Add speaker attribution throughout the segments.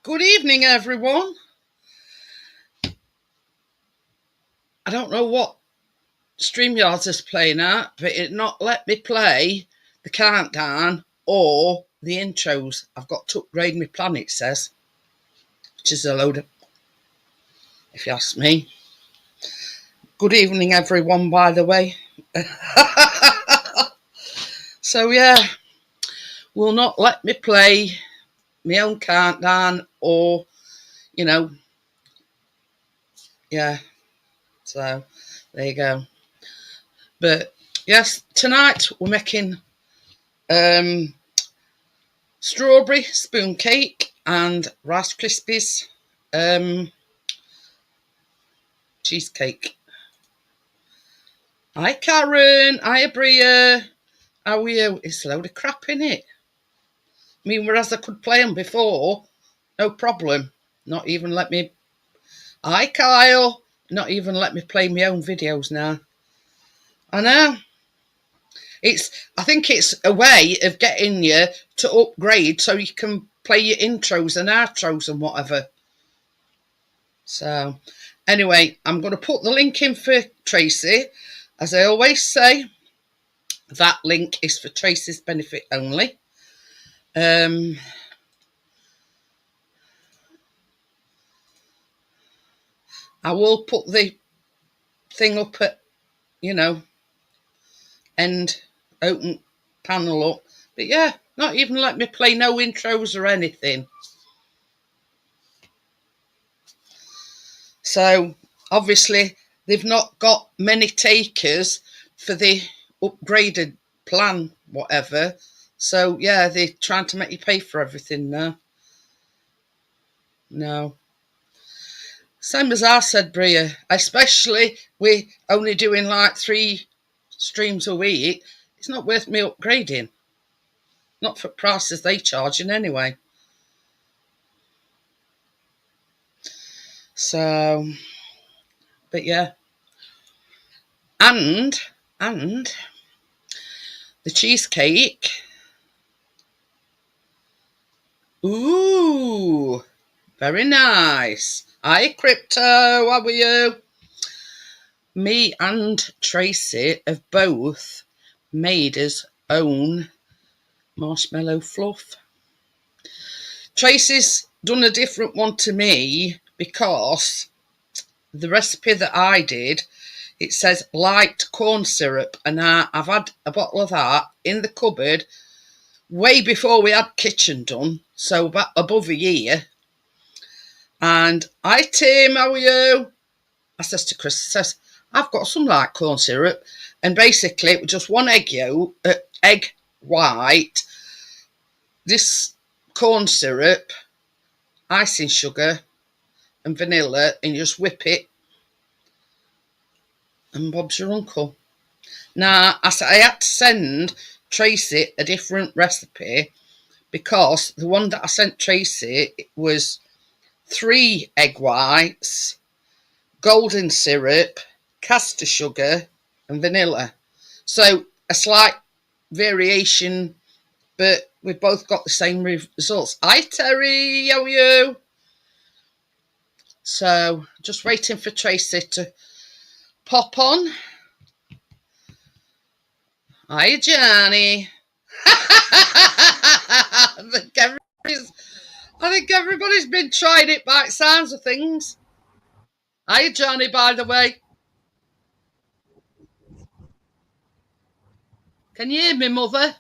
Speaker 1: Good evening, everyone. I don't know what StreamYards is playing at, but it not let me play the countdown or the intros. I've got to upgrade my plan, it says, which is a load of, if you ask me. Good evening, everyone, by the way. So, yeah, will not let me play my own countdown or, yeah. So, there you go. But, yes, tonight we're making strawberry spoon cake and Rice Krispies cheesecake. Hi Karen, hi Bria. How are you? It's a load of crap in it. I mean, whereas I could play them before, no problem. Not even let me. Hi Kyle. Not even let me play my own videos now. I know. I think it's a way of getting you to upgrade so you can play your intros and outros and whatever. So, anyway, I'm going to put the link in for Tracy. As I always say, that link is for Tracy's benefit only. I will put the thing up at, end, open panel up. But yeah, not even let me play no intros or anything. So, obviously, they've not got many takers for the upgraded plan, whatever. So, yeah, they're trying to make you pay for everything now. No. Same as I said, Bria, especially we only doing like 3 streams a week. It's not worth me upgrading. Not for prices they charging anyway. So, but yeah. And the cheesecake. Ooh, very nice. Hi, Crypto. How are you? Me and Tracy have both made his own marshmallow fluff. Tracy's done a different one to me because the recipe that I did, it says light corn syrup, and I've had a bottle of that in the cupboard way before we had kitchen done, so about above a year. And hi Tim, how are you? I says to Chris, says, I've got some light corn syrup, and basically it was just one egg yolk, egg white, this corn syrup, icing sugar, and vanilla, and you just whip it, and Bob's your uncle. Now, I had to send Tracy a different recipe because the one that I sent Tracy was 3 egg whites, golden syrup, caster sugar, and vanilla. So a slight variation, but we've both got the same results. Hi Terry, how are you? So just waiting for Tracy to pop on. Hi Johnny. I think everybody's been trying it by the sounds of things. Hi Johnny, by the way. Can you hear me, mother?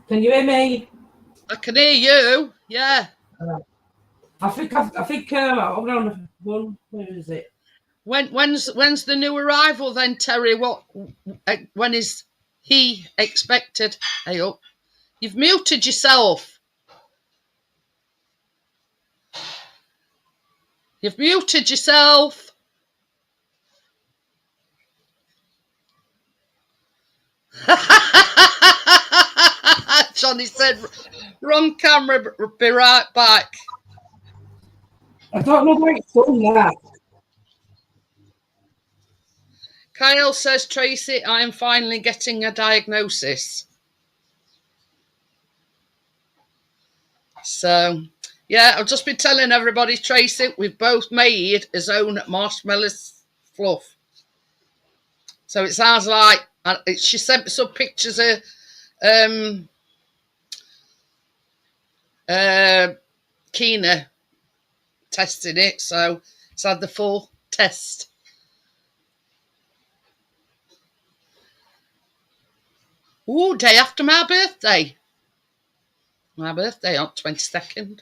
Speaker 2: Can you hear me?
Speaker 1: I can hear you. Yeah.
Speaker 2: I think I'm on one. Where is it?
Speaker 1: When's the new arrival then, Terry? When is he expected? Hey up. You've muted yourself. You've muted yourself. Johnny said, wrong camera, be right back.
Speaker 2: I don't know why it's done that.
Speaker 1: Kyle says, Tracy, I am finally getting a diagnosis. So, yeah, I've just been telling everybody, Tracy, we've both made his own marshmallow fluff. So it sounds like, she sent me some pictures of Keena testing it, so it's had the full test. Ooh, day after my birthday. My birthday on 22nd.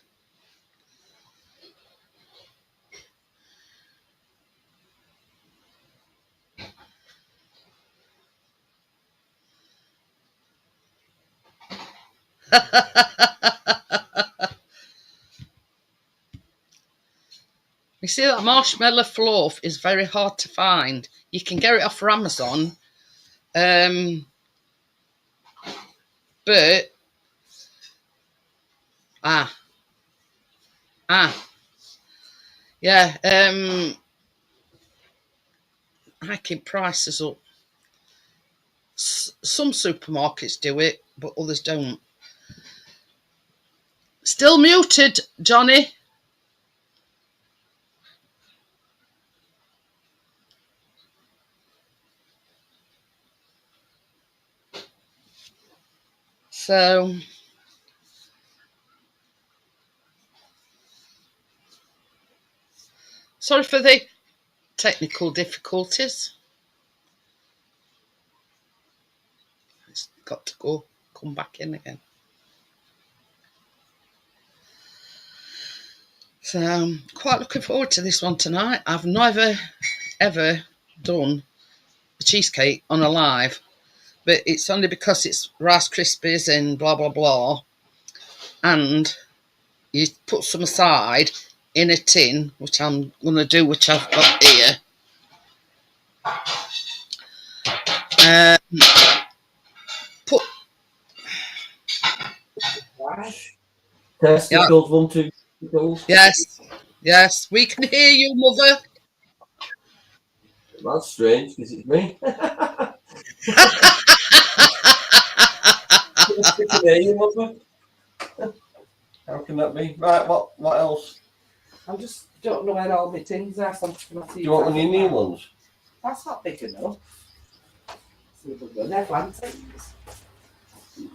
Speaker 1: You see, that marshmallow fluff is very hard to find. You can get it off Amazon, but yeah, hiking prices up. Some supermarkets do it, but others don't. Still muted, Johnny. So, sorry for the technical difficulties. It's got to come back in again. So I'm quite looking forward to this one tonight. I've never, ever done a cheesecake on a live, but it's only because it's Rice Krispies and blah, blah, blah. And you put some aside in a tin, which I'm going to do, which I've got here. Put...
Speaker 2: Testicles, 1, 2, testicles.
Speaker 1: Yes, we can hear you, Mother.
Speaker 2: That's strange, because it's me. I can hear you, Mother. How can that be? Right, what else? I just don't know where all my tins are. So do you want one of your new ones? That's not big enough. They're tins.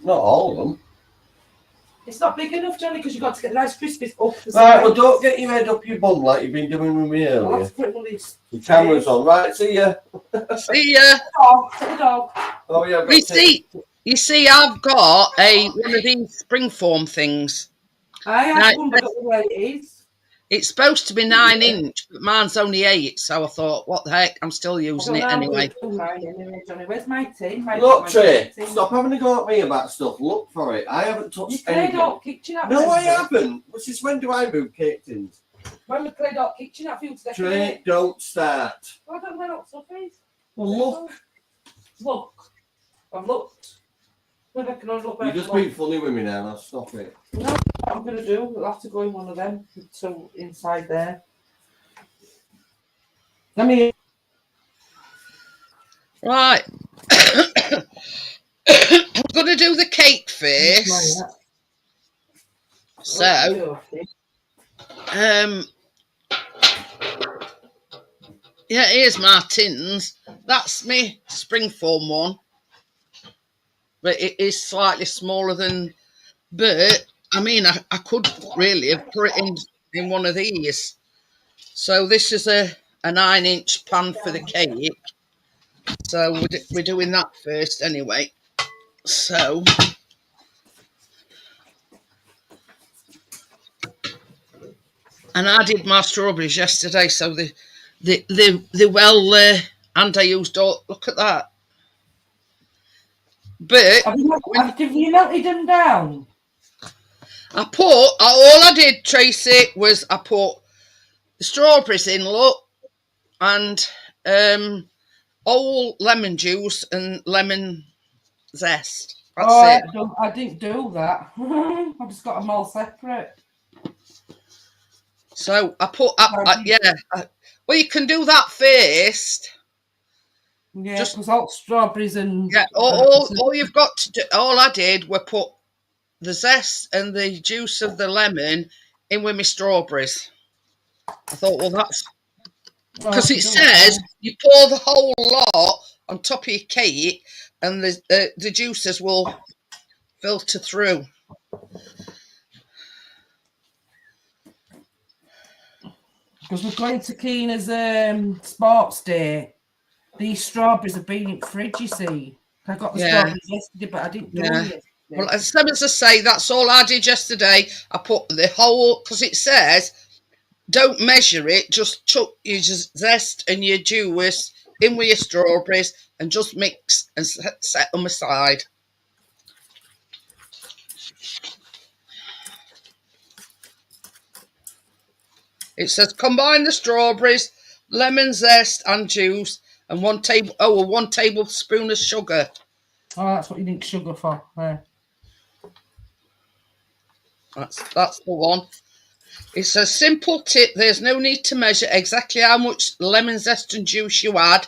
Speaker 2: Not all of them. It's not big enough, Johnny, because you've got to get the nice Krispies up the side. Right, well, don't get your head up your bum like you've been doing with me earlier. The camera's on. Right, see ya.
Speaker 1: See ya.
Speaker 2: Oh, yeah.
Speaker 1: You see, I've got one of these springform things.
Speaker 2: I have one, but I don't know where it is.
Speaker 1: It's supposed to be 9-inch, but mine's only 8, so I thought, what the heck, I'm still using it anyway.
Speaker 2: Where's my tin? Look, Trey, stop having a go at me about stuff. Look for it. I haven't touched anything. No, I haven't. Since when do I move cake tins? When we played our kitchen at Fields Decorate. Trey, don't start. Well, I don't know what stuff is. Well, look. I've looked. You're just being funny with me now. I'll stop it. No, what I'm going to do, we'll have to go in one of them. So inside there. Let me.
Speaker 1: Right. I'm going to do the cake first. So, yeah, here's my tins. That's my springform one. But it is slightly smaller than, but I mean, I could really have put it in one of these. So this is a 9-inch pan for the cake. So we're doing that first anyway. So, and I did my strawberries yesterday, so they well, and I used all, look at that. But
Speaker 2: have you melted them down?
Speaker 1: all I did, Tracy, was I put the strawberries in, look, and whole lemon juice and lemon zest. That's it.
Speaker 2: I didn't do that. I just got them all separate.
Speaker 1: So I put well, you can do that first.
Speaker 3: Yeah, because all strawberries and...
Speaker 1: Yeah, all you've got to do, all I did were put the zest and the juice of the lemon in with my strawberries. I thought, well, that's... Because it says you pour the whole lot on top of your cake and the juices will filter through.
Speaker 3: Because we're going to Keena's sports day. These strawberries have been in the fridge, you see. I got the strawberries yesterday, but I didn't do them yesterday.
Speaker 1: Well, as I say, that's all I did yesterday. I put the whole... Because it says, don't measure it. Just chuck your zest and your juice in with your strawberries and just mix and set them aside. It says combine the strawberries, lemon zest and juice, and 1 tablespoon of sugar.
Speaker 3: Oh, that's what you need sugar for. Yeah.
Speaker 1: That's the one. It's a simple tip. There's no need to measure exactly how much lemon zest and juice you add.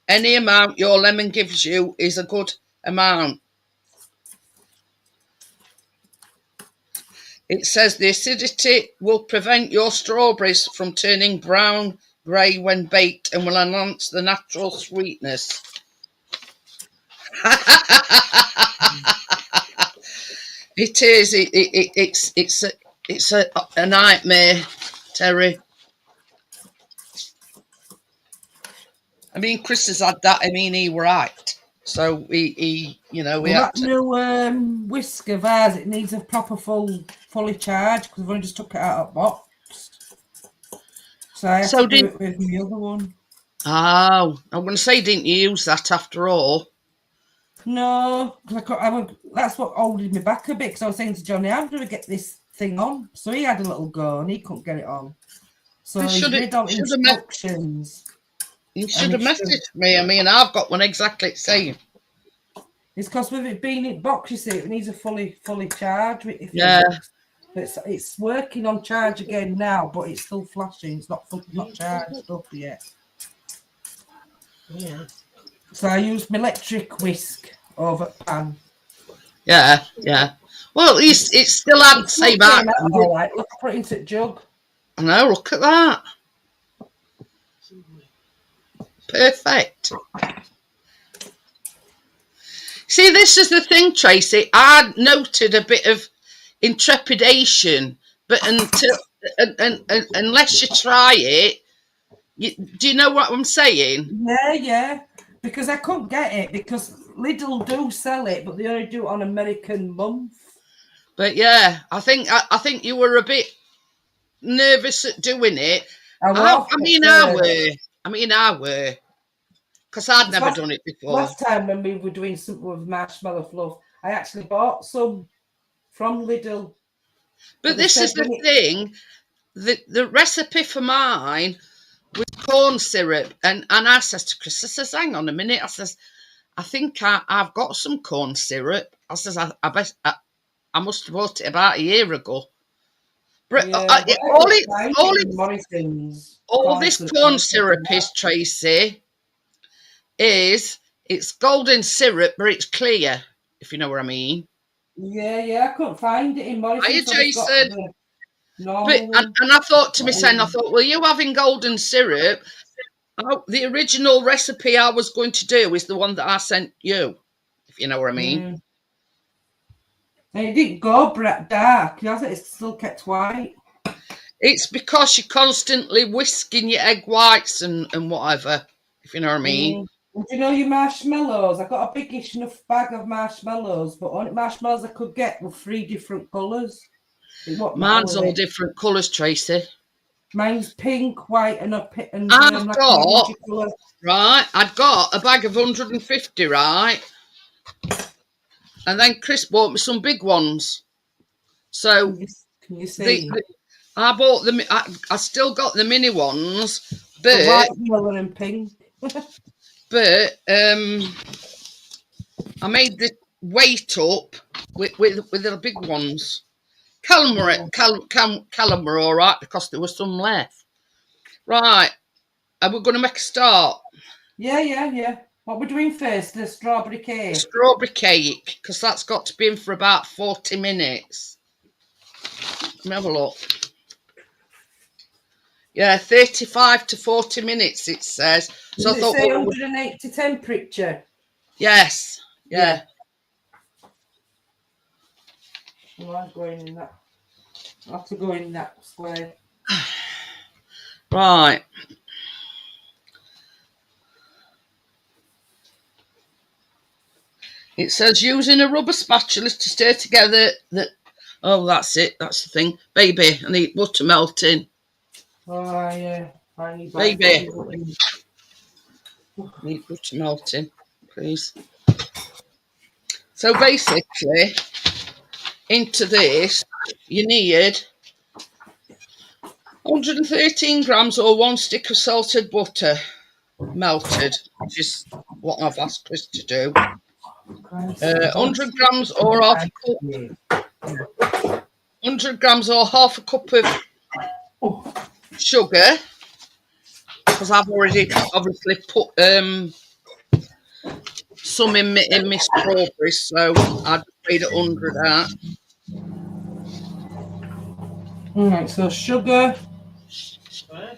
Speaker 1: Any amount your lemon gives you is a good amount. It says the acidity will prevent your strawberries from turning brown grey when baked and will enhance the natural sweetness. It is. It's a nightmare, Terry. I mean, Chris has had that. I mean, he were right. So he
Speaker 3: that new whisk of ours, it needs a proper fully charged because we've only just took it out of the box. So I have to do it with the other one.
Speaker 1: Oh, I'm going to say, didn't you use that after all?
Speaker 3: No, because that's what holding me back a bit. Because I was saying to Johnny, I'm going to get this thing on. So he had a little go and he couldn't get it on. So he read all instructions.
Speaker 1: You should have messaged me. I mean, I've got one exactly the same.
Speaker 3: It's because with it being in box, you see, it needs a fully charge. It's working on charge again now, but it's still flashing. It's not charged up yet. Yeah. So I used my electric whisk over pan.
Speaker 1: Yeah. Well, it's still had the same out.
Speaker 3: All right, look, put it into the jug.
Speaker 1: I know, look at that. Perfect. See, this is the thing, Tracy. I noted a bit of intrepidation, but unless you try it, do you know what I'm saying?
Speaker 3: Yeah. Because I couldn't get it because Lidl do sell it, but they only do it on American month.
Speaker 1: But yeah, I think you were a bit nervous at doing it. I mean, I were. Because I'd never done it before.
Speaker 3: Last time when we were doing something with marshmallow fluff, I actually bought some from Lidl.
Speaker 1: But this is the thing, the recipe for mine was corn syrup. And I says to Chris, I says, hang on a minute. I says, I think I've got some corn syrup. I says, I must have bought it about a year ago. But all this corn syrup is, Tracy, it's golden syrup, but it's clear, if you know what I mean.
Speaker 3: Yeah, I couldn't find it in Morrison's.
Speaker 1: Are you, Jason? And I thought to myself, well, you having golden syrup, the original recipe I was going to do is the one that I sent you, if you know what I mean.
Speaker 3: And it didn't go dark, it still kept white.
Speaker 1: It's because you're constantly whisking your egg whites and whatever, if you know what I mean.
Speaker 3: Do you know your marshmallows? I got a biggish enough bag of marshmallows, but only marshmallows I could get were 3 different colours.
Speaker 1: Mine's all different colours, Tracy.
Speaker 3: Mine's pink, white, and
Speaker 1: I've got a bag of 150, right? And then Chris bought me some big ones. So
Speaker 3: can you see?
Speaker 1: I bought them. I still got the mini ones, but
Speaker 3: the white, yellow, and pink.
Speaker 1: But I made the weight up with the big ones. Callum were all right because there was some left. Right, are we going to make a start?
Speaker 3: Yeah. What we're doing first, the strawberry cake.
Speaker 1: Strawberry cake, because that's got to be in for about 40 minutes. Let me have a look. Yeah, 35 to 40 minutes, it says. So
Speaker 3: Does it say 180 temperature?
Speaker 1: Yes. Yeah.
Speaker 3: Well, I'm going in that. I'll have to go in that square.
Speaker 1: Right. It says using a rubber spatula to stir together the... Oh, that's it. That's the thing. Baby, I need butter melting.
Speaker 3: Oh, yeah. I need
Speaker 1: Baby. Need butter melting, please. So basically, into this, you need 113 grams or 1 stick of salted butter melted, which is what I've asked Chris to do. 100 grams or half a cup. 100 grams or half a cup of sugar, because I've already obviously put some in my strawberries, so I just made 100 out.
Speaker 3: Alright, so sugar.
Speaker 4: Right.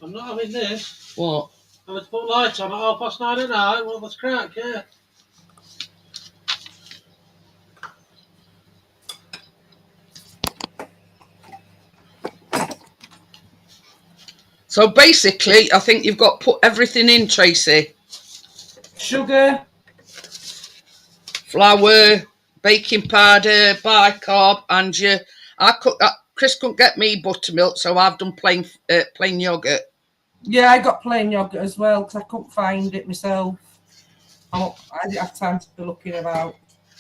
Speaker 4: I'm not having this.
Speaker 1: What?
Speaker 4: I was put lights on at 9:30 at night. Well, that's crack, yeah.
Speaker 1: So basically, I think you've got to put everything in, Tracy.
Speaker 3: Sugar.
Speaker 1: Flour, baking powder, bicarb, and Chris couldn't get me buttermilk, so I've done plain yogurt.
Speaker 3: Yeah, I got plain yogurt as well because I couldn't find it myself. I didn't have time to be looking about.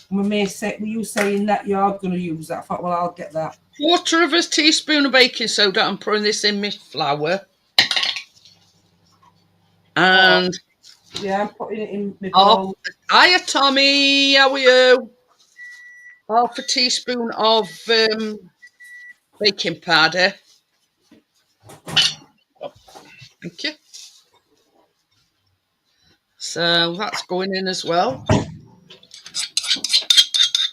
Speaker 3: And were you saying that you're going to use that? I thought, well, I'll get that.
Speaker 1: 1/4 teaspoon of baking soda. I'm putting this in my flour. And
Speaker 3: yeah, I'm putting it in my bowl.
Speaker 1: Hiya, Tommy. How are you? 1/2 teaspoon of baking powder. Thank you. So that's going in as well.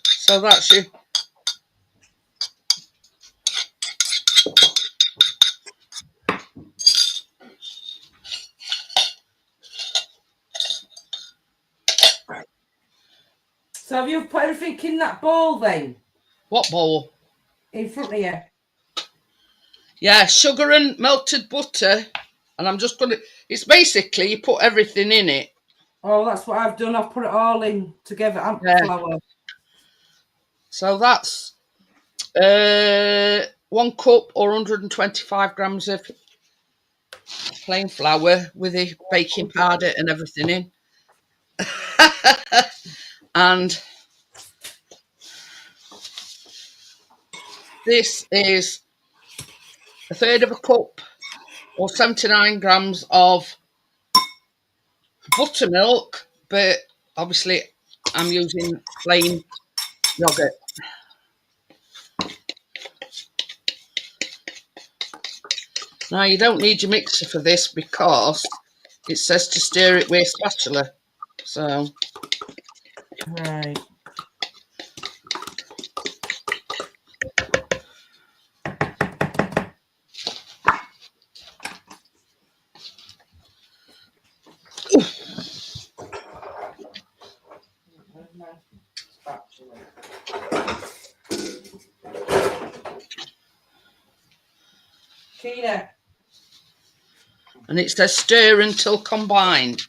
Speaker 1: So that's you.
Speaker 3: So have you put everything in that bowl then?
Speaker 1: What bowl?
Speaker 3: In front of you.
Speaker 1: Yeah, sugar and melted butter. And I'm just going to... It's basically you put everything in it.
Speaker 3: Oh, that's what I've done. I've put it all in together. And flour.
Speaker 1: So that's 1 cup or 125 grams of plain flour with the baking powder and everything in. And this is 1/3 cup or 79 grams of buttermilk, but obviously I'm using plain yogurt. Now you don't need your mixer for this because it says to stir it with a spatula. So
Speaker 3: right. Tina.
Speaker 1: And it says stir until combined.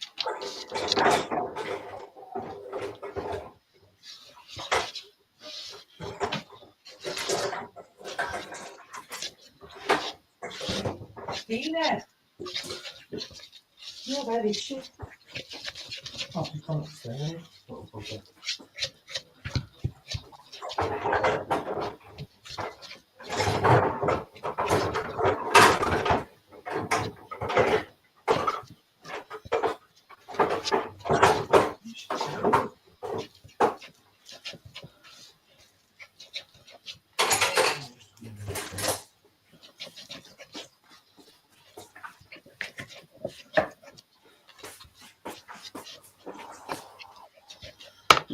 Speaker 3: Tina. You're very shit. Oh, you can't say.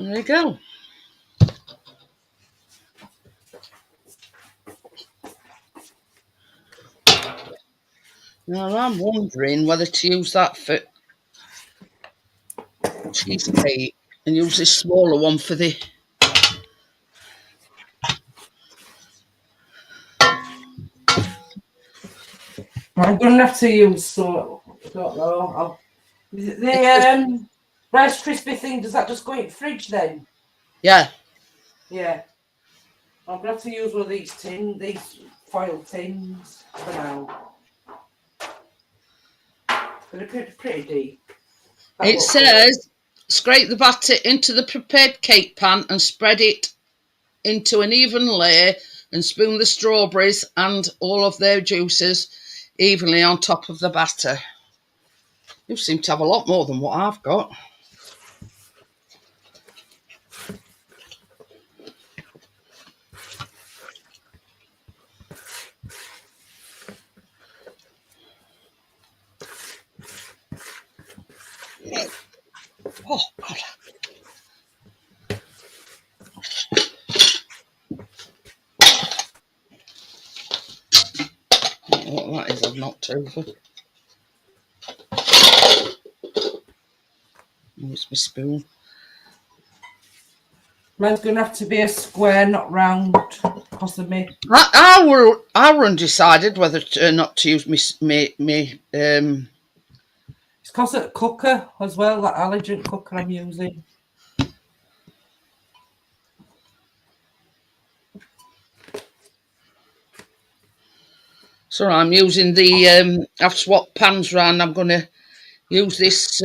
Speaker 1: There you go. Now I'm wondering whether to use that for cheesecake and use this smaller one for the...
Speaker 3: I'm going to have to use some, I don't know. The Rice Krispie thing, does that just go in the fridge then?
Speaker 1: Yeah.
Speaker 3: Yeah. I'm going to have to use one of these foil tins for now. They're pretty deep.
Speaker 1: It says, scrape the batter into the prepared cake pan and spread it into an even layer and spoon the strawberries and all of their juices evenly on top of the batter. You seem to have a lot more than what I've got. Oh, God. I don't know what that is, I've knocked over. Oh, it's my spoon.
Speaker 3: Mine's going to have to be a square, not round, because of me.
Speaker 1: I were undecided whether to, not to use me
Speaker 3: It's because of the cooker as well, that allergen cooker I'm using.
Speaker 1: So I'm using the, I've swapped pans round. I'm going to use this,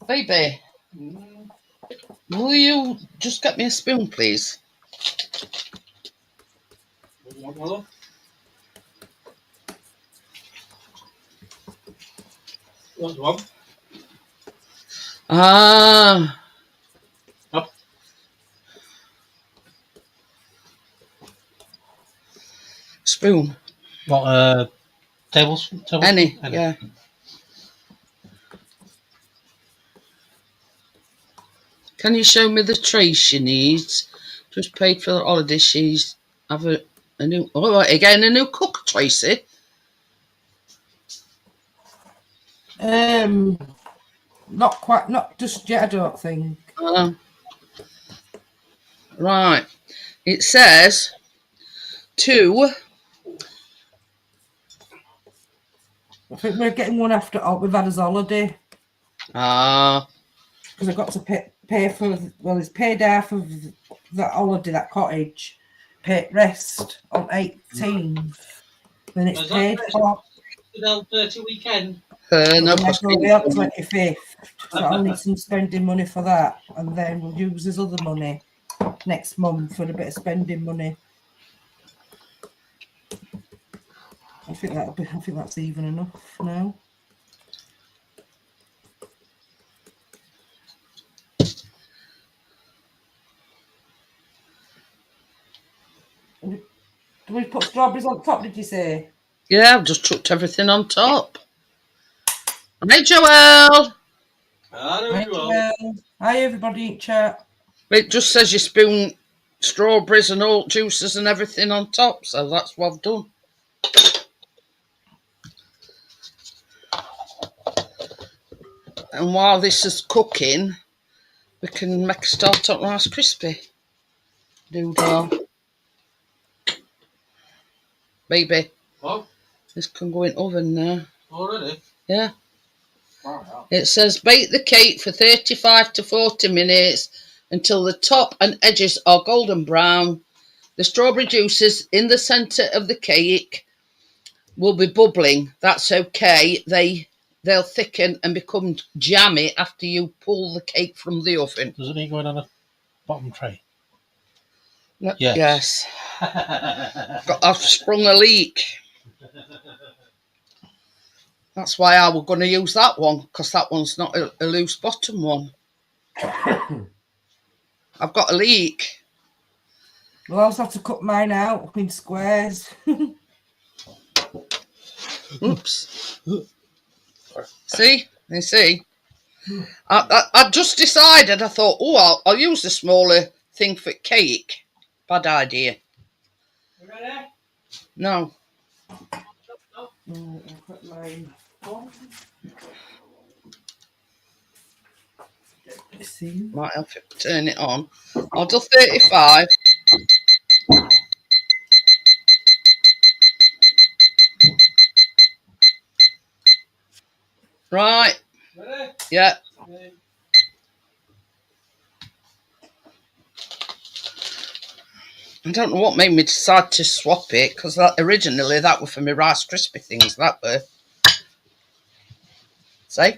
Speaker 1: baby, will you just get me a spoon, please?
Speaker 4: Want one?
Speaker 1: Ah.
Speaker 4: Up.
Speaker 1: Spoon.
Speaker 4: What, tablespoon?
Speaker 1: Any, yeah. Can you show me the tray she needs? Just paid for the holiday. She's have a new... Oh, again, a new cook, Tracy.
Speaker 3: Not quite, not just yet, I don't think.
Speaker 1: Right. It says 2.
Speaker 3: I think we're getting one after we've had his holiday.
Speaker 1: Ah.
Speaker 3: Because I've got to pay for, well, it's paid half of that holiday, that cottage. Pay rest on 18th. Then it's paid for.
Speaker 4: The 30 weekend.
Speaker 1: No,
Speaker 3: We're on 25th. So I'll need some spending money for that. And then we'll use his other money next month for a bit of spending money. I think that's even enough now. Do we put strawberries on top, did you say?
Speaker 1: Yeah, I've just chucked everything on top. Hey, Joelle.
Speaker 4: Hi, Joelle.
Speaker 3: Hi, everybody in chat.
Speaker 1: It just says you spoon strawberries and all juices and everything on top, so that's what I've done. And while this is cooking, we can make a start on Rice Krispie doodle. Baby.
Speaker 4: What?
Speaker 1: This can go in oven now.
Speaker 4: Already?
Speaker 1: Yeah. Wow. It says bake the cake for 35 to 40 minutes until the top and edges are golden brown. The strawberry juices in the centre of the cake will be bubbling. That's okay. They'll thicken and become jammy after you pull the cake from the oven.
Speaker 4: Does it need going on a bottom tray?
Speaker 1: No, yes. I've sprung a leak. That's why I was going to use that one, because that one's not a loose bottom one. I've got a leak.
Speaker 3: Well, I also have to cut mine out in squares.
Speaker 1: Oops. See? You see? I just decided, I thought, oh, I'll use the smaller thing for cake. Bad idea.
Speaker 4: You ready?
Speaker 1: No.
Speaker 3: I'll put mine on. Let's see.
Speaker 1: Might have to turn it on. I'll do 35. Right.
Speaker 4: Ready?
Speaker 1: Yeah.
Speaker 4: Okay.
Speaker 1: I don't know what made me decide to swap it, because originally that were for my Rice Krispie things, that were. See?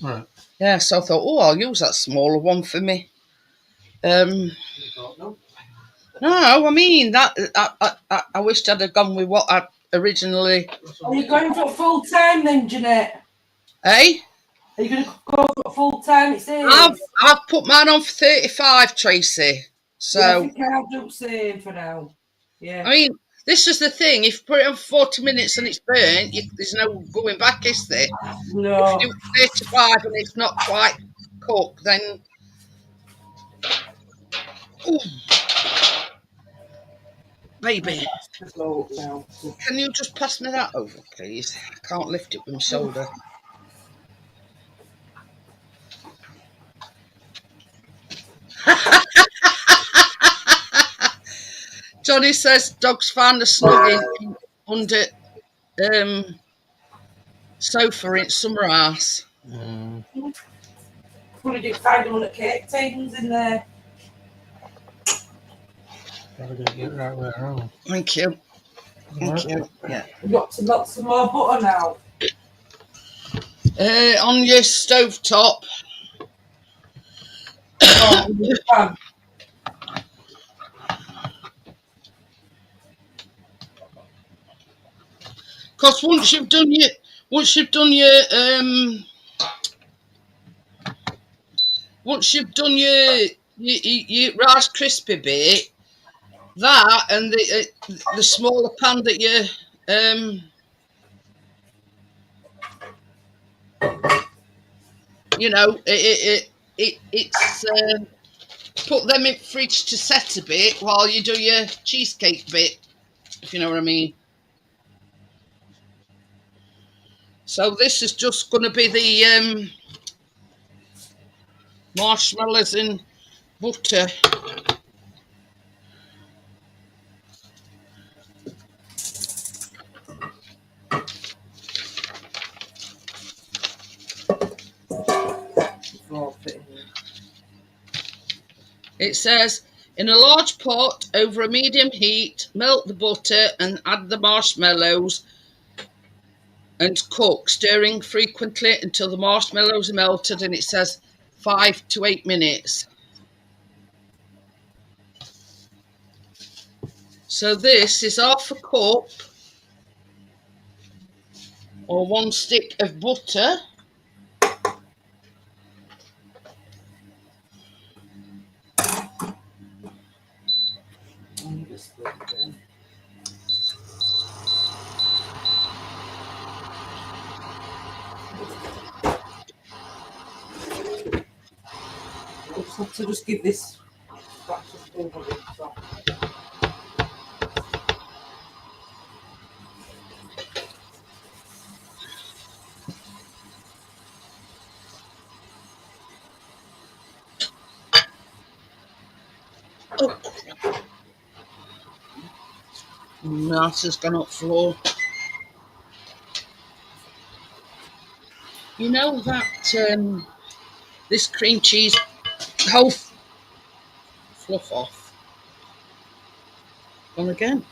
Speaker 4: Right.
Speaker 1: Yeah, so I thought, oh, I'll use that smaller one for me.
Speaker 4: You thought, no.
Speaker 1: No, I mean, that I wished I'd have gone with what I originally...
Speaker 3: Are you going for full time then, Jeanette?
Speaker 1: Eh?
Speaker 3: Are you going to go for full time? It says.
Speaker 1: I've put mine on for 35, Tracy. So...
Speaker 3: Yeah, I think I'll do the same for now. Yeah.
Speaker 1: I mean, this is the thing. If you put it on 40 minutes and it's burnt, there's no going back, is there?
Speaker 3: No.
Speaker 1: If you do 35 and it's not quite cooked, then... Ooh. Baby, can you just pass me that over, please? I can't lift it with my shoulder. Johnny says dogs find a snug under sofa in summer house.
Speaker 3: Probably do find all the cake things in there.
Speaker 4: Probably gonna get right way around.
Speaker 1: Thank you. Thank you. Yeah.
Speaker 3: We've got to melt some more butter now.
Speaker 1: On your stove top. Because once you've done your Rice Krispie bit, that and the smaller pan that you you know, it's put them in fridge to set a bit while you do your cheesecake bit, if you know what I mean. So this is just going to be the marshmallows and butter. It says, in a large pot over a medium heat, melt the butter and add the marshmallows and cook, stirring frequently until the marshmallows are melted, and it says 5 to 8 minutes. So this is half a cup or 1 stick of butter.
Speaker 3: Have to just give this
Speaker 1: Oh, mouse has gone up floor. You know that this cream cheese whole fluff off. Gone again.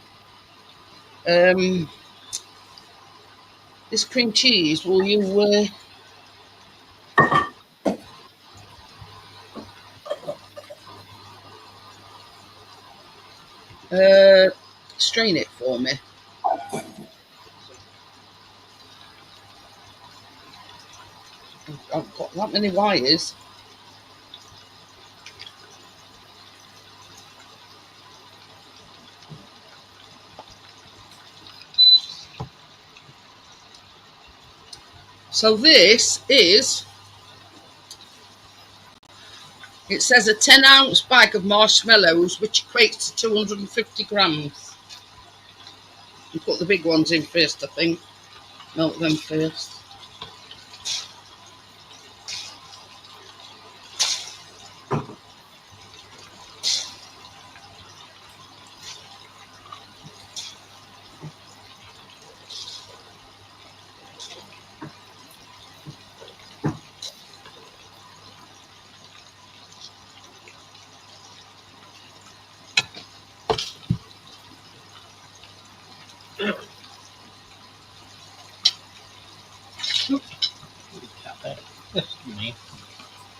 Speaker 1: This cream cheese, will you strain it for me? That many wires. So this is, it says a 10-ounce bag of marshmallows, which equates to 250 grams. You put the big ones in first, I think. Melt them first.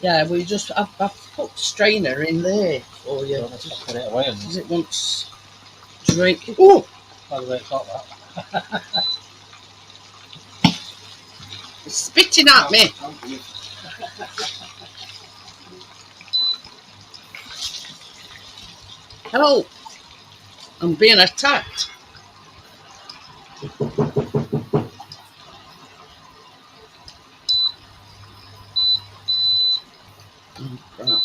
Speaker 1: Yeah, we just, I've put strainer in there for you.
Speaker 4: Just put it away.
Speaker 1: Because it wants drink. Oh!
Speaker 4: By the way, it's not that.
Speaker 1: It's spitting at me. Help! I'm being attacked. Oh, crap.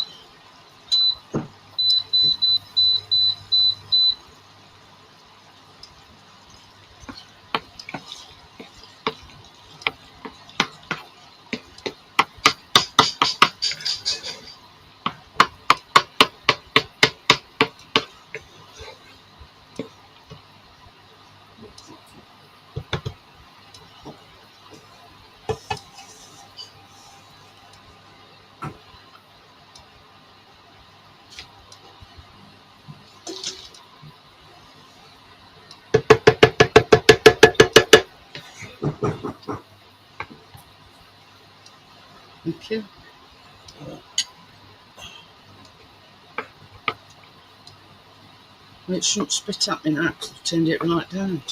Speaker 1: Thank you. It shouldn't spit at me now because I've turned it right down.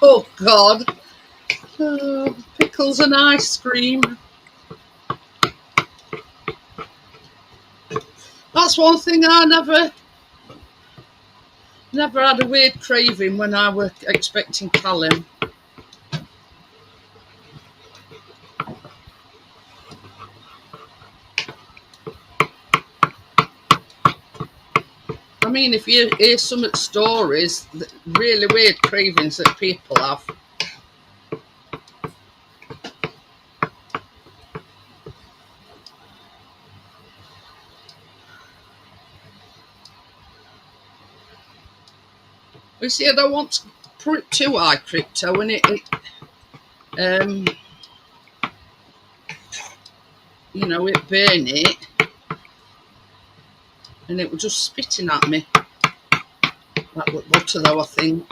Speaker 1: Oh, God. Oh, pickles and ice cream. That's one thing I never had a weird craving when I was expecting Callum. I mean, if you hear some stories, really weird cravings that people have. You see, I don't want to put it too high crypto, and you know, it burn it, and it was just spitting at me. That was butter though, I think.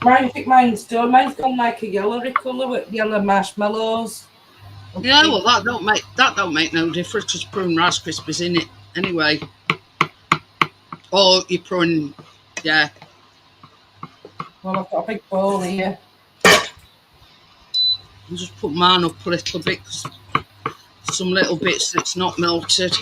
Speaker 3: I think mine's done. Mine's gone like a yellowy colour with yellow marshmallows.
Speaker 1: Yeah, well, that don't make no difference because putting Rice Krispies in it anyway. Or you're putting, yeah.
Speaker 3: Well, I've got a big bowl here.
Speaker 1: I'll just put mine up a little bit because some little bits that's not melted.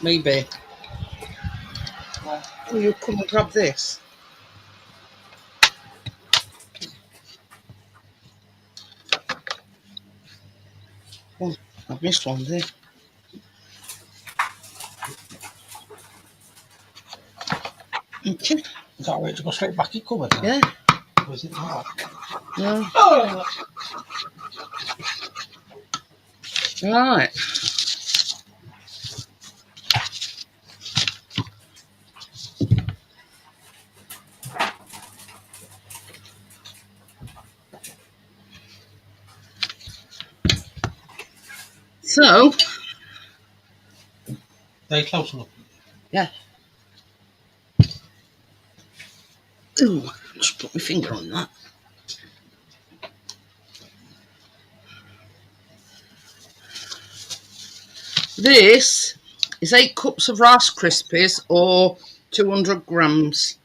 Speaker 1: Maybe. Will you come and grab this? Oh, I've missed one there. Okay.
Speaker 4: Is that right to go straight back in cupboard?
Speaker 1: Yeah.
Speaker 4: Or is it not?
Speaker 1: No.
Speaker 4: Oh!
Speaker 1: Right. So.
Speaker 4: They close enough.
Speaker 1: Yeah. Ooh, just put my finger on that. This is 8 cups of Rice Krispies or 200 grams.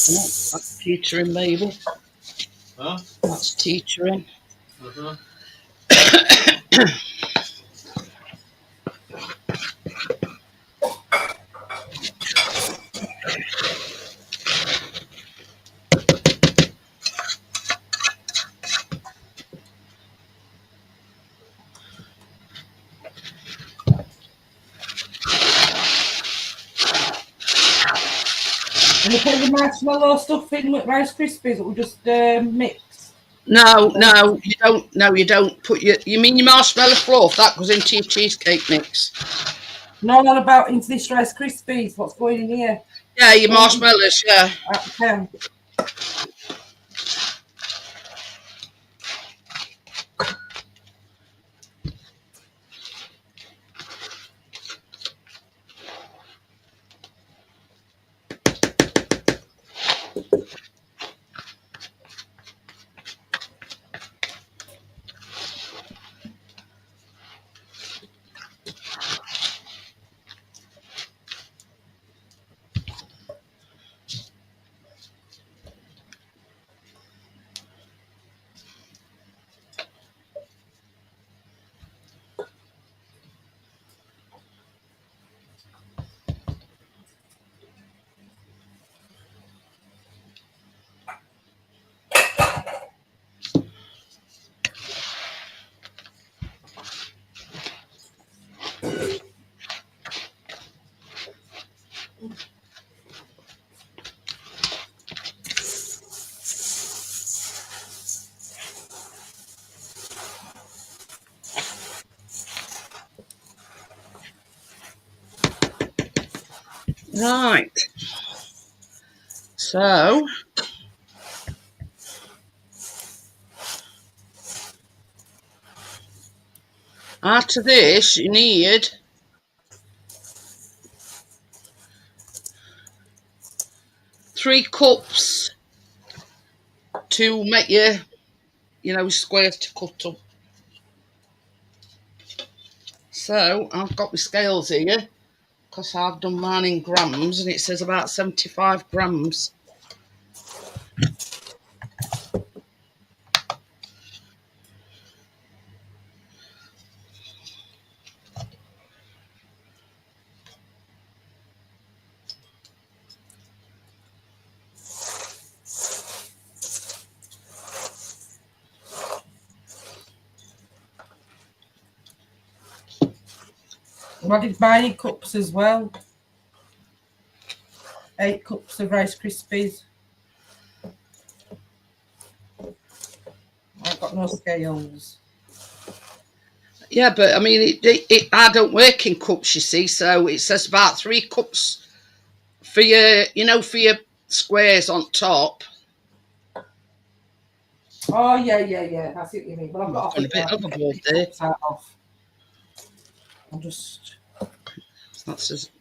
Speaker 1: Oh, that's teetering, baby.
Speaker 4: Huh?
Speaker 1: That's teetering.
Speaker 4: Uh-huh.
Speaker 3: And you put the marshmallow stuff in with Rice Krispies, it will just mix.
Speaker 1: No, you don't. No, you don't put your. You mean your marshmallow fluff? That goes into your cheesecake mix.
Speaker 3: No, not about into this Rice Krispies. What's going in here?
Speaker 1: Yeah, your marshmallows. Yeah.
Speaker 3: Okay.
Speaker 1: Right. So. After this, you need 3 cups to make your squares to cut up. So I've got my scales here. because I've done mine in grams and it says about 75 grams.
Speaker 3: I did mine in cups as well. 8 cups of Rice Krispies. I've got no scales.
Speaker 1: Yeah, but I mean, I don't work in cups, you see, so it says about 3 cups for your, for your squares on top.
Speaker 3: Oh, yeah. I see what you mean. Well, I've got
Speaker 1: a bit overboard there.
Speaker 3: I'm just...
Speaker 1: That's just...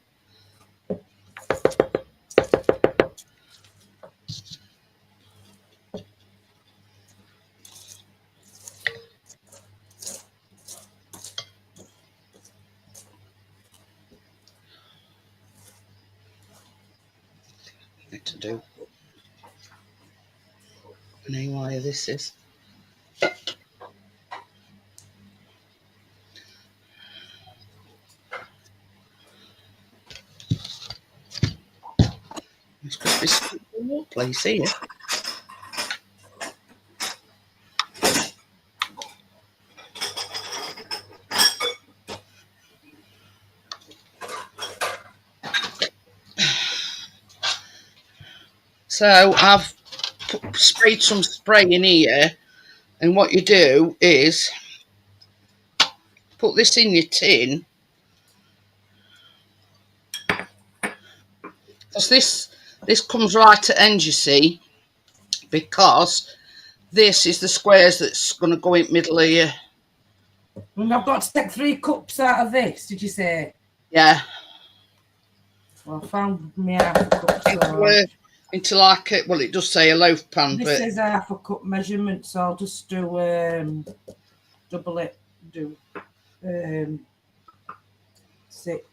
Speaker 1: to do. I know why this is. It's Krispies all place here. So I've sprayed some spray in here, and what you do is put this in your tin, because this comes right at end, you see, because this is the squares that's going to go in the middle here.
Speaker 3: And I've got to take 3 cups out of this, did you say?
Speaker 1: Yeah.
Speaker 3: Well, I found me half a cup.
Speaker 1: Into like it. Well, it does say a loaf pan,
Speaker 3: this is half a cup measurement, so I'll just do double it. Do 6.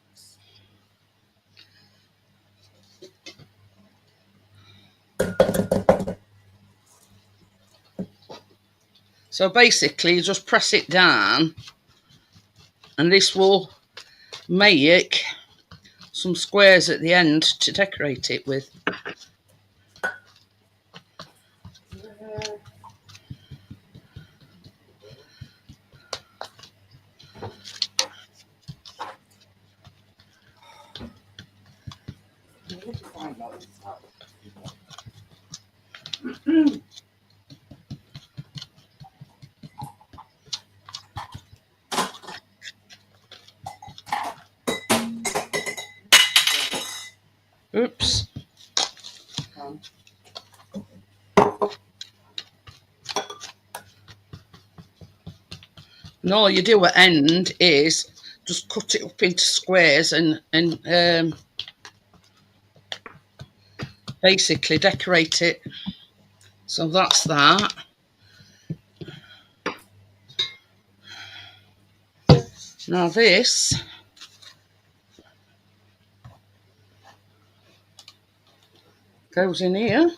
Speaker 1: So basically, you just press it down, and this will make some squares at the end to decorate it with. Oops. And all you do at end is just cut it up into squares and basically decorate it. So that's that. Now this goes in here.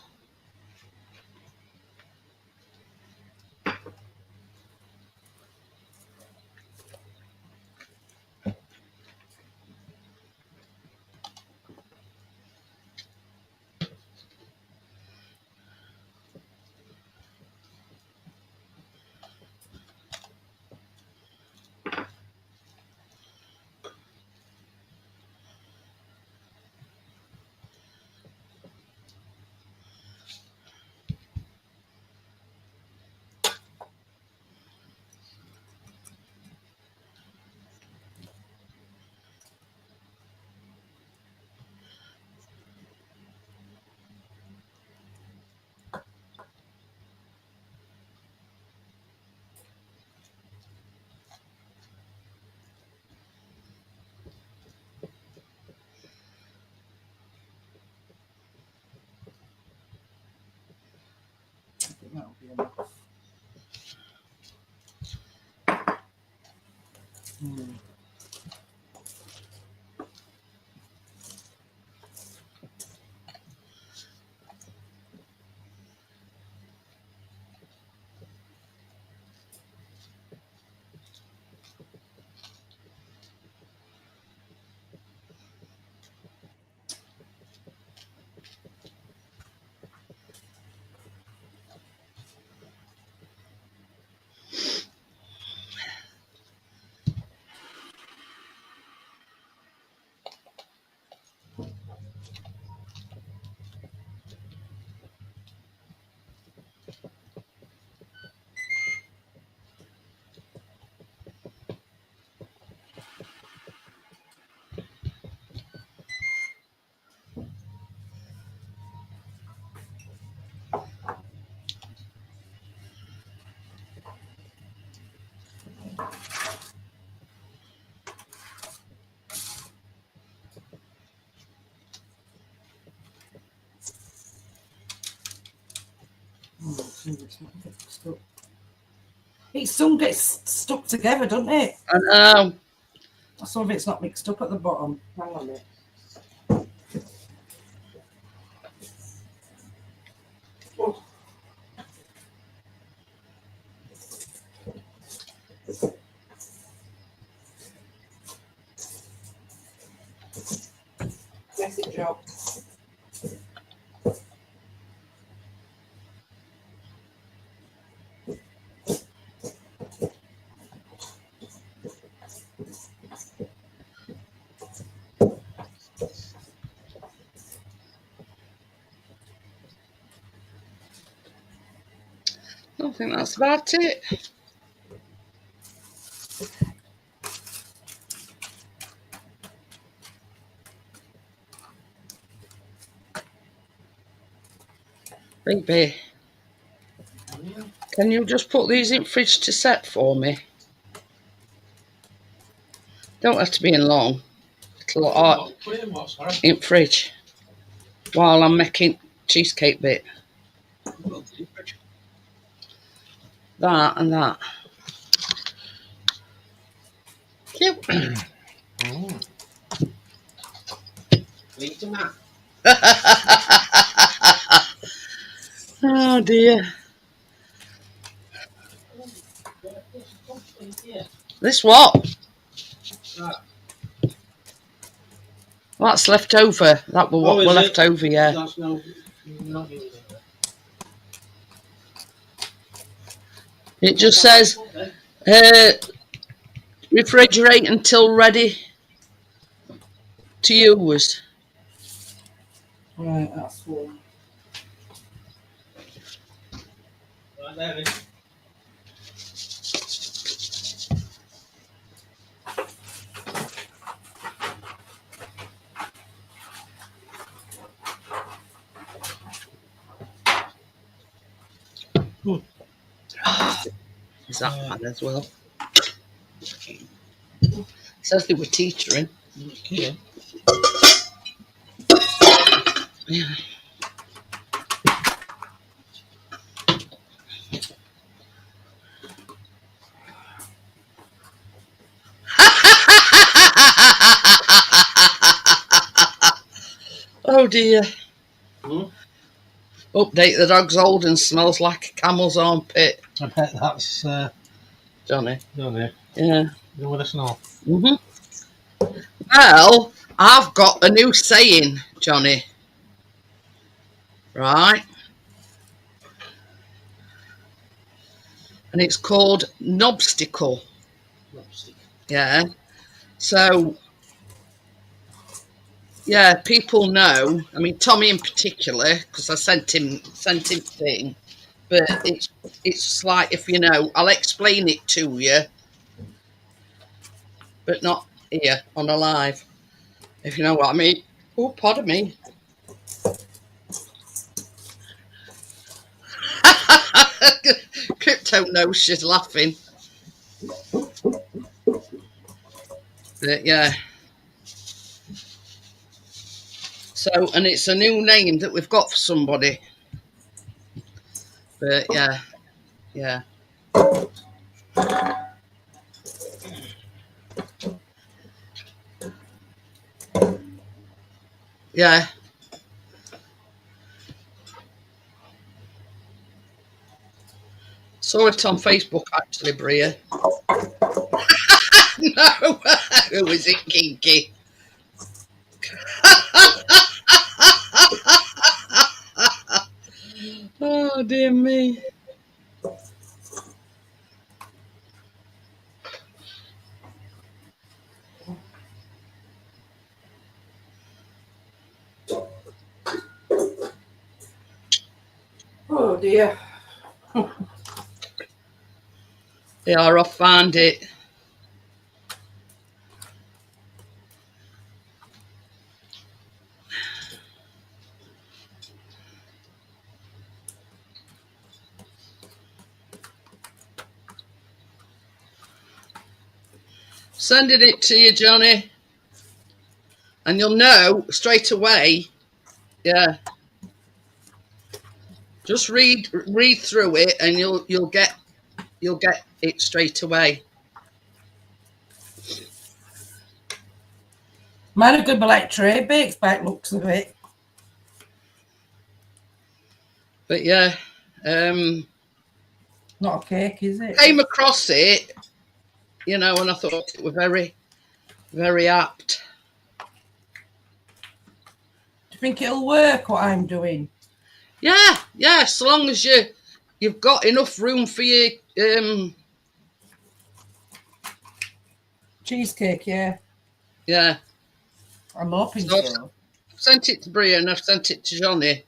Speaker 3: That'll be enough. It some gets stuck together, doesn't it?
Speaker 1: I know.
Speaker 3: Some of it's not mixed up at the bottom. Hang on a minute. Oh. Yes, it dropped.
Speaker 1: I think that's about it. Baby, can you just put these in fridge to set for me? Don't have to be in long. Little hot in fridge while I'm making cheesecake bit. That and that. Cute. Oh dear. This what? That's left over. That was what were left over, yeah. It just says refrigerate until ready to use.
Speaker 3: Right, that's one.
Speaker 4: Right there,
Speaker 1: Is that bad as well? It says they were teetering.
Speaker 4: Yeah.
Speaker 1: Yeah. Oh dear. Update, the dog's old and smells like a camel's armpit.
Speaker 4: I bet that's
Speaker 1: Johnny.
Speaker 4: Johnny.
Speaker 1: Yeah.
Speaker 4: You want to smell?
Speaker 1: Well, I've got a new saying, Johnny. Right? And it's called knobsticle. Yeah. So, yeah, people know. I mean, Tommy in particular, because I sent him thing. But it's like, if you know, I'll explain it to you, but not here on a live, if you know what I mean. Oh, pardon me. Crypto knows she's laughing. But yeah. So, and it's a new name that we've got for somebody. But yeah, yeah. Yeah. Saw it on Facebook actually, Bria. No, who is it, Kinky? Oh dear me.
Speaker 3: Oh dear.
Speaker 1: They are off, find it. Sending it to you, Johnny. And you'll know straight away. Yeah. Just read through it, and you'll get it straight away.
Speaker 3: Might have good be like tray bakes by the looks of it.
Speaker 1: But yeah,
Speaker 3: not a cake, is it?
Speaker 1: Came across it, you know, and I thought it was very, very apt.
Speaker 3: Do you think it'll work what I'm doing?
Speaker 1: Yeah, as long as you've got enough room for your
Speaker 3: cheesecake, yeah.
Speaker 1: Yeah.
Speaker 3: I'm hoping so.
Speaker 1: I've sent it to Bria and I've sent it to Johnny.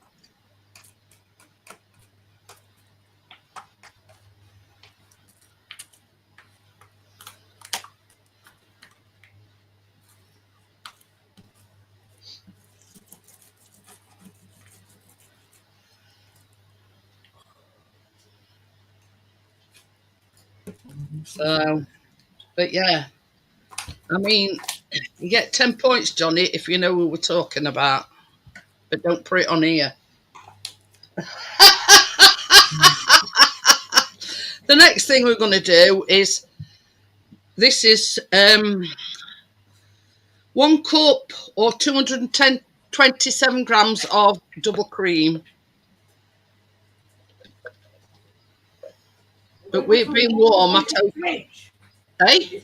Speaker 1: So, but yeah, I mean, you get 10 points, Johnny, if you know who we're talking about. But don't put it on here. The next thing we're going to do is, this is 1 cup or 227 grams of double cream. But we've been warm, I tell you. Hey?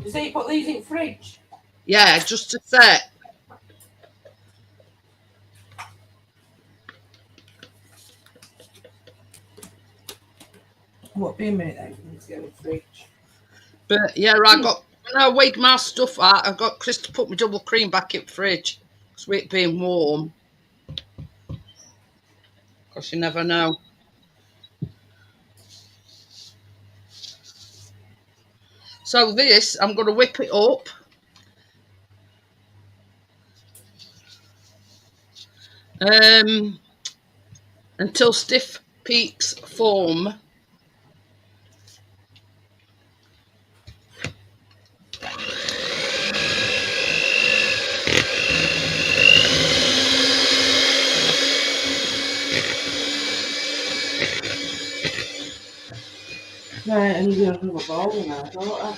Speaker 3: You say you put these in the fridge?
Speaker 1: Yeah, just a sec.
Speaker 3: What, be a minute then? Let's go in the fridge.
Speaker 1: But yeah, when I weighed my stuff out, I got Chris to put my double cream back in the fridge because we've been warm. Because you never know. So this, I'm going to whip it up. Until stiff peaks form.
Speaker 3: Right, I need to have a bowl now, don't I?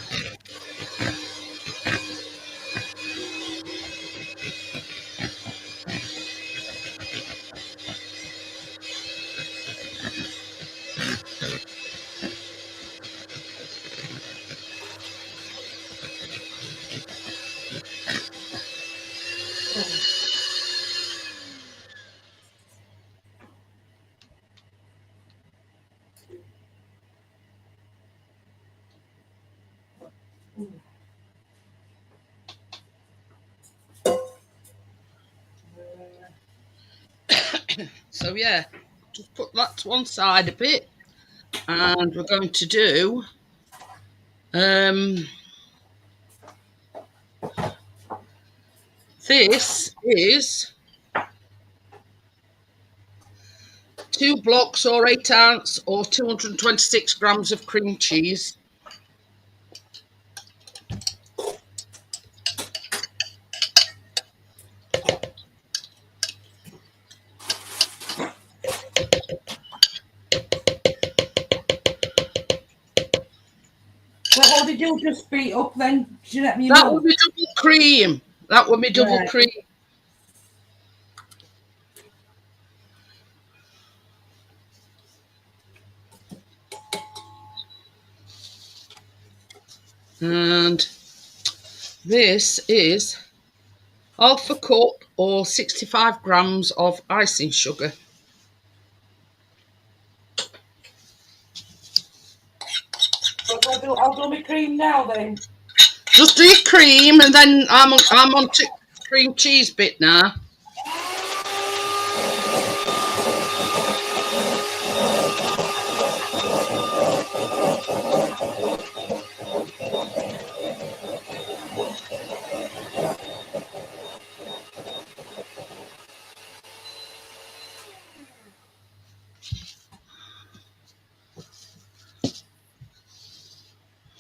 Speaker 1: So yeah, just put that to one side a bit, and we're going to do this is 2 blocks or 8 ounce or 226 grams of cream cheese.
Speaker 3: What did you just beat up then? Jeanette?
Speaker 1: That would be double cream. That would be double cream. And this is 1/2 cup or 65 grams of icing sugar.
Speaker 3: I'll do my cream now then.
Speaker 1: Just do your cream, and then I'm on to cream cheese bit now.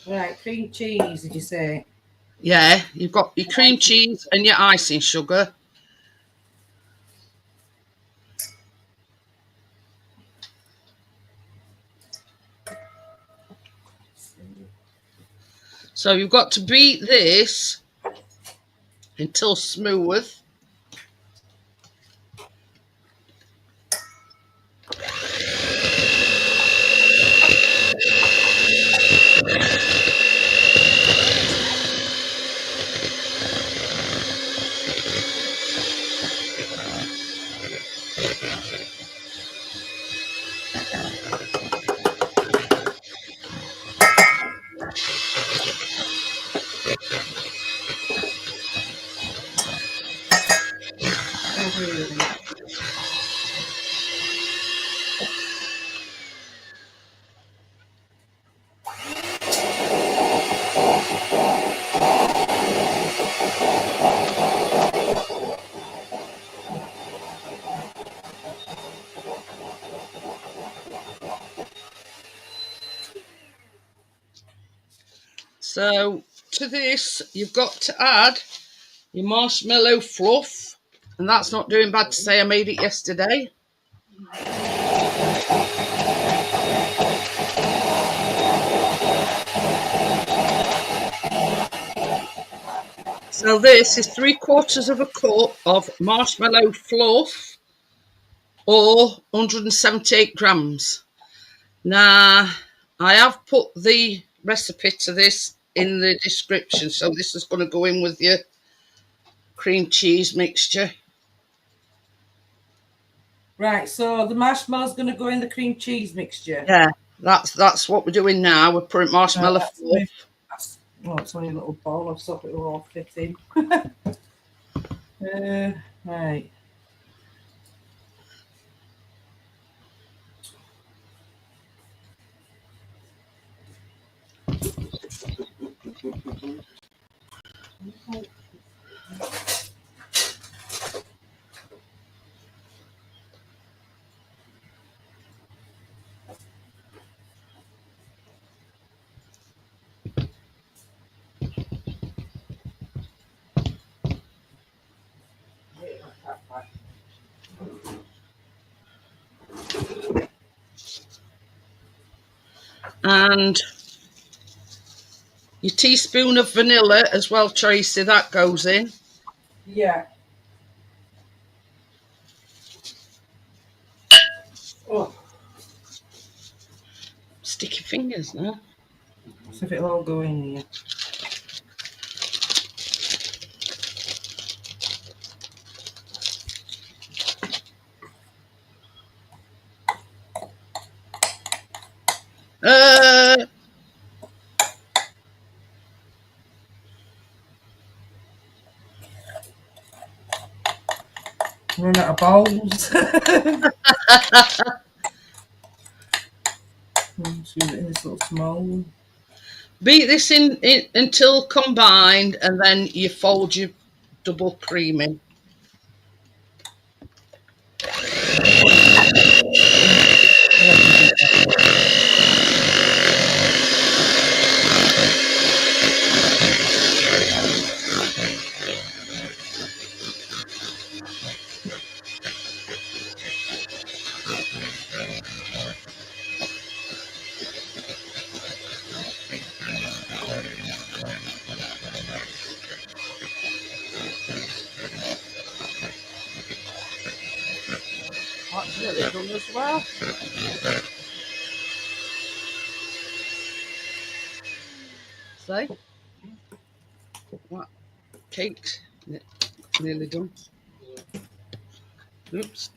Speaker 3: Right, cream cheese, did you say?
Speaker 1: Yeah, you've got your cream cheese and your icing sugar. So you've got to beat this until smooth. So to this, you've got to add your marshmallow fluff, and that's not doing bad to say I made it yesterday. So this is 3/4 of a cup of marshmallow fluff, or 178 grams. Now, I have put the recipe to this in the description, so this is going to go in with your cream cheese mixture.
Speaker 3: Right, so the marshmallow's going to go in the cream cheese mixture.
Speaker 1: Yeah, that's what we're doing now. We're putting marshmallow fluff.
Speaker 3: Well, it's only a little bowl. I've thought it will all fit in. Right.
Speaker 1: And your teaspoon of vanilla as well, Tracy, that goes in.
Speaker 3: Yeah. Oh.
Speaker 1: Sticky fingers now.
Speaker 3: See if it'll all go in here. Run out of bowls. In this little small.
Speaker 1: Beat this in until combined, and then you fold your double cream in. That's nearly done as well. So, that cake's nearly done. Oops.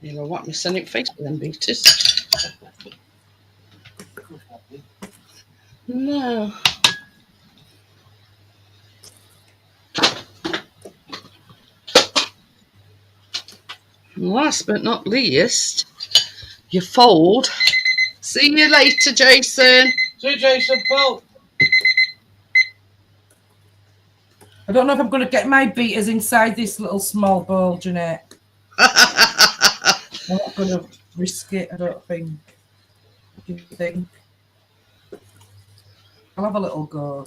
Speaker 1: You know what? I'm sending face with them beaters. No. Last but not least, you fold. See you later, Jason.
Speaker 4: See you, Jason, Paul.
Speaker 3: I don't know if I'm going to get my beaters inside this little small bowl, Jeanette. I'm not going to risk it, I don't think. What do you think? I'll have a little go.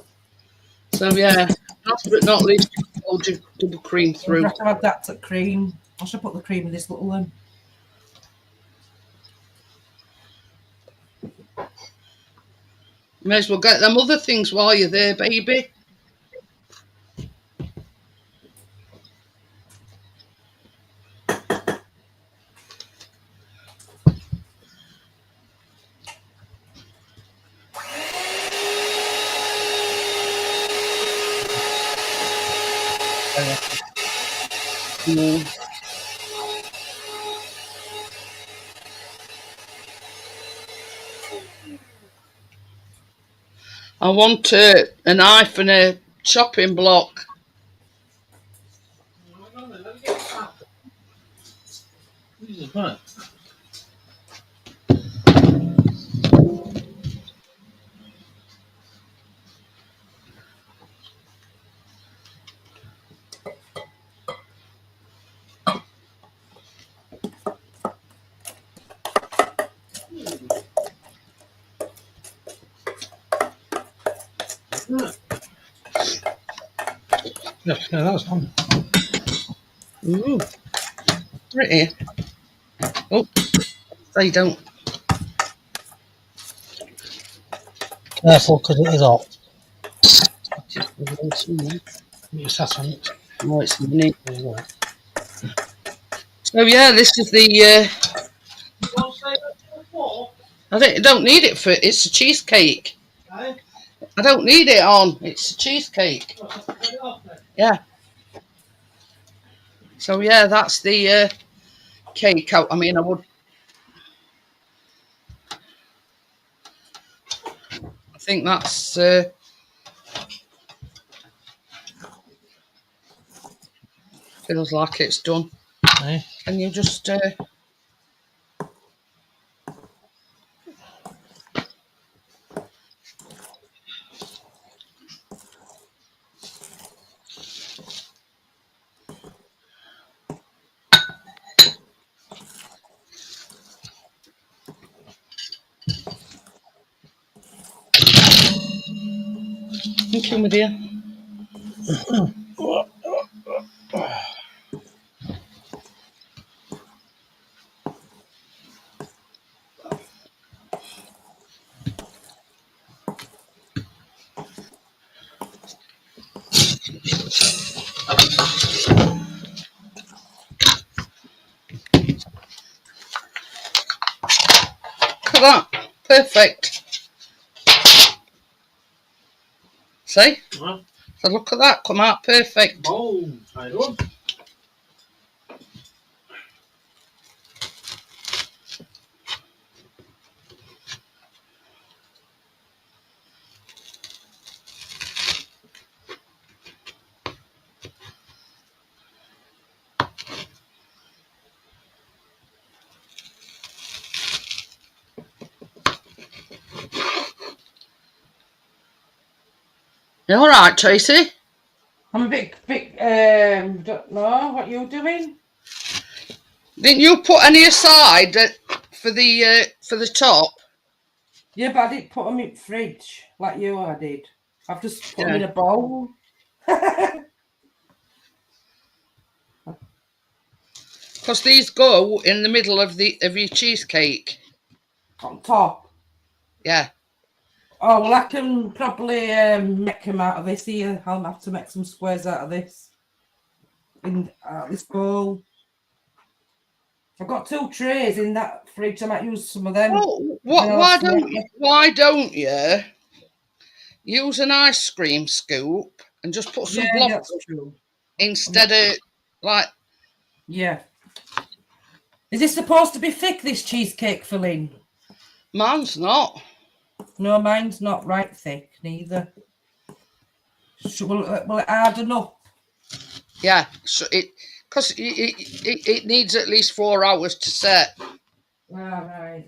Speaker 1: So, yeah, last but not least, you fold your double cream through.
Speaker 3: I have to add that to cream. I should put the cream in this little one.
Speaker 1: May as well get them other things while you're there, baby. Mm. I want a knife and a chopping block.
Speaker 4: Yeah, that's fun.
Speaker 1: Ooh, pretty. Oh, they don't.
Speaker 4: Careful, because it is hot.
Speaker 1: No,
Speaker 4: You sat on it.
Speaker 1: it's mini. So yeah, this is the. I don't need it for. It's a cheesecake. I don't need it on. It's a cheesecake. Yeah. So yeah, that's the cake out. I mean, I would. I think that's feels like it's done.
Speaker 4: Hey.
Speaker 1: Can you just? Thank you, my dear. Look at that. Perfect. See?
Speaker 4: Huh?
Speaker 1: So look at that. Come out perfect.
Speaker 4: Oh, I do.
Speaker 1: You all right, Tracy?
Speaker 3: I'm a bit, don't know what you're doing.
Speaker 1: Didn't you put any aside for the top?
Speaker 3: Yeah, but I didn't put them in the fridge like I did. I've just put them in
Speaker 1: Yeah.
Speaker 3: a bowl.
Speaker 1: Because these go in the middle of your cheesecake.
Speaker 3: On top.
Speaker 1: Yeah.
Speaker 3: Oh, well, I can probably make them out of this here. I'll have to make some squares out of this. In this bowl. I've got 2 trays in that fridge. I might use some of them.
Speaker 1: Well, why don't you use an ice cream scoop and just put some blocks
Speaker 3: that's true.
Speaker 1: instead of like.
Speaker 3: Yeah. Is this supposed to be thick, this cheesecake filling?
Speaker 1: Mine's not.
Speaker 3: No, mine's not right thick, neither. Will it harden up?
Speaker 1: Yeah. So because it needs at least 4 hours to set.
Speaker 3: All right.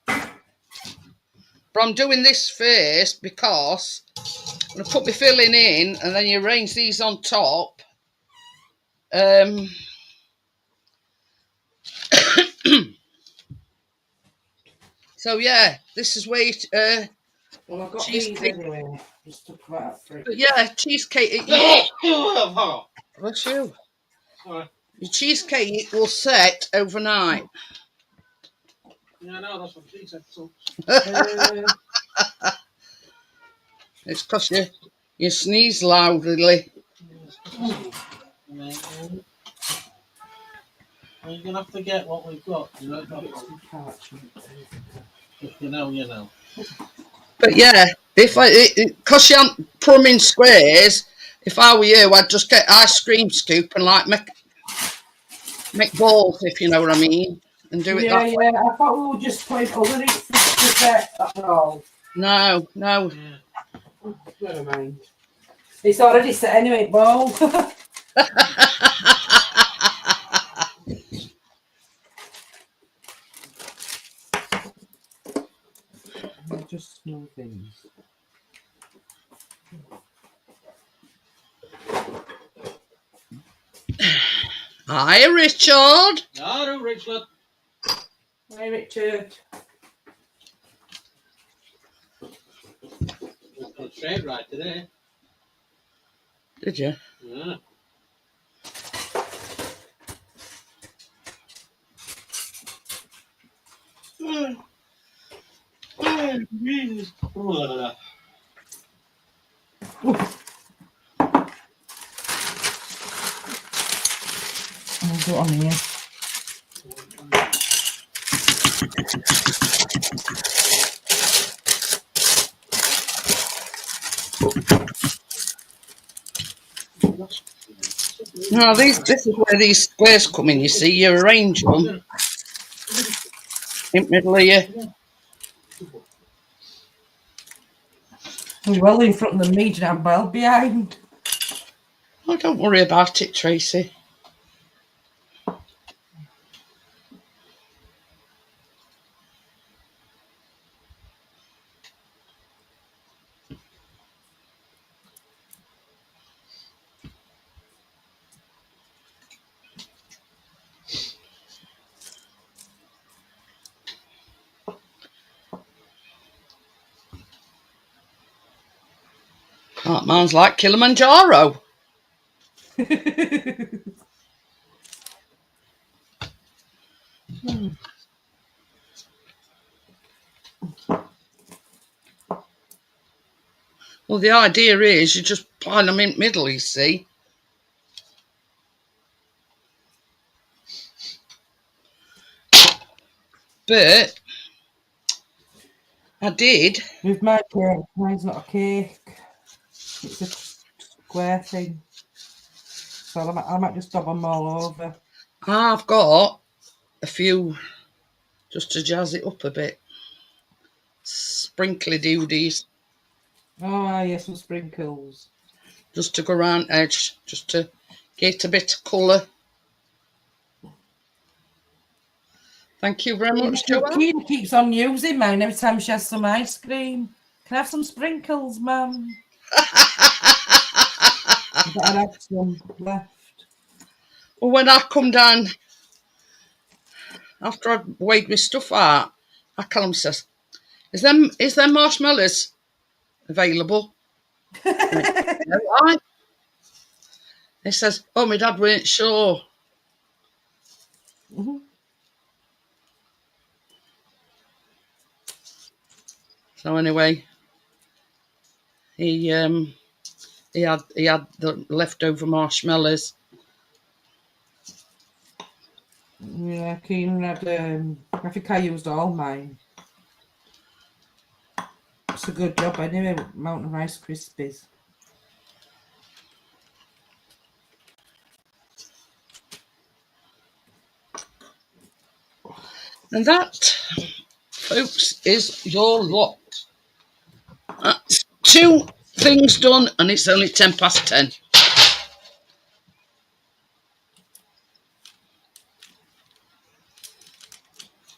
Speaker 1: But I'm doing this first because I'm going to put my filling in and then you arrange these on top. So yeah, this is where
Speaker 3: Well, I've got
Speaker 1: cheesecake.
Speaker 3: these anyway. Just to put out for it.
Speaker 1: But yeah, cheesecake. Bless you.
Speaker 4: Sorry.
Speaker 1: Your cheesecake will set overnight.
Speaker 4: Yeah, I know, that's what she said. So.
Speaker 1: It's because you sneeze loudly.
Speaker 4: We're going to have to get what we've got. You know.
Speaker 1: But yeah, because you haven't put them in squares, if I were you, I'd just get ice cream scoop and like make balls, if you know what I mean, and do it that way.
Speaker 3: Yeah, I thought we were just putting underneath the set, that's all.
Speaker 1: No.
Speaker 4: Yeah.
Speaker 3: Never mind. It's already set anyway, ball. Just small things.
Speaker 1: Hi, Richard.
Speaker 4: Hello, Richard.
Speaker 3: Hi, Richard.
Speaker 4: Got straight right today.
Speaker 1: Did you?
Speaker 4: Yeah.
Speaker 3: I'll do it on here.
Speaker 1: No, this is where these squares come in. You see, you arrange them in the middle of you.
Speaker 3: Well in front of the meat and well behind.
Speaker 1: Oh, don't worry about it, Tracy. Oh, mine's like Kilimanjaro. Well, the idea is you just pile them in the middle, you see. But I did.
Speaker 3: With my cake, mine's not a cake. It's a square thing. So I might just dab them all over.
Speaker 1: I've got a few just to jazz it up a bit. Sprinkly doodies.
Speaker 3: Oh, yes, some sprinkles.
Speaker 1: Just to go around edge, just to get a bit of colour. Thank you very much, Joanne.
Speaker 3: Keena keeps on using mine every time she has some ice cream. Can I have some sprinkles, Mum? I'd have some left.
Speaker 1: Well, when I come down, after I'd weighed my stuff out, I Callum says, is there marshmallows available? No, why? He says, oh, my dad weren't sure.
Speaker 3: Mm-hmm.
Speaker 1: So anyway, he had the leftover marshmallows.
Speaker 3: Yeah, Keen had, I think I used all mine. It's a good job anyway, Mountain Rice Krispies.
Speaker 1: And that, folks, is your lot. That's 2 things done, and it's only 10:10.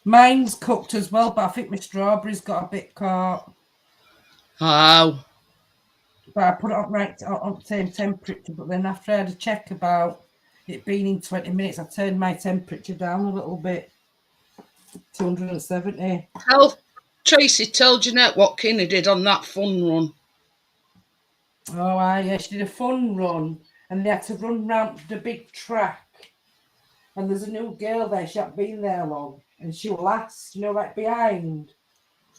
Speaker 3: Mine's cooked as well, but I think my strawberries got a bit caught.
Speaker 1: Oh.
Speaker 3: But I put it on the same temperature, but then after I had a check about it being in 20 minutes, I turned my temperature down a little bit. 270.
Speaker 1: Tracy, tell Jeanette what Kinney did on that fun run.
Speaker 3: Oh, yeah, she did a fun run, and they had to run round the big track. And there's a new girl there, she hadn't been there long, and she was last, right behind.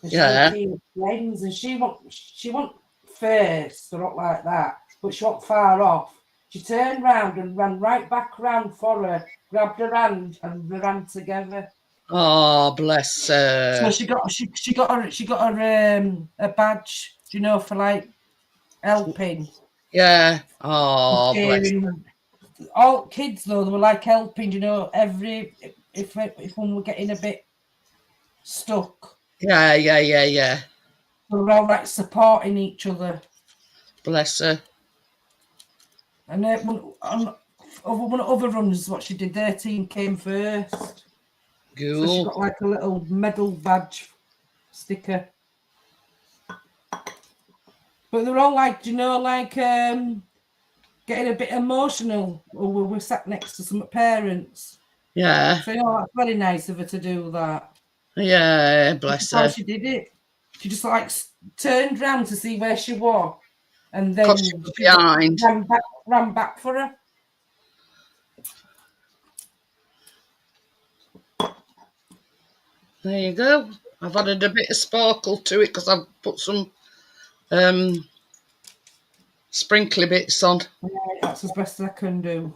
Speaker 3: And she
Speaker 1: Yeah.
Speaker 3: was friends, and she want face, so not like that, but she wasn't far off. She turned round and ran right back round for her, grabbed her hand, and they ran together.
Speaker 1: Oh, bless her.
Speaker 3: So she got her a badge, you know, for like helping.
Speaker 1: Yeah. Oh, bless her.
Speaker 3: All kids though, they were like helping, you know, if one were getting a bit stuck.
Speaker 1: Yeah.
Speaker 3: They were all like supporting each other.
Speaker 1: Bless her.
Speaker 3: And on other runs, what she did, their team came first.
Speaker 1: Cool.
Speaker 3: So she got like a little medal badge sticker. But they're all like, you know, like getting a bit emotional. Or we were sat next to some parents.
Speaker 1: Yeah.
Speaker 3: So, you know, that's very nice of her to do that.
Speaker 1: Yeah, bless her.
Speaker 3: How she did it. She just like turned round to see where she was. And then
Speaker 1: she was behind.
Speaker 3: Ran back for her.
Speaker 1: There you go. I've added a bit of sparkle to it because I've put some sprinkly bits on.
Speaker 3: Yeah, that's as best as I can do.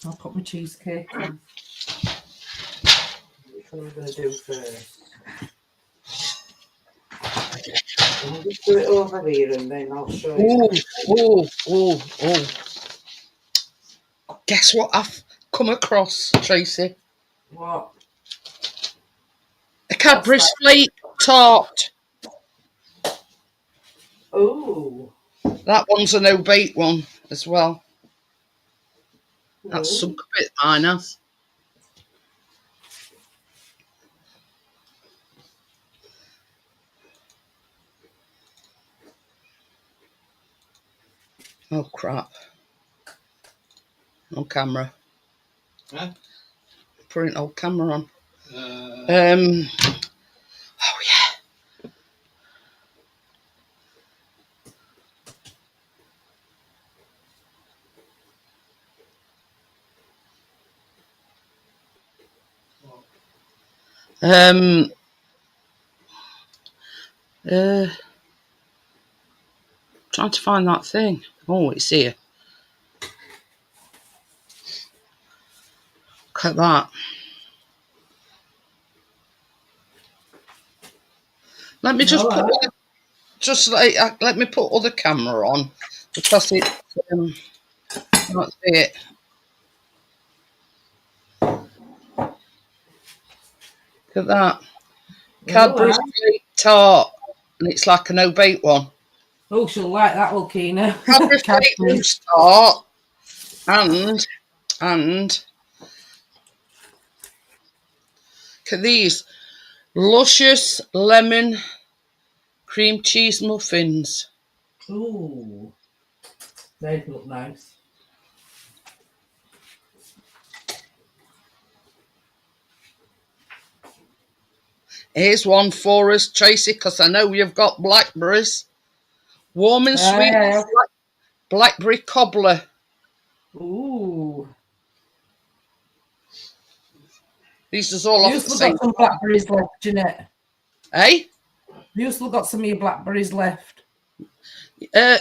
Speaker 3: I'll put my cheesecake on. Which one I'm going to do first? I'll just do it over here and then I'll show you.
Speaker 1: Oh. Guess what I've come across, Tracy?
Speaker 3: What?
Speaker 1: A Cadbury's flake tart.
Speaker 3: Oh.
Speaker 1: That one's a no-bake one as well. That's sunk a bit, mine has. Oh, crap. On camera.
Speaker 4: Huh?
Speaker 1: Putting old camera on. Oh, yeah. Trying to find that thing. Oh, it's here. Look at that. Let me just put let me put other camera on because it that's it. Look at that. Cadbury's flake tart, and it's like a no-bake one.
Speaker 3: Oh, she'll like that, will Keena.
Speaker 1: Cadbury's flake loose tart, and look at these luscious lemon cream cheese muffins.
Speaker 3: Ooh, they look nice.
Speaker 1: Here's one for us, Tracy, because I know you've got blackberries. Warm and sweet blackberry cobbler.
Speaker 3: Ooh.
Speaker 1: These is all off the same.
Speaker 3: You still got some blackberries left, Jeanette.
Speaker 1: Eh?
Speaker 3: You still got some of your blackberries left.
Speaker 1: I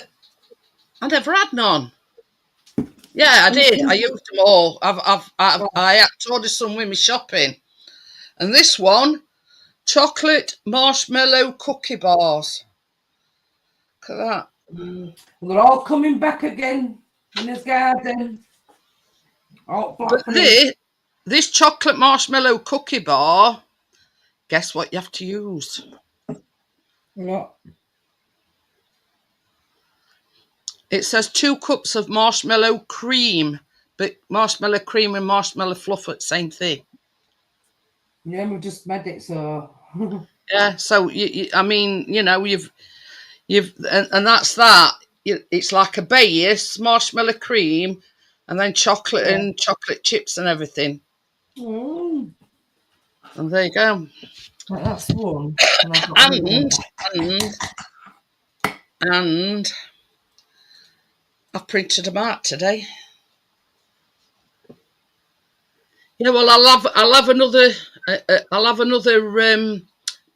Speaker 1: never had none. Yeah, I did. I used them all. I had to order some with me shopping. And this one, chocolate marshmallow cookie bars. Look at that.
Speaker 3: They're all coming back again in his garden.
Speaker 1: But this chocolate marshmallow cookie bar, guess what you have to use?
Speaker 3: What?
Speaker 1: It says 2 cups of marshmallow cream, but marshmallow cream and marshmallow fluff are the same thing.
Speaker 3: Yeah, we just made it so.
Speaker 1: Yeah, so I mean, you know, you've and that's that. It's like a base, marshmallow cream, and then chocolate and chocolate chips and everything. And there you go.
Speaker 3: Well, that's one.
Speaker 1: And I've printed them out today. Yeah, well, I'll have another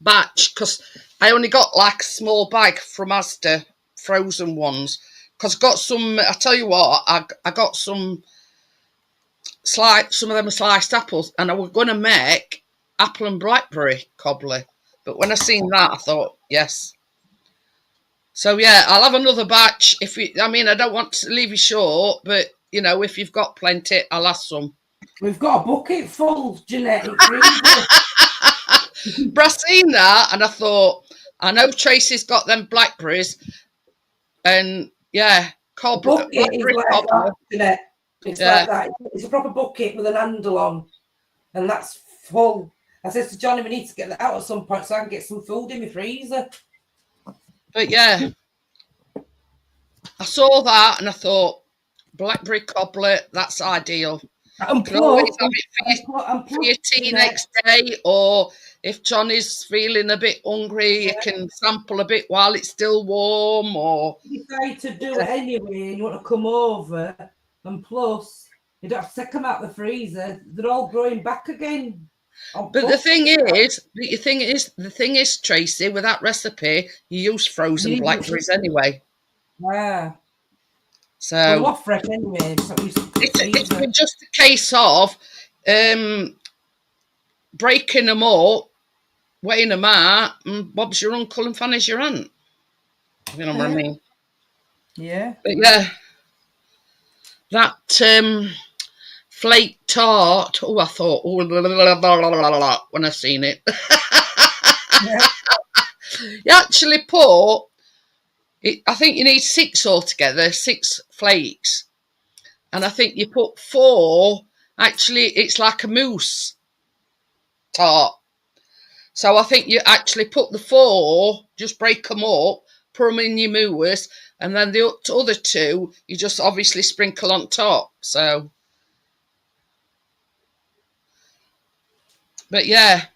Speaker 1: batch because I only got like a small bag from Asda frozen ones because I got some. I tell you what, I got some of them are sliced apples, and I was going to make apple and blackberry cobbler, but when I seen that, I thought yes. So yeah, I'll have another batch. I don't want to leave you short, but if you've got plenty, I'll have some.
Speaker 3: We've got a bucket full, Jeanette.
Speaker 1: But I seen that and I thought, I know Tracy's got them blackberries, and yeah,
Speaker 3: bucket is like that, Jeanette. It's like that. It's a proper bucket with an handle on, and that's full. I said to Johnny, we need to get that out at some point so I can get some food in my freezer.
Speaker 1: But yeah, I saw that and I thought, blackberry cobbler, that's ideal.
Speaker 3: And
Speaker 1: you can always have it for your tea next day, or if Johnny's feeling a bit hungry, you can sample a bit while it's still warm. Or
Speaker 3: you decide to do it anyway, and you want to come over, and plus you don't have to take them out of the freezer; they're all growing back again.
Speaker 1: But the thing is, Tracy, with that recipe, you use frozen blackberries anyway.
Speaker 3: Yeah.
Speaker 1: So
Speaker 3: they're off fresh anyway. So
Speaker 1: it's just a case of breaking them up, weighing them out, and Bob's your uncle and Fanny's your aunt. You know what I mean?
Speaker 3: Yeah.
Speaker 1: But yeah, that flake tart. Oh, I thought, when I seen it.
Speaker 3: Yeah.
Speaker 1: You actually put, I think you need 6 altogether, 6 flakes. And I think you put 4, actually it's like a mousse tart. So I think you actually put the 4, just break them up, put them in your mousse, and then the other 2, you just obviously sprinkle on top. So, but yeah,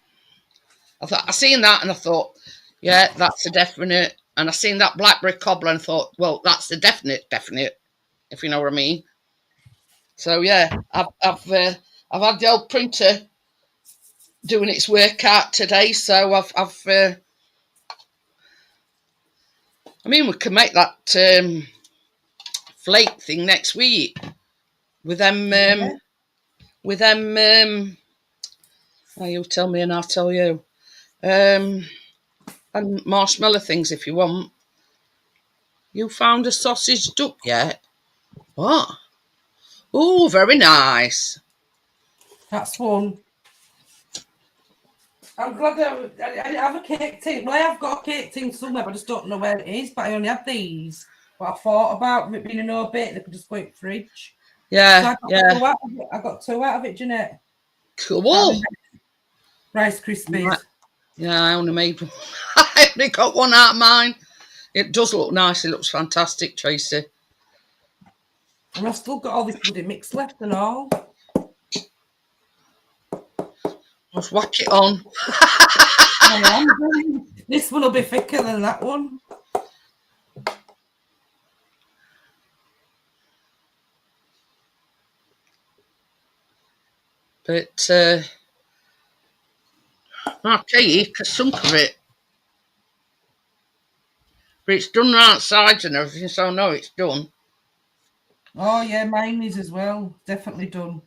Speaker 1: I seen that and I thought, yeah, that's a definite. And I seen that blackberry cobbler and thought, well, that's the definite, if you know what I mean. So yeah, I've had the old printer doing its workout today, so we can make that flake thing next week with them. Well, you tell me and I'll tell you. And marshmallow things if you want. You found a sausage duck yet? What? Oh, very nice.
Speaker 3: That's one. I'm glad I didn't have a cake tin. Well, I have got a cake tin somewhere, but I just don't know where it is. But I only had these. But I thought about it being a no bake, they could just go in the fridge.
Speaker 1: Yeah,
Speaker 3: so I got 2 out of it, Jeanette.
Speaker 1: Cool.
Speaker 3: Rice Krispies.
Speaker 1: Yeah, I only made one. I only got one out of mine. It does look nice. It looks fantastic, Tracy.
Speaker 3: And I've still got all this bloody mix left and all.
Speaker 1: Just whack it on.
Speaker 3: This one will be thicker than that one.
Speaker 1: But okay, you can sunk of it. But it's done right sides and everything, so I know it's done.
Speaker 3: Oh yeah, mine is as well. Definitely done.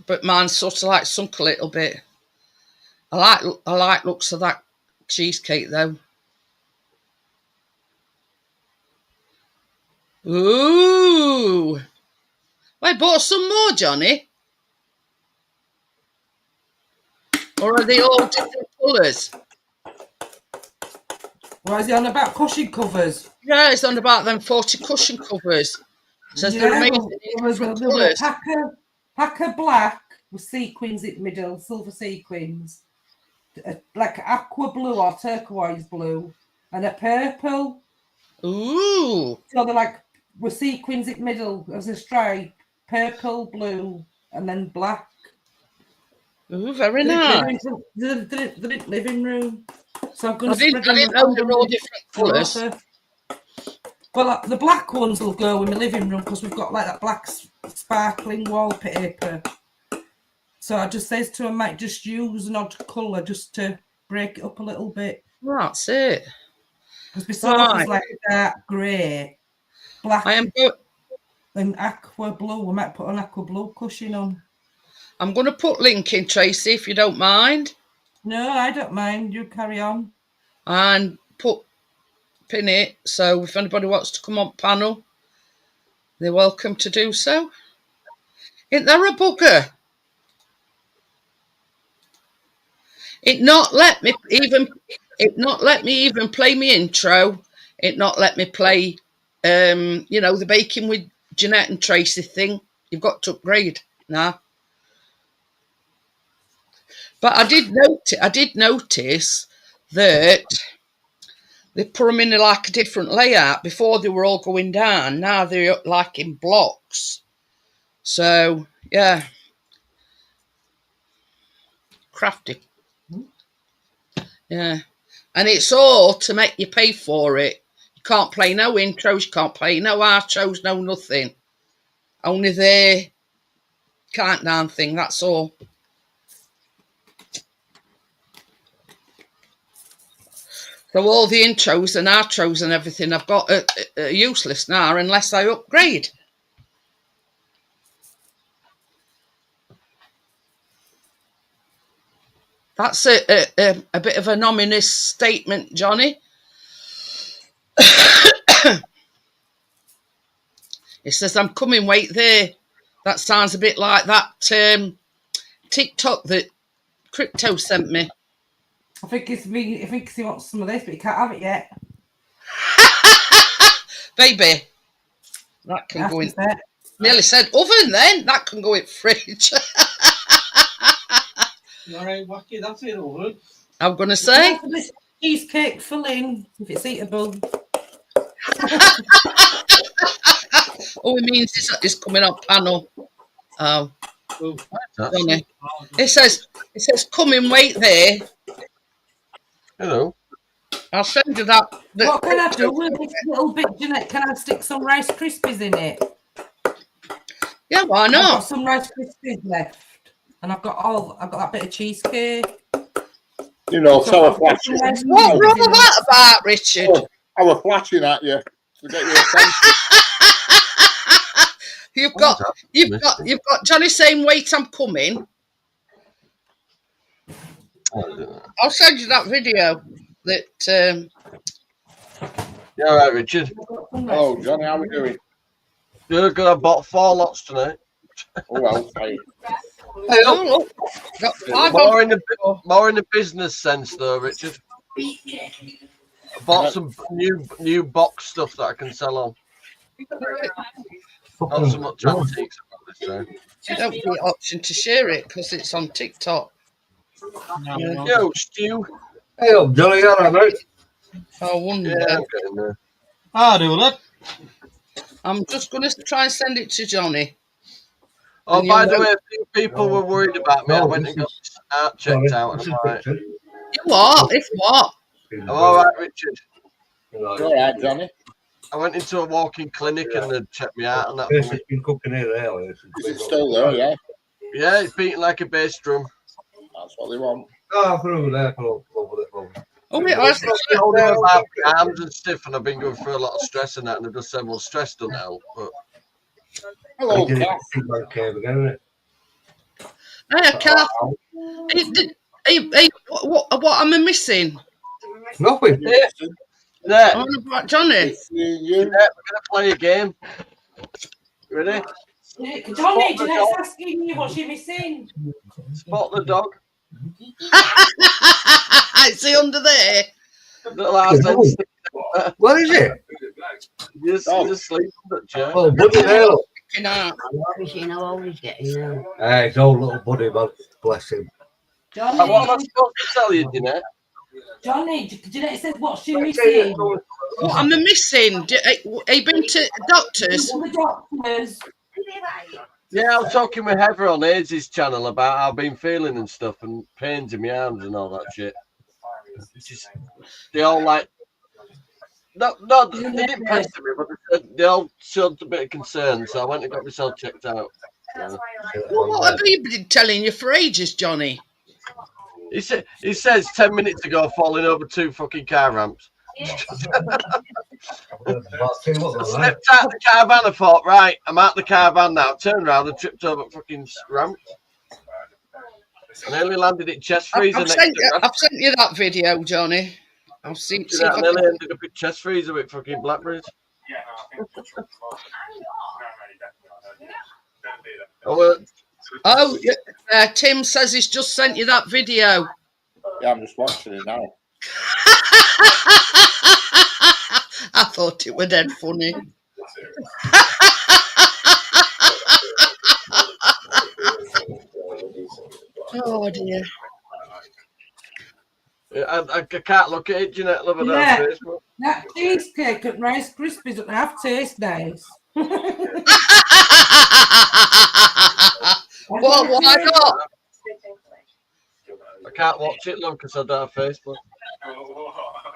Speaker 1: But mine's sort of like sunk a little bit. I like looks of that cheesecake though. Ooh. I bought some more, Johnny. Or are they all different colours?
Speaker 3: Why is he on about cushion covers?
Speaker 1: Yeah, it's on about them 40 cushion covers. Says they're amazing.
Speaker 3: There packer black with sequins in the middle, silver sequins. Like aqua blue or turquoise blue. And a purple.
Speaker 1: Ooh.
Speaker 3: So they're like with sequins in the middle as a stripe. Purple, blue, and then black.
Speaker 1: Ooh, very nice.
Speaker 3: The living room. So I'm going
Speaker 1: I didn't know they're all different colours.
Speaker 3: Well, the black ones will go in the living room because we've got like that black sparkling wallpaper. So I just says to him, I might just use an odd colour just to break it up a little bit.
Speaker 1: That's it.
Speaker 3: Because my sofa's like dark grey, black.
Speaker 1: I am good.
Speaker 3: And aqua blue. I might put an aqua blue cushion on.
Speaker 1: I'm going to put link in, Tracy, if you don't mind.
Speaker 3: No, I don't mind. You carry on.
Speaker 1: And pin it. So if anybody wants to come on panel, they're welcome to do so. Isn't there a bugger? It not let me even play me intro. It not let me play the baking with Jeanette and Tracy thing. You've got to upgrade now. But I did notice that they put them in like a different layout. Before they were all going down. Now they're like in blocks. So yeah. Crafty. Yeah. And it's all to make you pay for it. You can't play no intros, you can't play no outros, no nothing. Only the countdown thing, that's all. So all the intros and outros and everything I've got are useless now unless I upgrade. That's a bit of an ominous statement, Johnny. It says, I'm coming, wait there. That sounds a bit like that TikTok that Crypto sent me.
Speaker 3: I think he wants some of this, but he can't have it yet.
Speaker 1: Baby, that can go in. Nearly said oven then. That can go in fridge.
Speaker 4: All right, wacky, that's it, oven.
Speaker 1: I'm going to say.
Speaker 3: Cheesecake filling, if it's eatable.
Speaker 1: All it means is that it's coming on panel. Oh. It says, come and wait there.
Speaker 2: Hello.
Speaker 1: I'll send you that.
Speaker 3: What can I do with this little bit, Jeanette? Can I stick some Rice Krispies in it?
Speaker 1: Yeah, why not?
Speaker 3: I've got some Rice Krispies left. And I've got that bit of cheesecake.
Speaker 5: You know, so I flashing.
Speaker 1: What wrong with that about, Richard?
Speaker 5: Oh, I was flashing at you to get your attention.
Speaker 1: You've got Johnny saying, "Wait, I'm coming." I'll send you that video. That.
Speaker 2: You all right, Richard?
Speaker 5: Oh, Johnny, how are we doing?
Speaker 2: Good. I bought 4 lots tonight.
Speaker 5: Oh well, hey.
Speaker 1: Oh, look.
Speaker 2: More in the business sense, though, Richard. I bought some new box stuff that I can sell on. Not so much antiques about this time.
Speaker 1: You don't get the option to share it because it's on TikTok.
Speaker 2: Yo, Stu.
Speaker 6: Hey up, Johnny, all right, mate?
Speaker 1: I wonder.
Speaker 2: Yeah, I'm getting there.
Speaker 4: I'll do that.
Speaker 1: I'm just going to try and send it to Johnny.
Speaker 2: Oh, by the way, a few people were worried about me. I went and got art checked out. And I'm like,
Speaker 1: you what? If what?
Speaker 2: I'm all right, Richard.
Speaker 5: All right, Johnny.
Speaker 2: I went into a walking clinic and they checked me out. And that
Speaker 6: It's been cooking here earlier.
Speaker 5: Is it still there? Yeah.
Speaker 2: Yeah, it's beating like a bass drum.
Speaker 5: That's what they want.
Speaker 6: Oh, through there.
Speaker 1: Oh, wait, I
Speaker 2: Holding about my arms and stiff, and I've been going through a lot of stress and that, and I've just said, well, stress doesn't help. But
Speaker 5: Hello,
Speaker 6: Hey,
Speaker 1: Kath. Hey, what am I missing?
Speaker 6: Nothing.
Speaker 2: yeah,
Speaker 1: On about Johnny.
Speaker 2: we're gonna play a game. Ready?
Speaker 3: Johnny, Jeanette's asking you what she's missing.
Speaker 2: Spot the dog.
Speaker 1: Is he under there?
Speaker 6: What is it?
Speaker 2: Just sleep on the chair.
Speaker 6: Oh, buddy, there.
Speaker 7: You know, always getting there.
Speaker 6: It's old little buddy, man. Bless him.
Speaker 3: Johnny,
Speaker 2: What am I supposed to tell you, Jeanette?
Speaker 3: Johnny, Jeanette says what's she missing?
Speaker 1: What am I missing? Have you been to doctors?
Speaker 3: All the doctors.
Speaker 2: Yeah, I was talking with Heather on AIDS' channel about how I've been feeling and stuff, and pains in my arms and all that shit. They all like, no, they didn't pester me, but they all showed a bit of concern, so I went and got myself checked out.
Speaker 1: Well, what have you been telling you for ages, Johnny?
Speaker 2: He says 10 minutes ago falling over 2 fucking car ramps. Stepped out the caravan, I thought, right, I'm out the caravan now. Turned around and tripped over fucking ramp. I nearly landed at chest freezer
Speaker 1: I've
Speaker 2: next to
Speaker 1: I've sent you that video, Johnny. I've seen.
Speaker 2: I nearly ended up at chest freezer with fucking blackberries.
Speaker 1: Tim says he's just sent you that video.
Speaker 5: Yeah, I'm just watching it now.
Speaker 1: I thought it were dead funny. Oh dear.
Speaker 2: I can't look at it, Jeanette. Love it on Facebook.
Speaker 3: That cheesecake at Rice Krispies doesn't have taste nice.
Speaker 1: Well, why not?
Speaker 2: I can't watch it, love, because I don't have Facebook.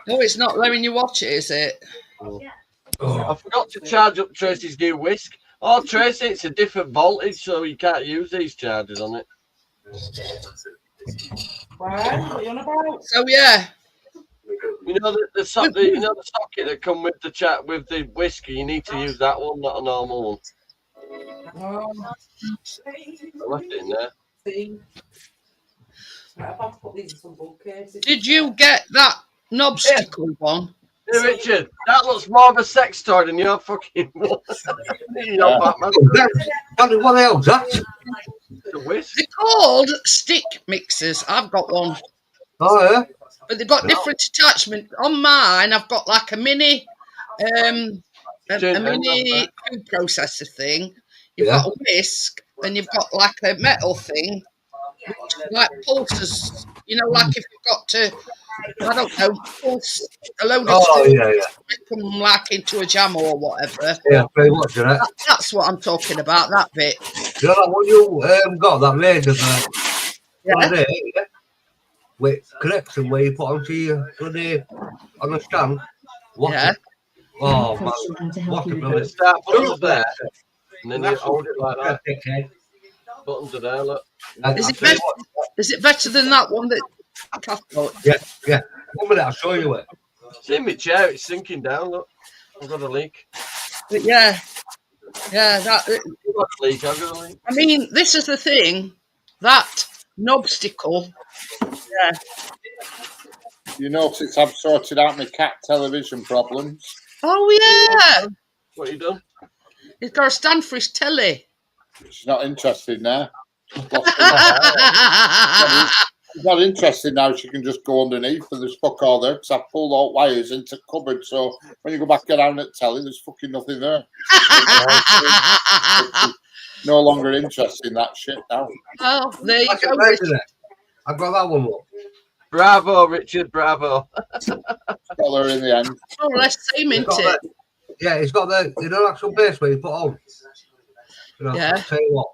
Speaker 1: No, it's not letting you watch it, is it?
Speaker 2: I forgot to charge up Tracy's new whisk. Oh, Tracy, it's a different voltage, so you can't use these chargers on it.
Speaker 3: Right, what are you on about?
Speaker 1: So yeah.
Speaker 2: You know the socket that come with the whiskey. You need to use that one, not a normal one.
Speaker 3: Oh,
Speaker 2: I left it in there.
Speaker 3: see. Right, I've got to put these in some bookcases.
Speaker 1: Did you get that knobstickle one?
Speaker 2: Hey, Richard, that looks more of a sex toy than your fucking one. Batman.
Speaker 6: What else? That?
Speaker 2: The whisk.
Speaker 1: They're called stick mixers. I've got one.
Speaker 6: Oh yeah.
Speaker 1: But they've got different attachments. On mine, I've got like a mini food processor thing. You've got a whisk, and you've got like a metal thing, which like pulses. You know, like if you've got to, I don't know, pulse a load of food, make them like into a jam or whatever.
Speaker 6: Yeah, very much, Jeanette.
Speaker 1: That's what I'm talking about. That bit.
Speaker 6: You know that one you got that razor there? Yeah. With connection where you put onto your bloody on the stand.
Speaker 1: Yeah.
Speaker 6: Oh man, what a brilliant
Speaker 2: start buttons there, and then you hold it like that. Buttons are there, look.
Speaker 1: Is it better than that one that Kath got?
Speaker 6: Yeah. 1 minute, I'll show you it.
Speaker 2: It's in my chair, it's sinking down, look. I've got a leak.
Speaker 1: But yeah, that.
Speaker 2: I've got a leak.
Speaker 1: I mean, this is the thing, that knobstickle. Yeah.
Speaker 5: You notice I've sorted out my cat television problems.
Speaker 1: Oh yeah.
Speaker 2: What you done?
Speaker 1: He's got to stand for his telly.
Speaker 5: She's not interested now. She's not interested now. She can just go underneath and there's fuck all there because I've pulled all wires into cupboard. So when you go back around at telly, there's fucking nothing there. No longer interested in that shit now.
Speaker 1: Oh, there you go.
Speaker 6: I've got that one. Look.
Speaker 2: Bravo, Richard, bravo.
Speaker 5: Got her in the end.
Speaker 1: Oh, let's see, mint it.
Speaker 6: Yeah, it's got the actual base where you put on. You know,
Speaker 1: yeah.
Speaker 6: I'll tell you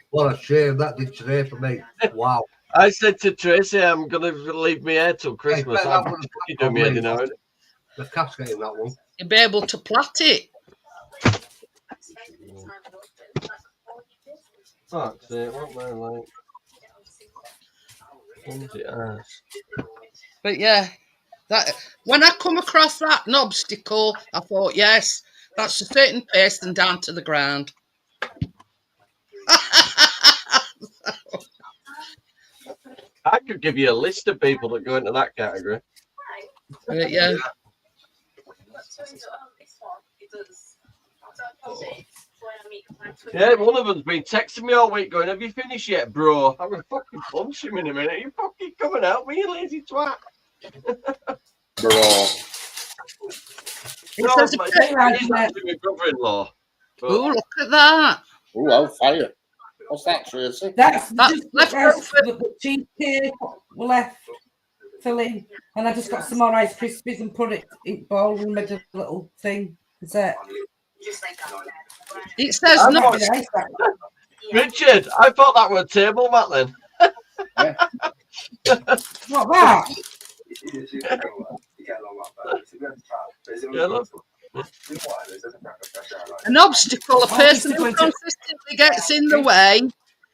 Speaker 6: what a shame that did today for me. Wow.
Speaker 2: I said to Tracy, I'm going to leave my hair till Christmas. I'm doing me head, you know.
Speaker 6: The cat's getting that one.
Speaker 1: You'll be able to plait it.
Speaker 2: Fuck's sake, what am I like?
Speaker 1: But yeah, that when I come across that knobstickle, I thought, yes, that's a certain pace and down to the ground.
Speaker 2: I could give you a list of people that go into that category.
Speaker 1: Yeah.
Speaker 2: Yeah, one of them's been texting me all week going, have you finished yet, bro? I'm going to fucking punch him in a minute. You fucking coming out with you lazy twat.
Speaker 5: Bro.
Speaker 2: No, he's actually my brother-in-law.
Speaker 1: Oh, look at that.
Speaker 5: Oh, I'll fire. What's that, Tracy?
Speaker 3: That's
Speaker 1: left
Speaker 3: the cheesecake left filling, and I just got some more Rice Krispies and put it in bowl and made a little thing. Is that?
Speaker 1: It says not.
Speaker 2: Richard, I thought that was a table mat then.
Speaker 3: What that?
Speaker 2: Yeah, look.
Speaker 1: An obstacle a person who consistently gets in the way,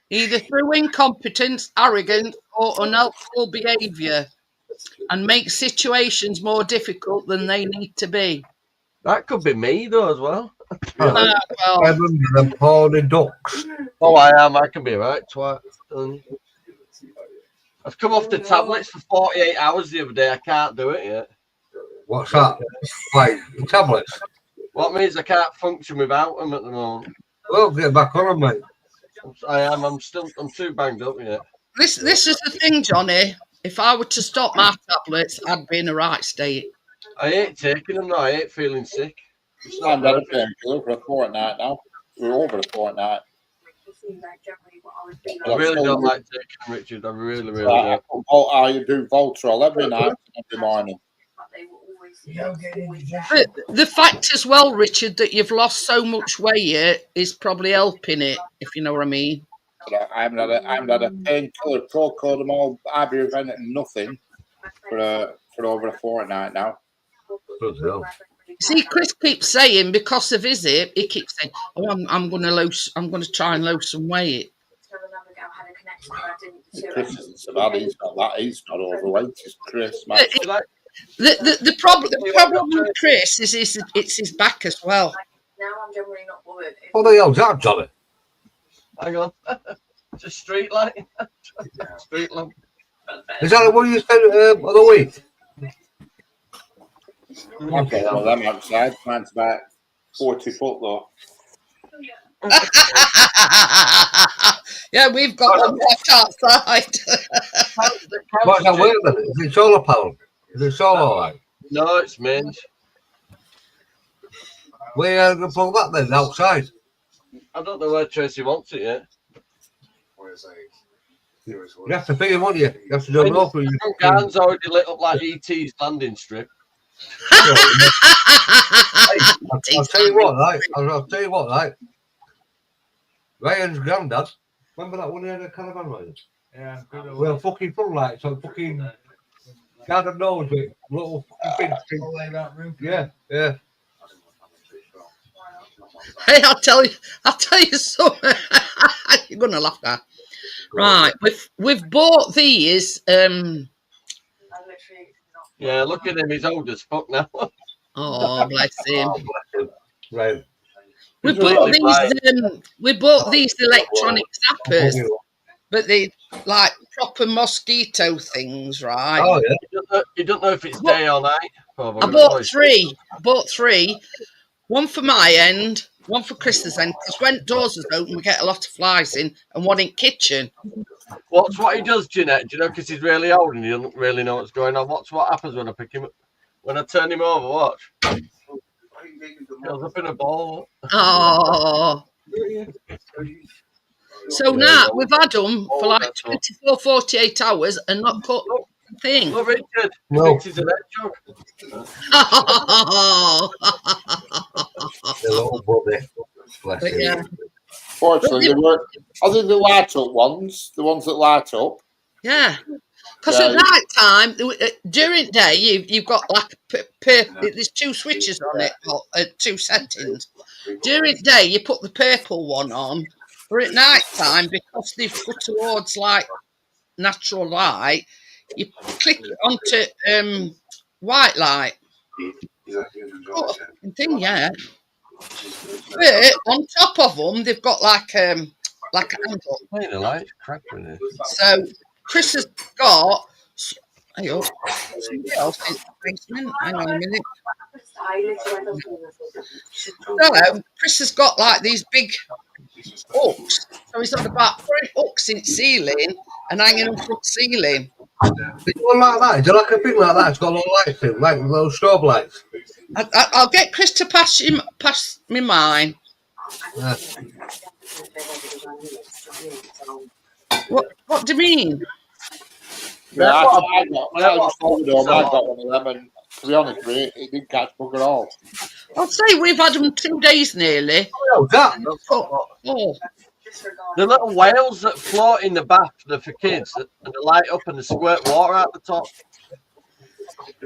Speaker 1: either through incompetence, arrogance, or unhelpful behaviour. and make situations more difficult than they need to be.
Speaker 2: That could be me though as well.
Speaker 1: Well,
Speaker 6: I remember them poorly ducks.
Speaker 2: Oh, I am. I can be right. Twat. I've come off the tablets for 48 hours the other day. I can't do it yet.
Speaker 6: What's that? Like the tablets?
Speaker 2: What means I can't function without them at the moment.
Speaker 6: Well, get back on them, mate.
Speaker 2: I am. I'm too banged up yet.
Speaker 1: this is the thing, Johnny. If I were to stop my tablets, I'd be in a right state.
Speaker 2: I hate taking them now. I hate feeling sick.
Speaker 5: I'm not a painkiller for a fortnight now. We're over a fortnight.
Speaker 2: I really don't like taking them, Richard. I really don't.
Speaker 5: I do Voltron every night, every morning.
Speaker 1: The fact as well, Richard, that you've lost so much weight is probably helping it, if you know what I mean.
Speaker 5: I haven't had a painkiller, Procodamol, ibuprofen, nothing for over a fortnight now.
Speaker 1: See, Chris keeps saying because of his hip, he keeps saying, "Oh, I'm going to try and lose some weight."
Speaker 5: Chris isn't so bad. He's not that. He's not overweight. He's Chris.
Speaker 1: The problem with Chris is it's his back as well.
Speaker 6: What the hell's that, Johnny?
Speaker 2: Hang on. It's a street light. Street lamp.
Speaker 6: Is that what you spent on the week?
Speaker 5: Okay, well, them outside. Mine's about 40 foot though.
Speaker 1: Yeah, we've got one left outside.
Speaker 6: What's that weird then? Is it solar powered? Is it solar light?
Speaker 2: No, it's mint.
Speaker 6: Where are you going to plug that then? Outside?
Speaker 2: I don't know where Tracy wants it yet.
Speaker 6: You have to pay him, won't you? You have to do an offer.
Speaker 2: Garden's already lit up like E.T.'s landing strip.
Speaker 6: I'll tell you what, right? I'll tell you what, right? Ryan's granddad, remember that one he had a caravan ride?
Speaker 8: Yeah.
Speaker 6: Well, fucking floodlights on fucking garden nose with little fucking things. Yeah, yeah.
Speaker 1: Hey, I'll tell you something. You're gonna laugh now. Right, we've bought these.
Speaker 2: Yeah, look at him. He's old as fuck now.
Speaker 1: Oh, bless him.
Speaker 6: Oh, bless him. Right.
Speaker 1: We bought these electronic zappers, but they like proper mosquito things, right?
Speaker 6: Oh yeah.
Speaker 2: You don't know if it's day or night. Oh,
Speaker 1: I bought three. One for my end, one for Chris's end. Because when doors are open, we get a lot of flies in, and one in kitchen.
Speaker 2: What's what he does, Jeanette? Do you know? Because he's really old and he doesn't really know what's going on. What's what happens when I pick him up? When I turn him over, watch. Goes up in a ball.
Speaker 1: Oh. So now we've had them for like 24, 48 hours and not caught a thing.
Speaker 2: Look, Richard.
Speaker 6: No.
Speaker 2: He's an jug.
Speaker 6: Hello, buddy. Bless
Speaker 1: But
Speaker 6: him.
Speaker 1: yeah.
Speaker 5: Fortunately, they were other than the light up ones, the ones that light up.
Speaker 1: Yeah. Because at night time, during day, you've got like there's two switches on it, two settings. During day, you put the purple one on, but at night time, because they've put towards like natural light, you click onto white light. Oh, thing, yeah. But on top of them, they've got like a handle.
Speaker 2: Hey, the light's crackling here.
Speaker 1: So Chris has got. Somebody else in the basement. Hang on a minute. So Chris has got like these big hooks. So he's got about 3 hooks in ceiling and hanging on front ceiling.
Speaker 6: Is it one like that? Is it like a thing like that? It's got little lights in, like little strobe lights.
Speaker 1: I'll get Chris to pass me mine.
Speaker 6: Yeah.
Speaker 1: What do you mean?
Speaker 5: Yeah, I got one of them, and to be honest with you, it didn't catch bug at all.
Speaker 1: I'll say we've had them 2 days nearly.
Speaker 6: Oh, that.
Speaker 1: Oh.
Speaker 2: The little whales that float in the bath, they're for kids, and they light up and they squirt water out the top.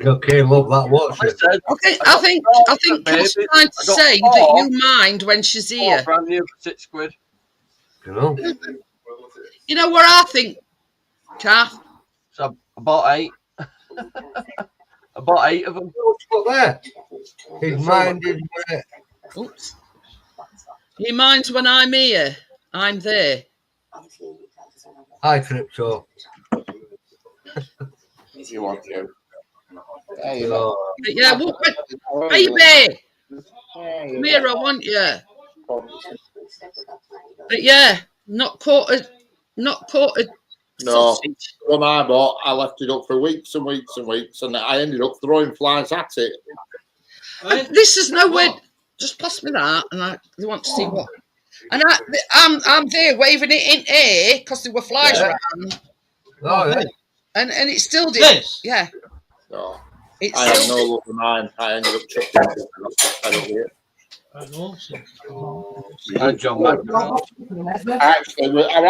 Speaker 6: Okay, love that. Watch it.
Speaker 1: I think Chris is trying to say that you mind when she's here.
Speaker 2: Brand new for £6.
Speaker 6: You know.
Speaker 1: You know what I think, Kath?
Speaker 2: So I bought 8. I bought 8 of them.
Speaker 6: Look there. His mind is where.
Speaker 1: Oops. He minds when I'm here. I'm there.
Speaker 6: Hi, Crypto.
Speaker 5: If you want to.
Speaker 1: But yeah, baby. Come here, I want you. But yeah, not quartered
Speaker 5: No,
Speaker 1: sausage.
Speaker 5: when I bought, I left it up for weeks and weeks and weeks, and I ended up throwing flies at it.
Speaker 1: This is no way. Just pass me that, and I want to see what. And I'm there waving it in air because there were flies around.
Speaker 6: Oh, yeah.
Speaker 1: And it still did.
Speaker 4: This?
Speaker 1: Yeah.
Speaker 5: No,
Speaker 1: It's
Speaker 5: I had no love for mine. I ended up chucking it. I don't hear it.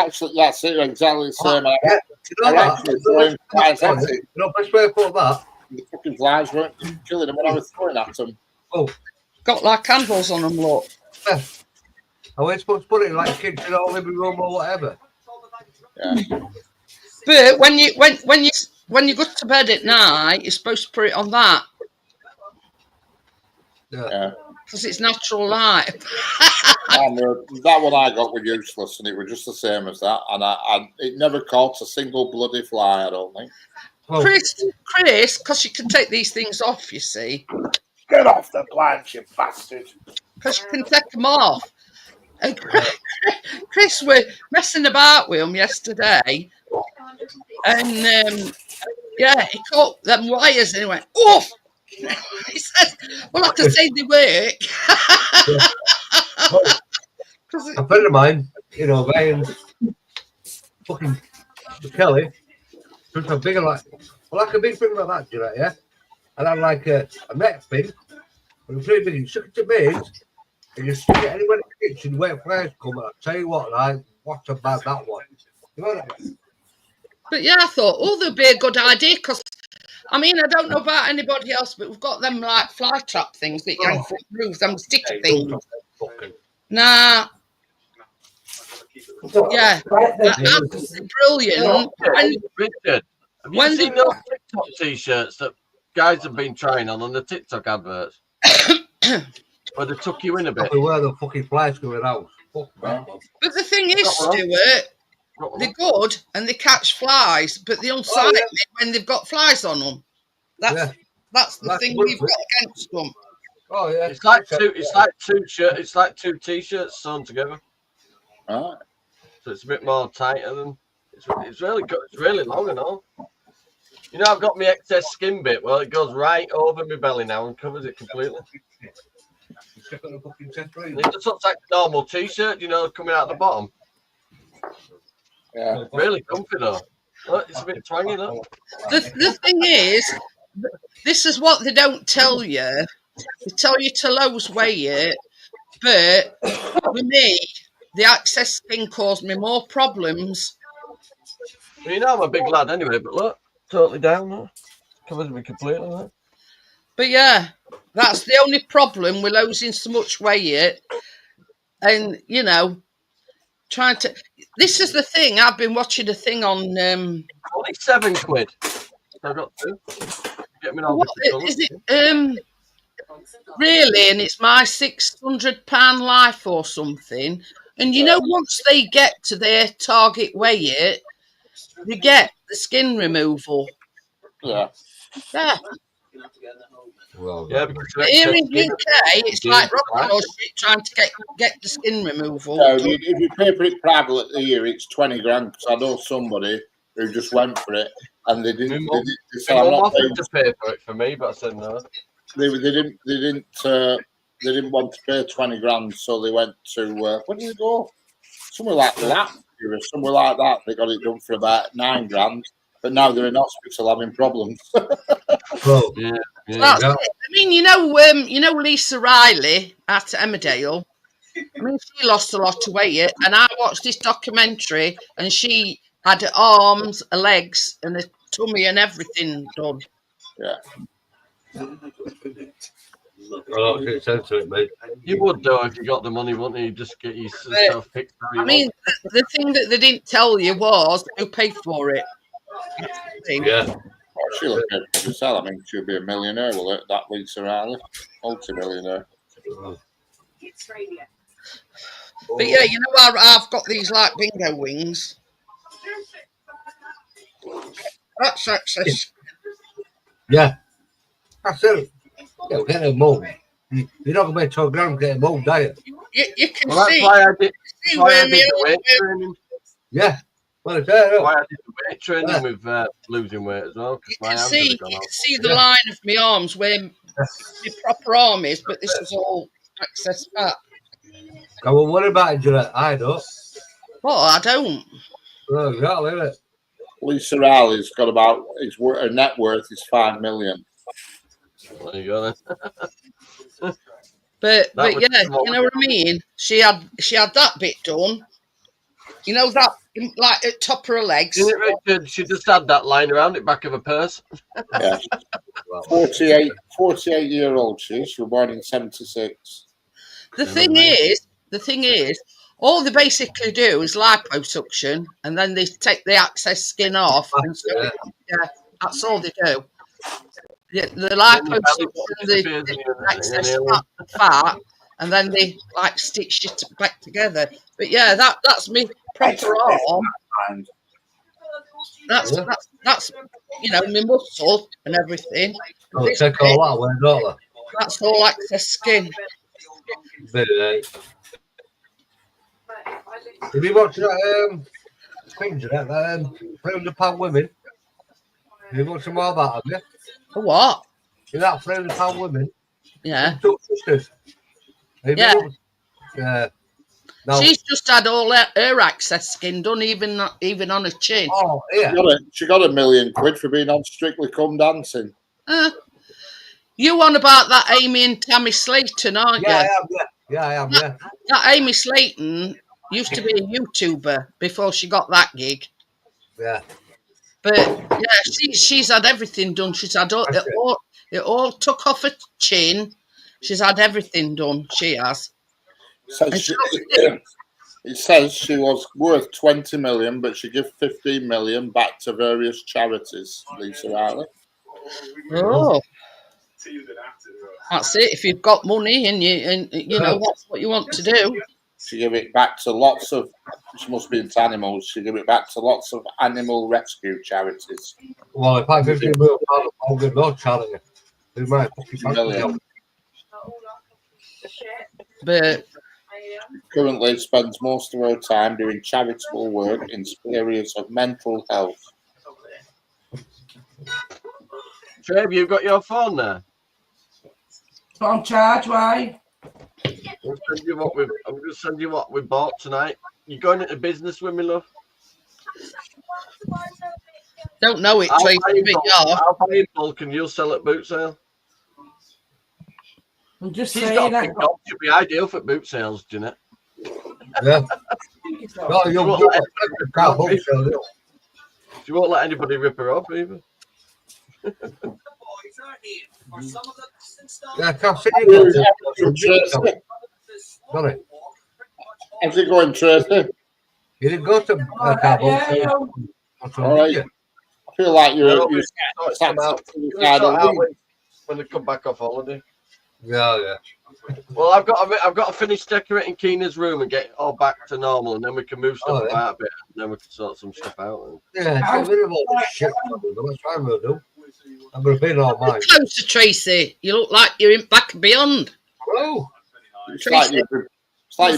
Speaker 5: Actually, that's it, exactly the same. I'm actually throwing flies at it.
Speaker 6: You know, best way to put that.
Speaker 5: The fucking flies weren't killing them when I was throwing at them.
Speaker 6: Oh,
Speaker 1: got like candles on them, look.
Speaker 6: yeah. I was supposed to put it in like kitchen or living room or whatever.
Speaker 5: Yeah.
Speaker 1: But when you go to bed at night, you're supposed to put it on that.
Speaker 5: Yeah.
Speaker 1: Because it's natural light.
Speaker 5: And that one I got was useless, and it was just the same as that. And it never caught a single bloody fly, I don't think.
Speaker 6: Well,
Speaker 1: Chris, because you can take these things off, you see.
Speaker 5: Get off the planch, you bastard.
Speaker 1: Because you can take them off. And Chris were messing about with them yesterday. And, he caught them wires and he went, oof! He says, well, I can say they work.
Speaker 6: a friend of mine, you know, buying fucking Kelly, just a bigger like a big thing like that, do you know, yeah? And I'm like a net thing, but it's pretty big. You stick it to base, and you stick it anywhere in the kitchen, wait for flies to come. And I'll tell you what, like, what about that one? You know what I mean?
Speaker 1: But yeah, I thought, there'd be a good idea because, I mean, I don't know about anybody else, but we've got them like fly trap things that yank from roofs, them sticky things. Nah. Yeah, that's brilliant.
Speaker 2: Richard, have you seen those TikTok t-shirts that guys have been trying on the TikTok adverts? Where they tuck you in a bit.
Speaker 6: Where the fucking flies going out. But
Speaker 1: the thing is, Stuart, they're good and they catch flies, but they unsightly when they've got flies on them. That's the thing we've got against them.
Speaker 6: Oh yeah,
Speaker 2: it's like two t-shirts sewn together.
Speaker 5: Right.
Speaker 2: So it's a bit more tighter than it's really good. It's really long and all. You know, I've got my excess skin bit. Well, it goes right over my belly now and covers it completely. It just looks like a normal t-shirt, you know, coming out the bottom.
Speaker 5: Yeah.
Speaker 2: Really comfy though. Look, it's a bit twangy though.
Speaker 1: The thing is, this is what they don't tell you. They tell you to lose weight, but with me, the access thing caused me more problems.
Speaker 2: Well, you know I'm a big lad anyway, but look, totally down there. Covers me completely there.
Speaker 1: But yeah, that's the only problem with losing so much weight. And, you know, trying to... This is the thing. I've been watching a thing on...
Speaker 2: Only £7. I've got two. Get me
Speaker 1: what, is it... really, and it's my £600 life or something. And you know, once they get to their target weight, they get the skin removal.
Speaker 5: Yeah.
Speaker 1: Yeah.
Speaker 6: Well,
Speaker 2: yeah, because
Speaker 1: here in the UK, it's like rocking or shit trying to get the skin removal.
Speaker 5: So if you pay for it privately here, it's 20 grand. Because I know somebody who just went for it and they didn't. They said, I'm not paying
Speaker 2: to pay for it for me, but I said no.
Speaker 5: They didn't want to pay 20 grand, so they went to where did they go? Somewhere like Latvia or somewhere like that. They got it done for about 9 grand, but now they're in hospital having problems.
Speaker 6: Oh,
Speaker 1: yeah. I mean, you know Lisa Riley at Emmerdale. I mean, she lost a lot of weight, and I watched this documentary, and she had her arms, her legs, and her tummy and everything done.
Speaker 5: Yeah.
Speaker 2: You would though if you got the money, wouldn't you? Just get yourself fixed.
Speaker 1: I mean, the thing that they didn't tell you was who paid for it.
Speaker 6: Yeah.
Speaker 5: she'll have paid for herself. I mean, she'll be a millionaire, will it? That Lisa Riley, multi-millionaire.
Speaker 1: But yeah, you know, I've got these like bingo wings. That's access.
Speaker 6: Yeah. That's it. Yeah, get them moved. You're not going to make 12 grams get them moved, are you?
Speaker 1: You can
Speaker 2: Well, that's
Speaker 1: see.
Speaker 2: why I did.
Speaker 1: See
Speaker 2: Why I
Speaker 1: where
Speaker 2: did the
Speaker 1: me
Speaker 2: weight training.
Speaker 6: Yeah. Well, it's there.
Speaker 2: Why I did the weight training with losing weight as well.
Speaker 1: you
Speaker 2: My
Speaker 1: can
Speaker 2: arms
Speaker 1: see.
Speaker 2: have gone
Speaker 1: You
Speaker 2: off.
Speaker 1: can see the line of my arms where my proper arm is, but this is all excess fat.
Speaker 6: I won't worry about it, Jeanette. I don't.
Speaker 1: Well, I don't.
Speaker 6: Oh, exactly, isn't it?
Speaker 5: Lisa Riley's got about her net worth is 5 million.
Speaker 2: There you go then.
Speaker 1: But yeah, you know what I mean. She had that bit done. You know that like at top of her legs.
Speaker 2: Didn't it, Richard? She just had that line around the back of her purse.
Speaker 5: Yeah. 48-year-old she was born in 76.
Speaker 1: The thing is, all they basically do is liposuction, and then they take the excess skin off, and so yeah, that's all they do. The liposuction, the excess fat, and then they like stitch it back together. But yeah, that's me proper arm. That's you know, my muscle and everything.
Speaker 6: Oh, take all that away, don't they?
Speaker 1: That's all excess skin.
Speaker 6: Very nice. Have you watched that thing, Jeanette, that £300 women? Have you watched some more of that, have you?
Speaker 1: For what?
Speaker 6: In that £300 women?
Speaker 1: Yeah.
Speaker 6: Two sisters.
Speaker 1: Yeah.
Speaker 6: No.
Speaker 1: She's just had all her excess skin done, even on her chin.
Speaker 6: Oh, yeah.
Speaker 5: She got £1 million for being on Strictly Come Dancing.
Speaker 1: You on about that Amy and Tammy Slayton, aren't you?
Speaker 6: Yeah, I am.
Speaker 1: That Amy Slayton used to be a YouTuber before she got that gig.
Speaker 6: Yeah.
Speaker 1: But yeah, she's had everything done. She's had it all took off her chin. She's had everything done. She has.
Speaker 5: It says she was worth 20 million, but she gave 15 million back to various charities. Lisa Riley.
Speaker 1: Oh, that's it. If you've got money and you know that's what you want to do.
Speaker 5: She gave it back to lots of. She must be into animals. She gave it back to lots of animal rescue charities.
Speaker 6: Well, if I 15 million, I'll give no charity.
Speaker 1: But
Speaker 5: currently spends most of her time doing charitable work in areas of mental health.
Speaker 2: Trev, you've got your phone there?
Speaker 3: It's on charge, why?
Speaker 2: I'm going to send you what we bought tonight. You going into business with me, love?
Speaker 1: Don't know it, Tracy.
Speaker 2: I'll buy in bulk and you'll sell at boot sale.
Speaker 3: I'm just
Speaker 2: She's
Speaker 3: saying
Speaker 2: got a
Speaker 3: that.
Speaker 2: big dog. Should be ideal for boot sales, Jeanette.
Speaker 6: Yeah. No, you
Speaker 2: won't let anybody rip her off either.
Speaker 6: Yeah, I can't see you. Sorry.
Speaker 5: How's it going, Tracy?
Speaker 6: You didn't go to
Speaker 5: All right. I feel like you're
Speaker 2: when they come back off holiday.
Speaker 6: Yeah.
Speaker 2: Well, I've got to finish decorating Keena's room and get it all back to normal, and then we can move stuff about a bit, and then we can sort some stuff out.
Speaker 6: Yeah, get rid of all this shit. That's what I'm gonna do. I'm gonna be all mine.
Speaker 1: Closer, Tracy. You look like you're in back and beyond.
Speaker 6: Oh,
Speaker 5: it's like you've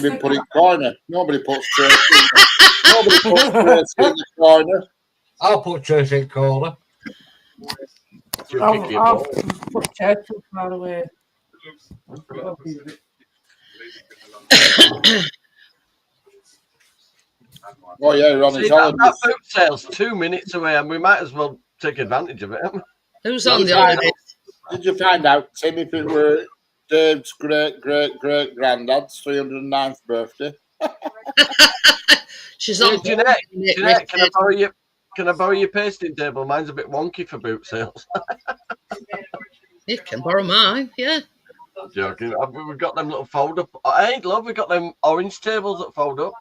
Speaker 5: been put in corner. Nobody puts Tracy in the corner.
Speaker 6: I'll put Tracy in corner.
Speaker 3: I'll put Church too far away.
Speaker 5: Oh yeah, you're on his holidays.
Speaker 2: That boot sale's 2 minutes away, and we might as well take advantage of it.
Speaker 1: Who's on the holidays?
Speaker 5: Did you find out, Tim, if it were Dave's great-great-great-granddad's 309th birthday?
Speaker 1: She's on.
Speaker 2: Jeanette, can I borrow your pasting table? Mine's a bit wonky for boot sales.
Speaker 1: You can borrow mine, yeah.
Speaker 2: Joking. We've got them little fold up. Hey, love, we got them orange tables that fold up.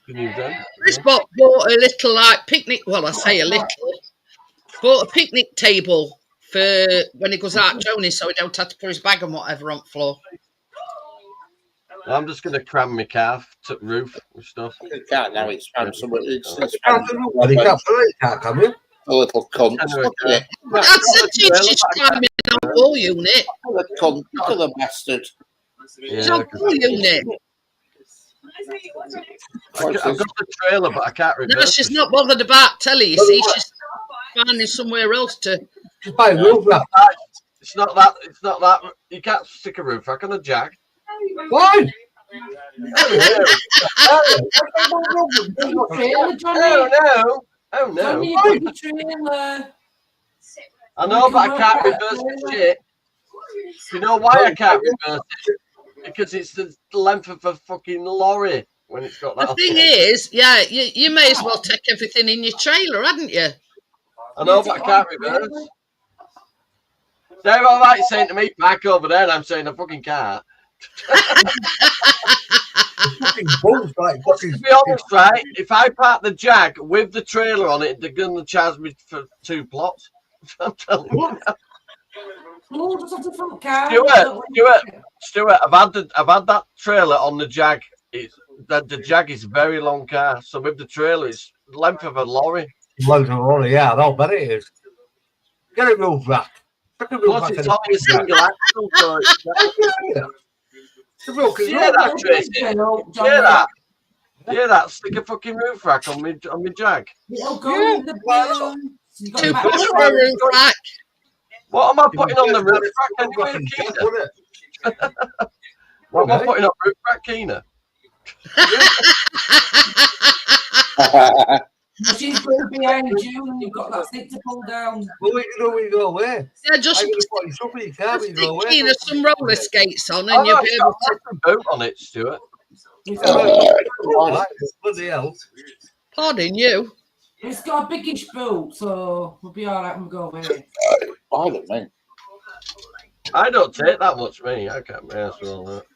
Speaker 2: Can you use them?
Speaker 1: Chris bought a little like picnic. Well, I say a little. Bought a picnic table for when he goes out Tony, so he don't have to put his bag and whatever on the floor.
Speaker 2: I'm just going to cram my car to the roof with stuff.
Speaker 5: You can't now. It's found somewhere. It's
Speaker 6: You can't put it, can you?
Speaker 5: a little cunt. Look at it.
Speaker 1: I said to you, she's climbing on the wall unit.
Speaker 5: Look at the cunt. Look at the bastard.
Speaker 1: She's on the wall unit.
Speaker 2: I've got the trailer, but I can't reverse.
Speaker 1: No, she's not bothered about telly. You see, she's finding somewhere else to.
Speaker 6: Just buy a roof rack.
Speaker 2: It's not that. It's not that. You can't stick a roof rack on a jack.
Speaker 6: Why?
Speaker 2: Oh no!
Speaker 3: Johnny, you got the trailer.
Speaker 2: I know, but I can't reverse the shit. You know why I can't reverse it? Because it's the length of a fucking lorry when it's got that.
Speaker 1: The thing is, yeah, you may as well take everything in your trailer, hadn't you?
Speaker 2: I know, but I can't reverse. They're all right saying to me, back over there, and I'm saying I fucking can't. To be honest, right, if I park the Jag with the trailer on it, they're going to charge me for 2 plots. I'm telling you. Stuart, I've had that trailer on the Jag. The Jag is a very long car, so with the trailer, it's the length of a lorry.
Speaker 6: Length of a lorry, yeah, I bet it is. Get a roof rack.
Speaker 2: Plus, it's only a single axle, so hear that, Tracy? Hear that? Hear that? Stick a fucking roof rack on me Jag.
Speaker 3: It'll go in the balloon.
Speaker 1: Two push for a roof rack.
Speaker 2: What am I putting on the roof rack anyway, Keena? What am I putting on roof rack, Keena?
Speaker 3: She's going behind you and you've got that thing to pull down.
Speaker 6: Well, we can know when you go away.
Speaker 1: Yeah, just stick some roller skates on and you'll be able to
Speaker 2: put a boot on it, Stuart.
Speaker 6: Bloody hell.
Speaker 1: Pardon you.
Speaker 3: It's got a biggish boot, so we'll be alright when we go away.
Speaker 5: Pardon me.
Speaker 2: I don't take that much, me. I can't mess with all that.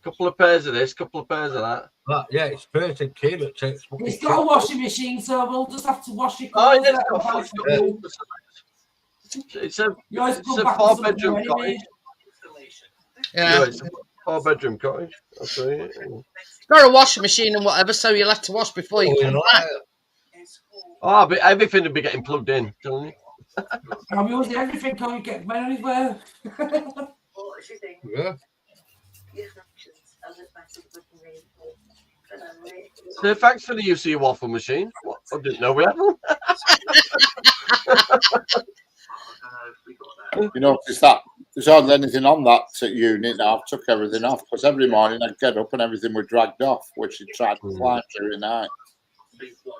Speaker 2: Couple of pairs of this, couple of pairs of that.
Speaker 6: Yeah, it's perfect. It takes.
Speaker 3: It's got a washing machine, so we'll just have to wash it.
Speaker 2: Oh, yeah, it's a 4-bedroom cottage.
Speaker 1: Yeah,
Speaker 2: it's a 4-bedroom cottage. I'll show you.
Speaker 1: Got a washing machine and whatever, so you'll have to wash before you come back.
Speaker 2: Oh, but everything will be getting plugged in, telling you.
Speaker 3: I'm using everything, can you get anywhere?
Speaker 6: Yeah.
Speaker 2: So thanks for the use of your waffle machine. What? I didn't know we had one.
Speaker 5: You notice that there's hardly anything on that unit now. I've took everything off because every morning I'd get up and everything was dragged off, which he tried to climb during the night.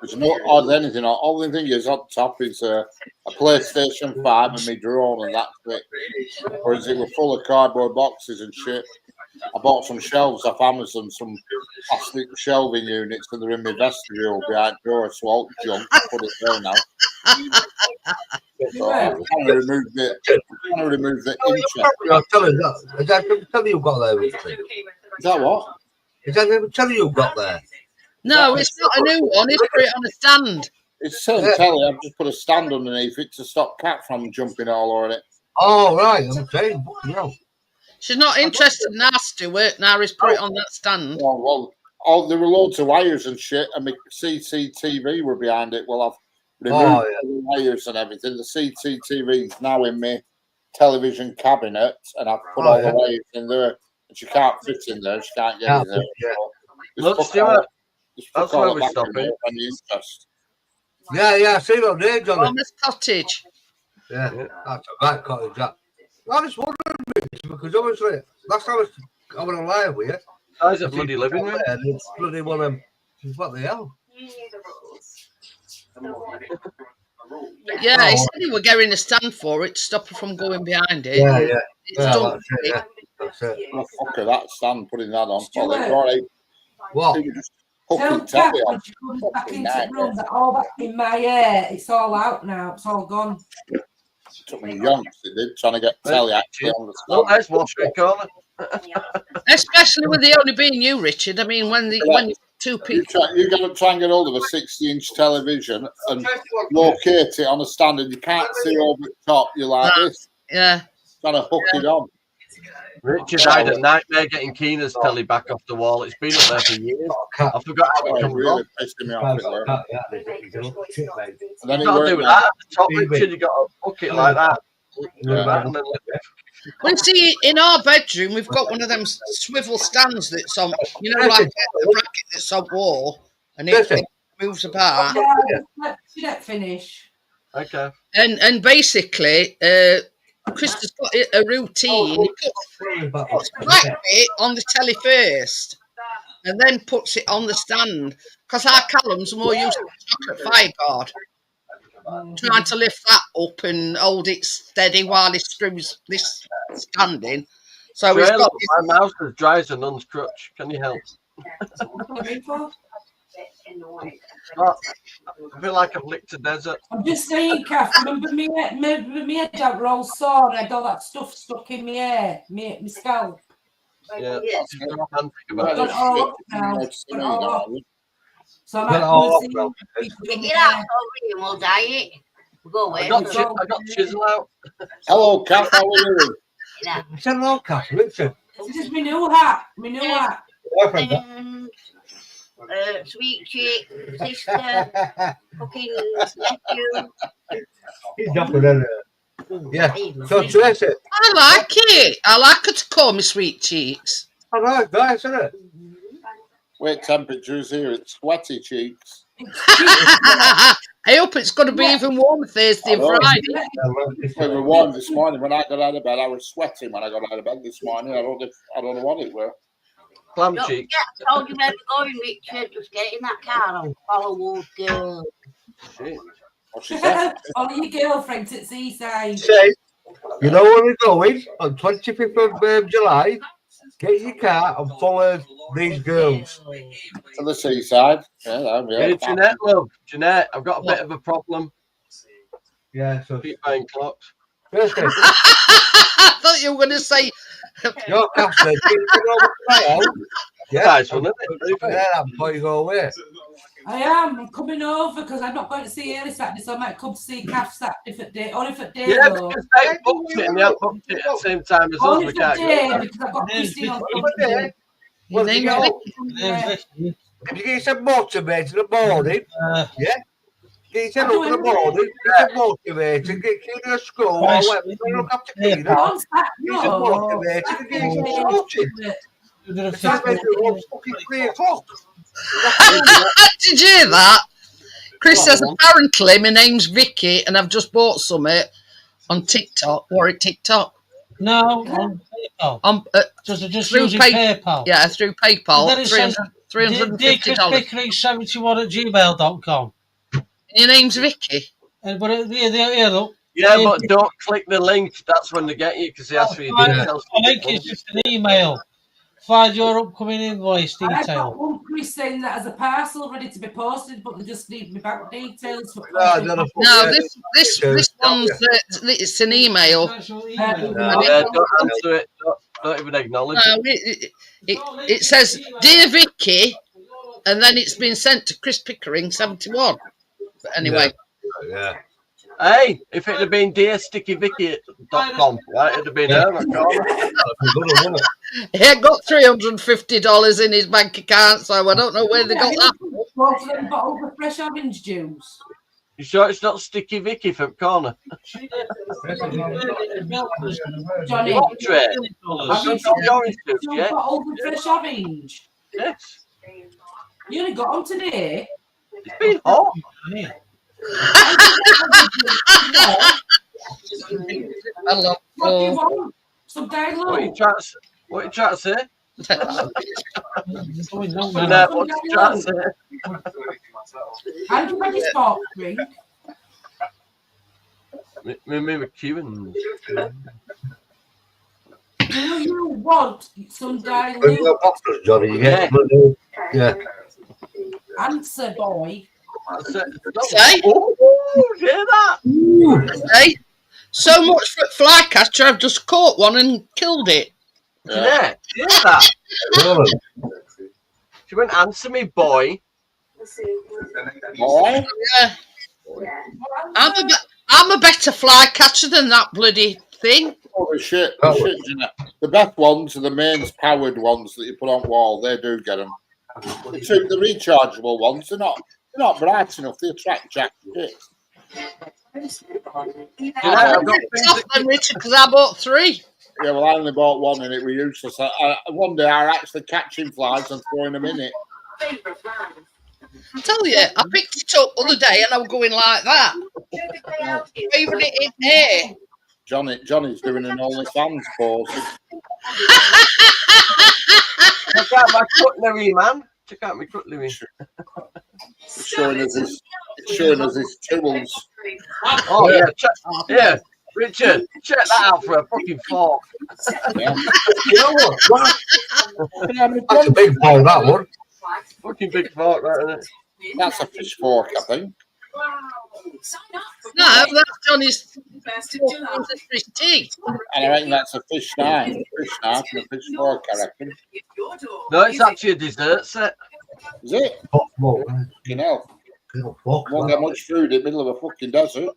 Speaker 5: There's no hardly anything on. All the thing is on top is a PlayStation 5 and my drone, and that's it. Whereas it was full of cardboard boxes and shit. I bought some shelves off Amazon, some plastic shelving units, and they're in my vestibule behind the door, so all junk, put it there now. So I'm trying to remove the interest.
Speaker 6: I'll tell you that. Is that tell you got there? Is
Speaker 5: that what?
Speaker 6: Is that tell you got there?
Speaker 1: No, it's not a new one. It's put it on a stand.
Speaker 5: It's the same telly. I've just put a stand underneath it to stop cat from jumping all over it.
Speaker 6: Oh, right. I'm saying, no.
Speaker 1: She's not interested now, Stuart. Now he's put it on that stand.
Speaker 5: Well, there were loads of wires and shit, and my CCTV were behind it. Well, I've removed the wires and everything. The CCTV is now in my television cabinet, and I've put all the wires in there. And she can't fit in there. She can't get in there.
Speaker 2: Look, Stuart, that's where we're stopping.
Speaker 6: Yeah, I see what they're doing.
Speaker 1: Farmer's cottage.
Speaker 6: Yeah, that's a right cottage, that. I just wondering, because obviously, last time I was alive with you.
Speaker 2: How's it bloody living room?
Speaker 6: It's bloody one of them. What the hell?
Speaker 1: Yeah, he said he were getting a stand for it to stop her from going behind it.
Speaker 6: Yeah, yeah.
Speaker 1: It's done.
Speaker 5: That's it. Oh, fuck her, that stand, putting that on.
Speaker 6: What?
Speaker 3: Tell Kat when she comes back into the room that all that in my hair, it's all out now. It's all gone.
Speaker 5: It took me yonks, it did, trying to get telly actually on the stand.
Speaker 2: Look, there's Washington corner.
Speaker 1: Especially with the only being you, Richard. I mean, when you 2 people.
Speaker 5: You got to try and get hold of a 60-inch television and locate it on a stand, and you can't see over the top. You're like this.
Speaker 1: Yeah.
Speaker 5: Trying to hook it on.
Speaker 2: Richard had a nightmare getting Keena's telly back off the wall. It's been up there for years. I forgot how it comes
Speaker 5: really
Speaker 2: off.
Speaker 5: pissed me off. And then
Speaker 2: You got to do that at the top, Richard. You got to hook it like that.
Speaker 1: Well, see, in our bedroom, we've got one of them swivel stands that's on, you know, like a bracket that's on wall, and it moves about.
Speaker 3: Let Jeanette finish.
Speaker 2: Okay.
Speaker 1: And basically, Chris has got a routine. He puts the black bit on the telly first, and then puts it on the stand. Because our Callum's more used to the chocolate fire guard. Trying to lift that up and hold it steady while he screws this standing. So he's got
Speaker 2: my mouse is dry as a nun's crutch. Can you help? I feel like I've licked a desert.
Speaker 3: I'm just saying, Kath, remember me head out were all sore and I had all that stuff stuck in my hair, my scalp.
Speaker 2: Yeah.
Speaker 3: So I'm actually
Speaker 7: Get it out over and we'll dye it. Go away.
Speaker 2: I got chisel out.
Speaker 5: Hello, Kath. How are you doing?
Speaker 6: Hello, Kath. Richard.
Speaker 3: This is my new hat.
Speaker 7: Sweet cheek, sister, fucking nephew.
Speaker 6: He's jumping in there. Yeah. So Tracy.
Speaker 1: I like it. I like her to call me sweet cheeks.
Speaker 6: I like that, isn't it?
Speaker 5: Wait, temperature's here. It's sweaty cheeks.
Speaker 1: I hope it's going to be even warmer Thursday and Friday.
Speaker 5: It was warm this morning when I got out of bed. I was sweating when I got out of bed this morning. I don't know what it were.
Speaker 2: Clam cheeks.
Speaker 7: Yeah, I told you where we're going, Richard. Just get in that car and follow old girl.
Speaker 5: What's she said?
Speaker 3: Follow your girlfriend at Seaside.
Speaker 6: Say, you know where we're going on 25th of July? Get your car and follow these girls.
Speaker 5: To the seaside. Yeah,
Speaker 2: Hey, Jeanette, love. Jeanette, I've got a bit of a problem.
Speaker 6: Yeah, so
Speaker 2: Keep buying clocks.
Speaker 1: I thought you were going to say.
Speaker 6: Your Catherine,
Speaker 2: Yeah, nice one, isn't it?
Speaker 6: Yeah, before you go away.
Speaker 3: I am. I'm coming over because I'm not going to see early Saturday, so I might come to see Kath Saturday for day. Only for day.
Speaker 2: Yeah,
Speaker 3: though.
Speaker 2: because they booked it and they have booked it at the same time as us.
Speaker 3: Only
Speaker 2: We
Speaker 3: for
Speaker 2: can't
Speaker 3: day
Speaker 2: go.
Speaker 3: because I've got Christine on
Speaker 6: Well,
Speaker 1: Your
Speaker 6: you
Speaker 1: name's
Speaker 6: know,
Speaker 1: Vicky.
Speaker 6: if you get yourself motivated in the morning, yeah? Get yourself
Speaker 3: I
Speaker 6: up in the morning, get yourself motivated, get Kina to school, or whatever, look after Kina.
Speaker 3: On Saturday,
Speaker 6: Get yourself motivated and get yourself sorted. The time is fucking 3 o'clock.
Speaker 1: Did you hear that? Chris says, apparently my name's Vicky and I've just bought something on TikTok. Warwick TikTok.
Speaker 4: No, on PayPal. Just
Speaker 1: through
Speaker 4: using PayPal.
Speaker 1: Yeah, through PayPal.
Speaker 4: And then it says,
Speaker 1: $350.
Speaker 4: DChrispickering71@gmail.com.
Speaker 1: Your name's Vicky.
Speaker 4: And but here, look.
Speaker 2: Yeah, but don't click the link. That's when they get you because they ask for your details.
Speaker 4: The link is just an email. Find your upcoming invoice
Speaker 3: I've got
Speaker 4: detail.
Speaker 3: one Chris saying that as a parcel ready to be posted, but they just need me bank details. For
Speaker 1: No, this one's it's an email.
Speaker 2: Yeah, don't answer it. Don't even acknowledge it.
Speaker 1: It says, "Dear Vicky," and then it's been sent to Chris Pickering 71. But anyway.
Speaker 6: Yeah.
Speaker 2: Hey, if it had been dearstickyvicky.com, right, it'd have been her.
Speaker 1: He had got $350 in his bank account, so I don't know where they got that.
Speaker 3: Both of them bottles of fresh orange juice.
Speaker 2: You sure it's not Sticky Vicky from corner?
Speaker 3: Johnny,
Speaker 2: What tray?
Speaker 3: have you
Speaker 2: Some orange juice,
Speaker 3: two
Speaker 2: yeah?
Speaker 3: bottles of fresh orange?
Speaker 2: Yes.
Speaker 3: You only got them today.
Speaker 2: It's been hot.
Speaker 1: I love
Speaker 3: What do you want? Some dilute?
Speaker 2: What are you trying to say?
Speaker 3: Jeanette,
Speaker 2: What are you trying to say?
Speaker 3: And you ready sport drink?
Speaker 2: Me McEwen.
Speaker 3: Do you want some
Speaker 6: When
Speaker 3: dilute?
Speaker 6: you're boxers, Johnny, you get yeah.
Speaker 3: Answer, boy.
Speaker 1: Say?
Speaker 2: Oh, hear that?
Speaker 1: Hey, so much for flycatcher, I've just caught one and killed it.
Speaker 2: Yeah, hear that? She went, answer me, boy.
Speaker 5: Boy?
Speaker 1: Yeah. I'm a better fly catcher than that bloody thing.
Speaker 5: Oh, the shit, Jeanette. The best ones are the mains powered ones that you put on wall. They do get them. The rechargeable ones, they're not bright enough. They attract jack shit.
Speaker 1: Because I bought 3.
Speaker 5: Yeah, well, I only bought 1 and it was useless. One day I actually catching flies and throwing them in it.
Speaker 1: I tell you, I picked it up the other day and I was going like that. Waving it in air.
Speaker 5: Johnny's doing an OnlyFans pose.
Speaker 2: Check out my cutlery, man. Check out my cutlery.
Speaker 5: It's showing us his tools.
Speaker 2: Oh, yeah. Richard, check that out for a fucking fork.
Speaker 5: Yeah.
Speaker 6: You know what? That's a big ball, that one.
Speaker 2: Fucking big fork, right, isn't it?
Speaker 5: That's a fish fork, I think.
Speaker 1: No, that's Johnny's fish tea.
Speaker 5: And I reckon that's a fish knife. A fish knife and a fish fork, I reckon.
Speaker 2: No, it's actually a dessert set.
Speaker 5: Is it? You know. Won't get much food in the middle of a fucking desert.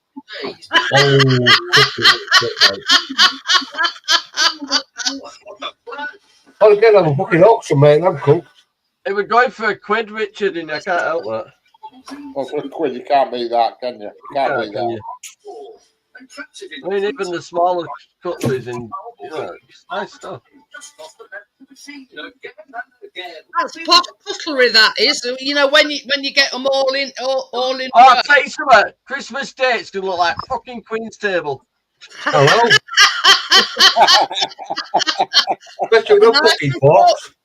Speaker 6: I'll get them a fucking auction, mate. I'm cool.
Speaker 2: It was going for £1, Richard, and I can't help that.
Speaker 5: Well, for £1, you can't beat that, can you? You can't beat that.
Speaker 2: I mean, even the smaller cutleries and it's nice stuff.
Speaker 1: That's cutlery, that is. You know, when you get them all in.
Speaker 2: Oh, I'll tell you something. Christmas Day, it's going to look like fucking Queen's table.
Speaker 6: Hello.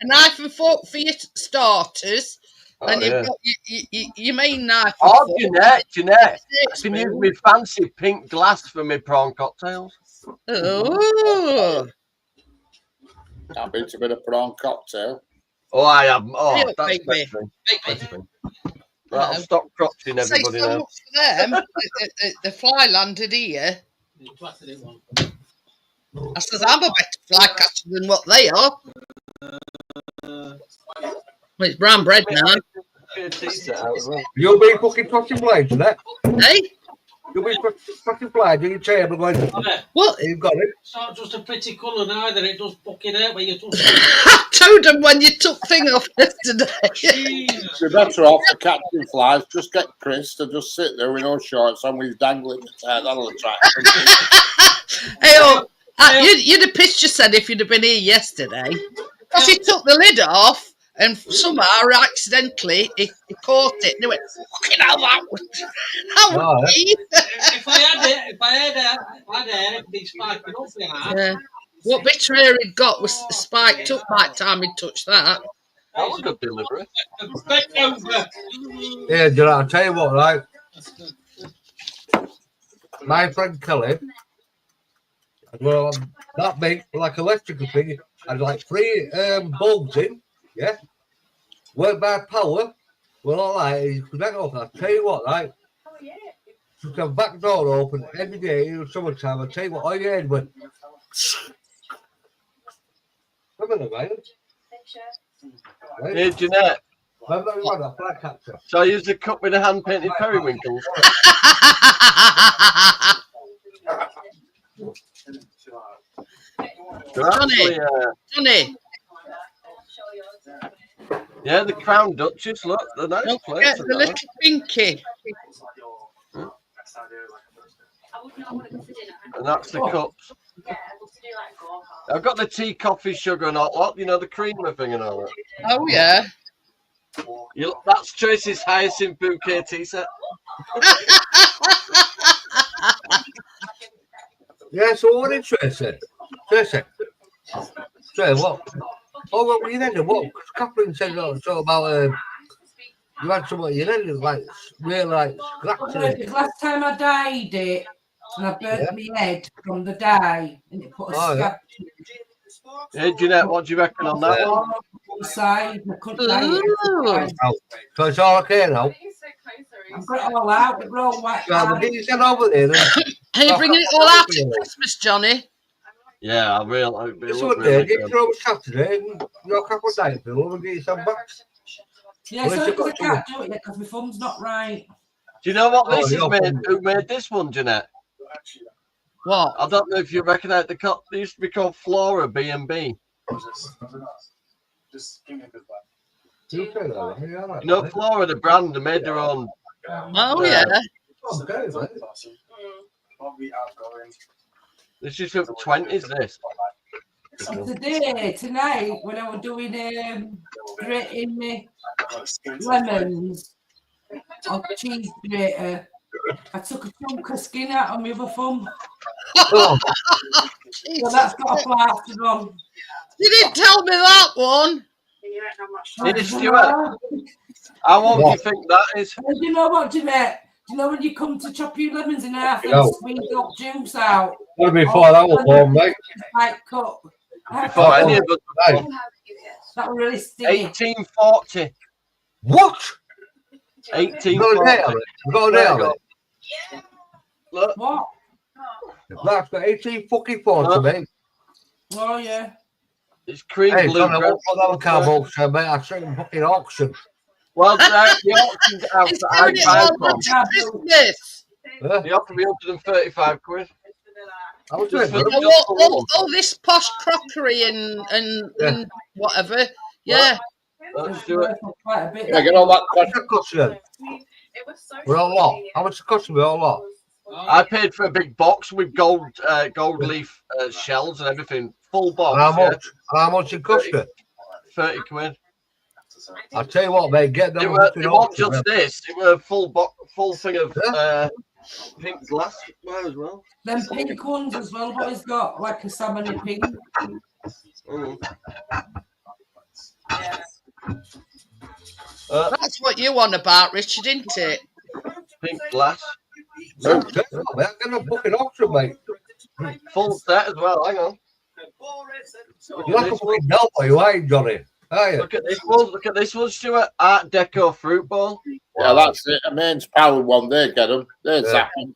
Speaker 1: A knife and fork for your starters. And you've got your main knife.
Speaker 2: Oh, Jeanette, I can use my fancy pink glass for my prawn cocktails.
Speaker 1: Oh.
Speaker 5: Can't beat a bit of prawn cocktail.
Speaker 2: Oh, I have. Oh, that's
Speaker 1: baby.
Speaker 2: Right, I'll stop crotching everybody
Speaker 1: so
Speaker 2: now.
Speaker 1: much for them. The fly landed here. I says, I'm a better fly catcher than what they are. Well, it's brown bread now.
Speaker 6: You'll be fucking touching blades, isn't it?
Speaker 1: Hey?
Speaker 6: You'll be fucking blades in your table going.
Speaker 1: What?
Speaker 6: You've got it.
Speaker 4: It's not just a pretty colour neither, it does fucking hurt when you touch it.
Speaker 1: I told them when you took thing off yesterday.
Speaker 5: You're better off for catching flies. Just get Chris to just sit there with no shorts on with dangling the tail. That'll attract them.
Speaker 1: Hey, you'd have pissed yourself if you'd have been here yesterday. Because he took the lid off. And somehow, accidentally, he caught it. And he went, fucking hell, that was me.
Speaker 4: If I had it'd be spiked up behind.
Speaker 1: Yeah. What bit of hair he'd got was spiked up by the time he'd touched that.
Speaker 2: That was good delivery.
Speaker 6: Yeah, I'll tell you what, right? My friend Kelly, well, that big, like electrical thing, had like 3 bulbs in. Yeah, work by power. Well, all right, you could back off. I'll tell you what, right? Just a back door open every day in the summertime. I'll tell you what, all your head went. Remember that, right?
Speaker 2: Hey, Jeanette. So I used a cup with a hand painted periwinkles.
Speaker 1: Johnny.
Speaker 2: Yeah, the Crown Duchess, look, the nice
Speaker 1: Don't
Speaker 2: place.
Speaker 1: forget the little pinky.
Speaker 2: And that's the cups. I've got the tea, coffee, sugar and hot lot, you know, the creamer thing and all that.
Speaker 1: Oh, yeah.
Speaker 2: That's Tracy's hyacinth bouquet tea set.
Speaker 6: Yeah, so what did Tracy? Tracy, what? Oh, what were you then? What? Catherine said so about you had something you then like really like scratching.
Speaker 3: Last time I dyed it and I burnt my head from the dye and it put a scab.
Speaker 2: Hey, Jeanette, what do you reckon on that one?
Speaker 3: Side, I couldn't dye it.
Speaker 6: So it's all okay now.
Speaker 3: I've got it all out. We're all white.
Speaker 6: Well, get your head over there.
Speaker 1: Are you bringing it all out at Christmas, Johnny?
Speaker 2: Yeah, I will.
Speaker 6: It's what day? Get through Saturday and you're a couple of days, Bill, and get you some back.
Speaker 3: Yeah, so because I can't do it yet because my thumb's not right.
Speaker 2: Do you know what this is made? Who made this one, Jeanette?
Speaker 1: What?
Speaker 2: I don't know if you recognise they used to be called Flora B&B.
Speaker 6: You
Speaker 2: know, Flora, the brand, they made their own.
Speaker 1: Oh, yeah.
Speaker 2: This is from 20s, this.
Speaker 3: Tonight, when I was doing grating my lemons on cheese grater, I took a chunk of skin out of my other thumb. So that's got a plaster on.
Speaker 1: You didn't tell me that one.
Speaker 2: Did you, Stuart? How old do you think that is?
Speaker 3: Do you know what, Jeanette? Do you know when you come to chop your lemons in half and squeeze up juice out?
Speaker 6: What before that was born, mate?
Speaker 3: Like cut.
Speaker 2: Before any of us.
Speaker 3: That was really sticky.
Speaker 2: 1840.
Speaker 6: What?
Speaker 2: 1840.
Speaker 6: We've got a day on it.
Speaker 2: Look.
Speaker 3: What?
Speaker 6: That's got 18 fucking 40, mate.
Speaker 3: Oh, yeah.
Speaker 2: It's cream blue.
Speaker 6: I won't put that on car auction, mate. I've seen fucking auction.
Speaker 2: Well, the auction's out that I buy from. They offered me 135 quid.
Speaker 1: All this posh crockery and whatever. Yeah.
Speaker 2: Let's do it.
Speaker 6: Yeah, get all that custom. We're all lot. How much custom we all lot?
Speaker 2: I paid for a big box with gold leaf shells and everything. Full box.
Speaker 6: And how much? And how much it cost you?
Speaker 2: 30 quid.
Speaker 6: I'll tell you what, mate. Get them.
Speaker 2: It wasn't just this. It was a full thing of pink glass as well.
Speaker 3: Them pink ones as well, but it's got like a salmon pink.
Speaker 1: That's what you want about, Richard, isn't it?
Speaker 2: Pink glass.
Speaker 6: No, get a fucking auction, mate.
Speaker 2: Full set as well. Hang on.
Speaker 6: You're like a fucking Delphi, you ain't, Johnny.
Speaker 2: Look at this one. Look at this one, Stuart. Art Deco fruit bowl.
Speaker 5: Yeah, that's it. A mains power one there, get them. There's that one.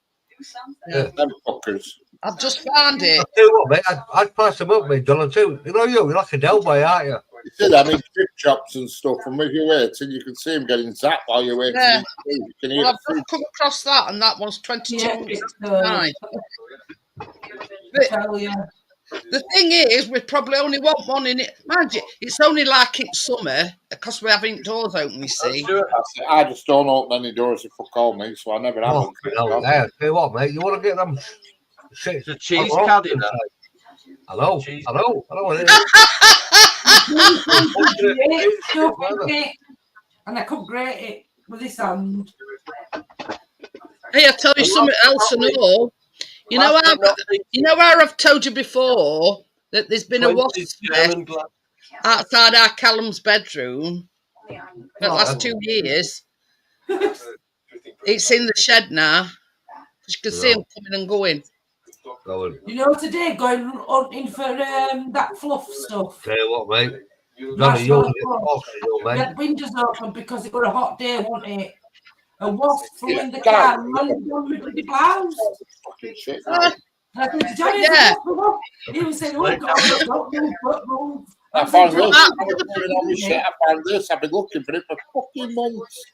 Speaker 5: Yeah. Them fuckers.
Speaker 1: I've just found it.
Speaker 6: I'll tell you what, mate. I'd price them up, mate, John, too. You know you're like a Delphi, aren't you?
Speaker 5: You see that? I mean, chip chops and stuff, and with your waiting, you can see them getting zapped while you're waiting.
Speaker 1: Yeah.
Speaker 5: You can hear
Speaker 1: I've just come across that, and that one's 22.9. The thing is, we probably only want one in it. Mind you, it's only like it's summer because we haven't doors open, you see.
Speaker 5: I just don't open any doors if you call me, so I never have them.
Speaker 6: Tell you what, mate, you want to get them shit.
Speaker 2: It's a cheese caddy, that.
Speaker 6: Hello.
Speaker 3: And I could grate it with this hand.
Speaker 1: Hey, I'll tell you something else and all. You know how I've told you before that there's been a wasp outside our Callum's bedroom for the last 2 years. It's in the shed now. You can see him coming and going.
Speaker 3: You know, today going hunting for that fluff stuff.
Speaker 6: Tell you what, mate. Johnny, you'll get the box, mate.
Speaker 3: The windows open because it was a hot day, wasn't it? A wasp flew in the car and landed on me with the blouse. He was saying, oh, God, don't move.
Speaker 5: I found this. I've been looking for it for fucking months.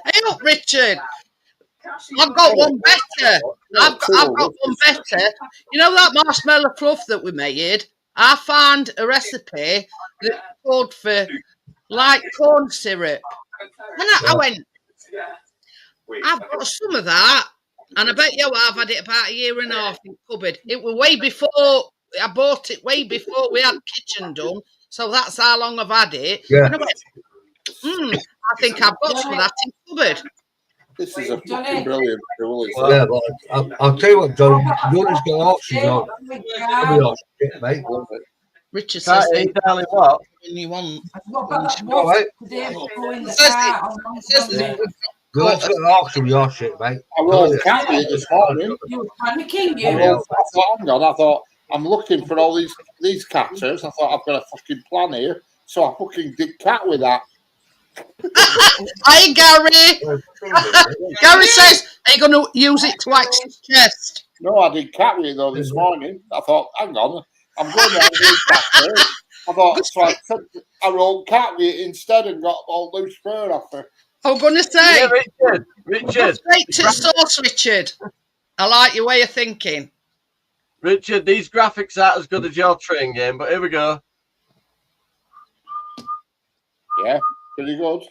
Speaker 1: Hey, look, Richard. I've got one better. I've got one better. You know that marshmallow fluff that we made? I found a recipe that called for light corn syrup. And I went, I've got some of that. And I bet you I've had it about 1.5 years in the cupboard. It was way before, I bought it way before we had the kitchen done. So that's how long I've had it.
Speaker 6: Yeah.
Speaker 1: And I went, I think I've got some of that in the cupboard.
Speaker 5: This is a fucking brilliant tool.
Speaker 6: Yeah, but I'll tell you what, John, you just got options on. Mate.
Speaker 1: Richard says,
Speaker 2: darling, what?
Speaker 1: When you want.
Speaker 6: All right. Go to the auction with your shit, mate.
Speaker 5: I rolled catty this morning.
Speaker 3: You were panicking, you.
Speaker 5: I thought, I'm looking for all these catchers. I thought, I've got a fucking plan here. So I fucking did cat with that.
Speaker 1: Hi, Gary. Gary says, are you going to use it to wax his chest?
Speaker 5: No, I did cat with it though this morning. I thought, hang on, I'm going down to these catchers. I thought, so I took a rolled cat with it instead and got all loose fur off her.
Speaker 1: I'm going to say,
Speaker 2: Yeah, Richard.
Speaker 1: go straight to the source, Richard. I like your way of thinking.
Speaker 2: Richard, these graphics aren't as good as your train game, but here we go.
Speaker 5: Yeah, pretty good.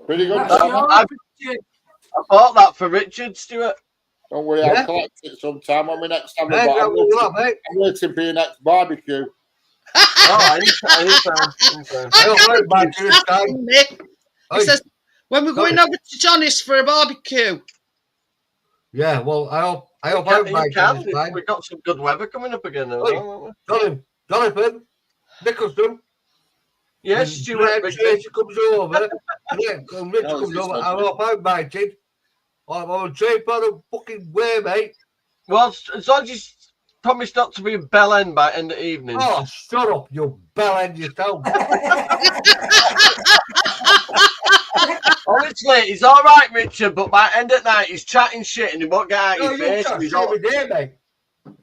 Speaker 5: Pretty good.
Speaker 2: I bought that for Richard, Stuart.
Speaker 5: Don't worry, I'll collect it sometime when we next have a barbecue. I'm waiting for your next barbecue.
Speaker 1: He says, when we're going over to Johnny's for a barbecue.
Speaker 6: Yeah, well, I hope
Speaker 2: we've got some good weather coming up again.
Speaker 6: Jonathan, Nicholson.
Speaker 2: Yes, Stuart.
Speaker 6: Tracy comes over. Rich comes over. I hope I'm invited. I'm on a train for the fucking way, mate.
Speaker 2: Well, as long as you promise not to be in Bell End by end of evening.
Speaker 6: Oh, shut up, you Bell End yourself.
Speaker 2: Honestly, he's all right, Richard, but by end at night, he's chatting shit and he won't get out of your face.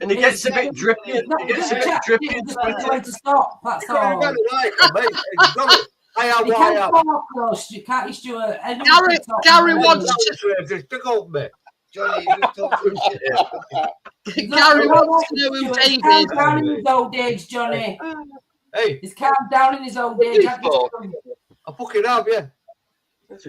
Speaker 2: And, he gets a bit drippy. He gets a bit drippy.
Speaker 3: To stop. That's all.
Speaker 6: You
Speaker 3: can't talk close. You can't, Stuart.
Speaker 1: Gary wants to.
Speaker 6: Stick up me.
Speaker 7: Johnny,
Speaker 1: Gary wants to know who David is.
Speaker 3: Calm down in his old age, Johnny.
Speaker 6: Hey.
Speaker 3: He's calmed down in his old age.
Speaker 6: I fucking have, yeah.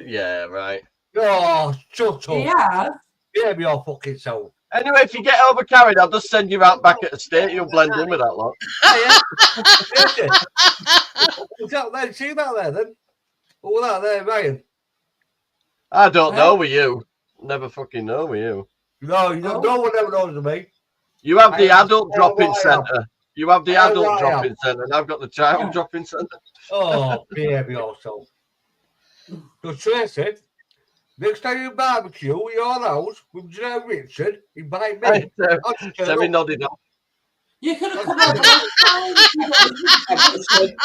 Speaker 2: Yeah, right.
Speaker 6: Oh, shut up.
Speaker 3: He has?
Speaker 6: Yeah, me all fucking self.
Speaker 2: Anyway, if you get overcarried, I'll just send you out back at the state. You'll blend in with that lot.
Speaker 6: What's that there? See that there then? What was that there, Ryan?
Speaker 2: I don't know with you. Never fucking know with you.
Speaker 6: No, you don't. No one ever knows of me.
Speaker 2: You have the adult drop-in centre. You have the adult drop-in centre, and I've got the child drop-in centre.
Speaker 6: Oh, baby, also. So Tracy, next time you barbecue at your house with Jeanette Richard, invite me.
Speaker 2: Terry nodded off.
Speaker 3: You could have come over.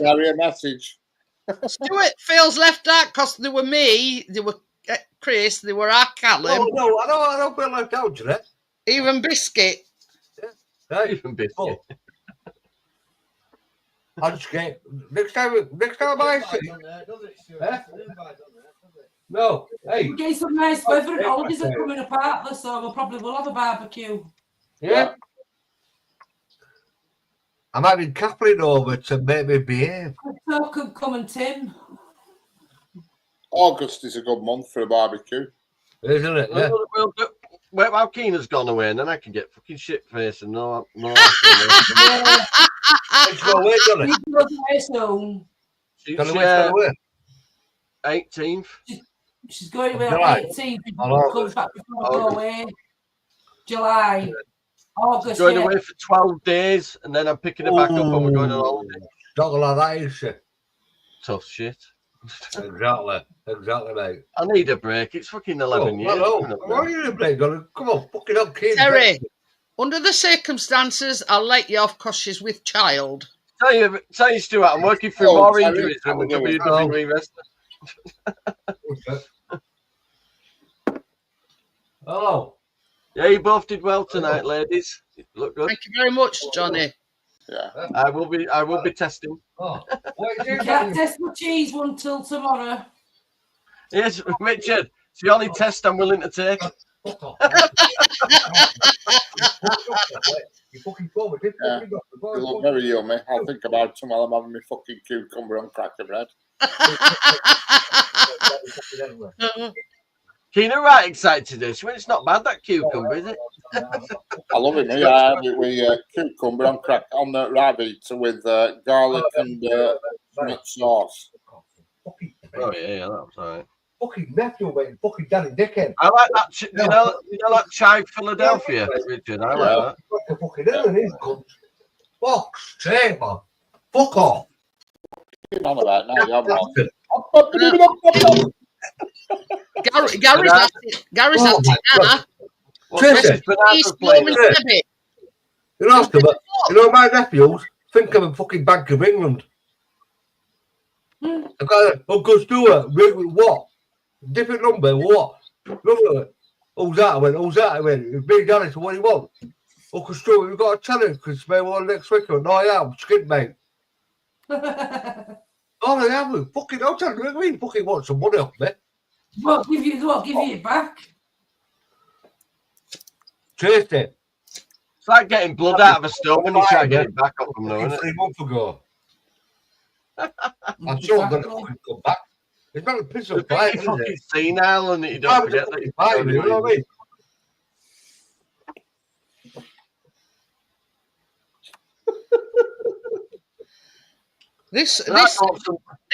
Speaker 5: Gary a message.
Speaker 1: Stuart feels left out because they were me, they were Chris, they were our Callum.
Speaker 6: No, I don't feel left out, Jeanette.
Speaker 1: Even Biscuit.
Speaker 6: Yeah.
Speaker 2: Even Biscuit.
Speaker 6: I just get next time I see. No, hey.
Speaker 3: We're getting some nice weather and holidays are coming apart, so we'll probably will have a barbecue.
Speaker 6: Yeah. I'm having Kathleen over to make me behave.
Speaker 3: So can come and Tim.
Speaker 5: August is a good month for a barbecue.
Speaker 6: Isn't it? Yeah.
Speaker 2: Well, how Keena's gone away, and then I can get fucking shit face and no.
Speaker 3: Yeah.
Speaker 6: Let's go away, Johnny.
Speaker 3: He goes away soon.
Speaker 2: She's,
Speaker 6: Go away.
Speaker 2: 18th.
Speaker 3: She's going away
Speaker 6: July.
Speaker 3: on 18th. Comes back before we go away. July. August.
Speaker 2: Going away for 12 days, and then I'm picking her back up and we're going on holiday.
Speaker 6: Don't like that, is she?
Speaker 2: Tough shit.
Speaker 6: Exactly, mate.
Speaker 2: I need a break. It's fucking 11 years.
Speaker 6: Why are you in a break, Johnny? Come on, fucking hell, kids.
Speaker 1: Terry, under the circumstances, I'll let you off because she's with child.
Speaker 2: Tell you, Stuart, I'm working through more injuries than the WWE wrestler.
Speaker 6: Hello.
Speaker 2: Yeah, you both did well tonight, ladies. Look good.
Speaker 1: Thank you very much, Johnny.
Speaker 5: Yeah.
Speaker 2: I will be testing.
Speaker 6: Oh.
Speaker 3: You can't test my cheese one till tomorrow.
Speaker 2: Yes, Richard. It's the only test I'm willing to take.
Speaker 6: You fucking forward.
Speaker 5: Yeah. You look very yummy. I'll think about it while I'm having my fucking cucumber on cracker bread.
Speaker 2: Keena, right excited today. She went, it's not bad, that cucumber, is it?
Speaker 5: I love it. Yeah, I have it with cucumber on crack on the rabbit with garlic and mint sauce.
Speaker 2: Oh yeah, that was all right.
Speaker 6: Fucking nephew, mate. Fucking Danny Dickhead.
Speaker 2: I like that. You know that chai Philadelphia, Richard. I like that.
Speaker 6: Fucking hell, it is good. Fuck straight, man. Fuck off.
Speaker 5: What are you on about now?
Speaker 1: Gary's at it now.
Speaker 6: Tracy,
Speaker 1: He's blooming a bit.
Speaker 6: You know my nephews think I'm a fucking Bank of England. I've got Uncle Stuart, what? Different number, what? Who's that? I went, it's Big Danny, so what do you want? Uncle Stuart, we've got a challenge, because maybe one next week. No, I am, skid, mate. Oh, I haven't. Fucking, don't tell me. Fucking want some money off me.
Speaker 3: What, give you it back?
Speaker 6: Tracy.
Speaker 2: It's like getting blood out of a stone when you try to get it back up from there, isn't it?
Speaker 6: 3 months ago. I'm sure I'm going to fucking come back. It's not a piss of fight,
Speaker 2: You're
Speaker 6: is
Speaker 2: fucking
Speaker 6: it?
Speaker 2: senile and you don't forget that you're
Speaker 6: Fight, you know what I mean?
Speaker 1: This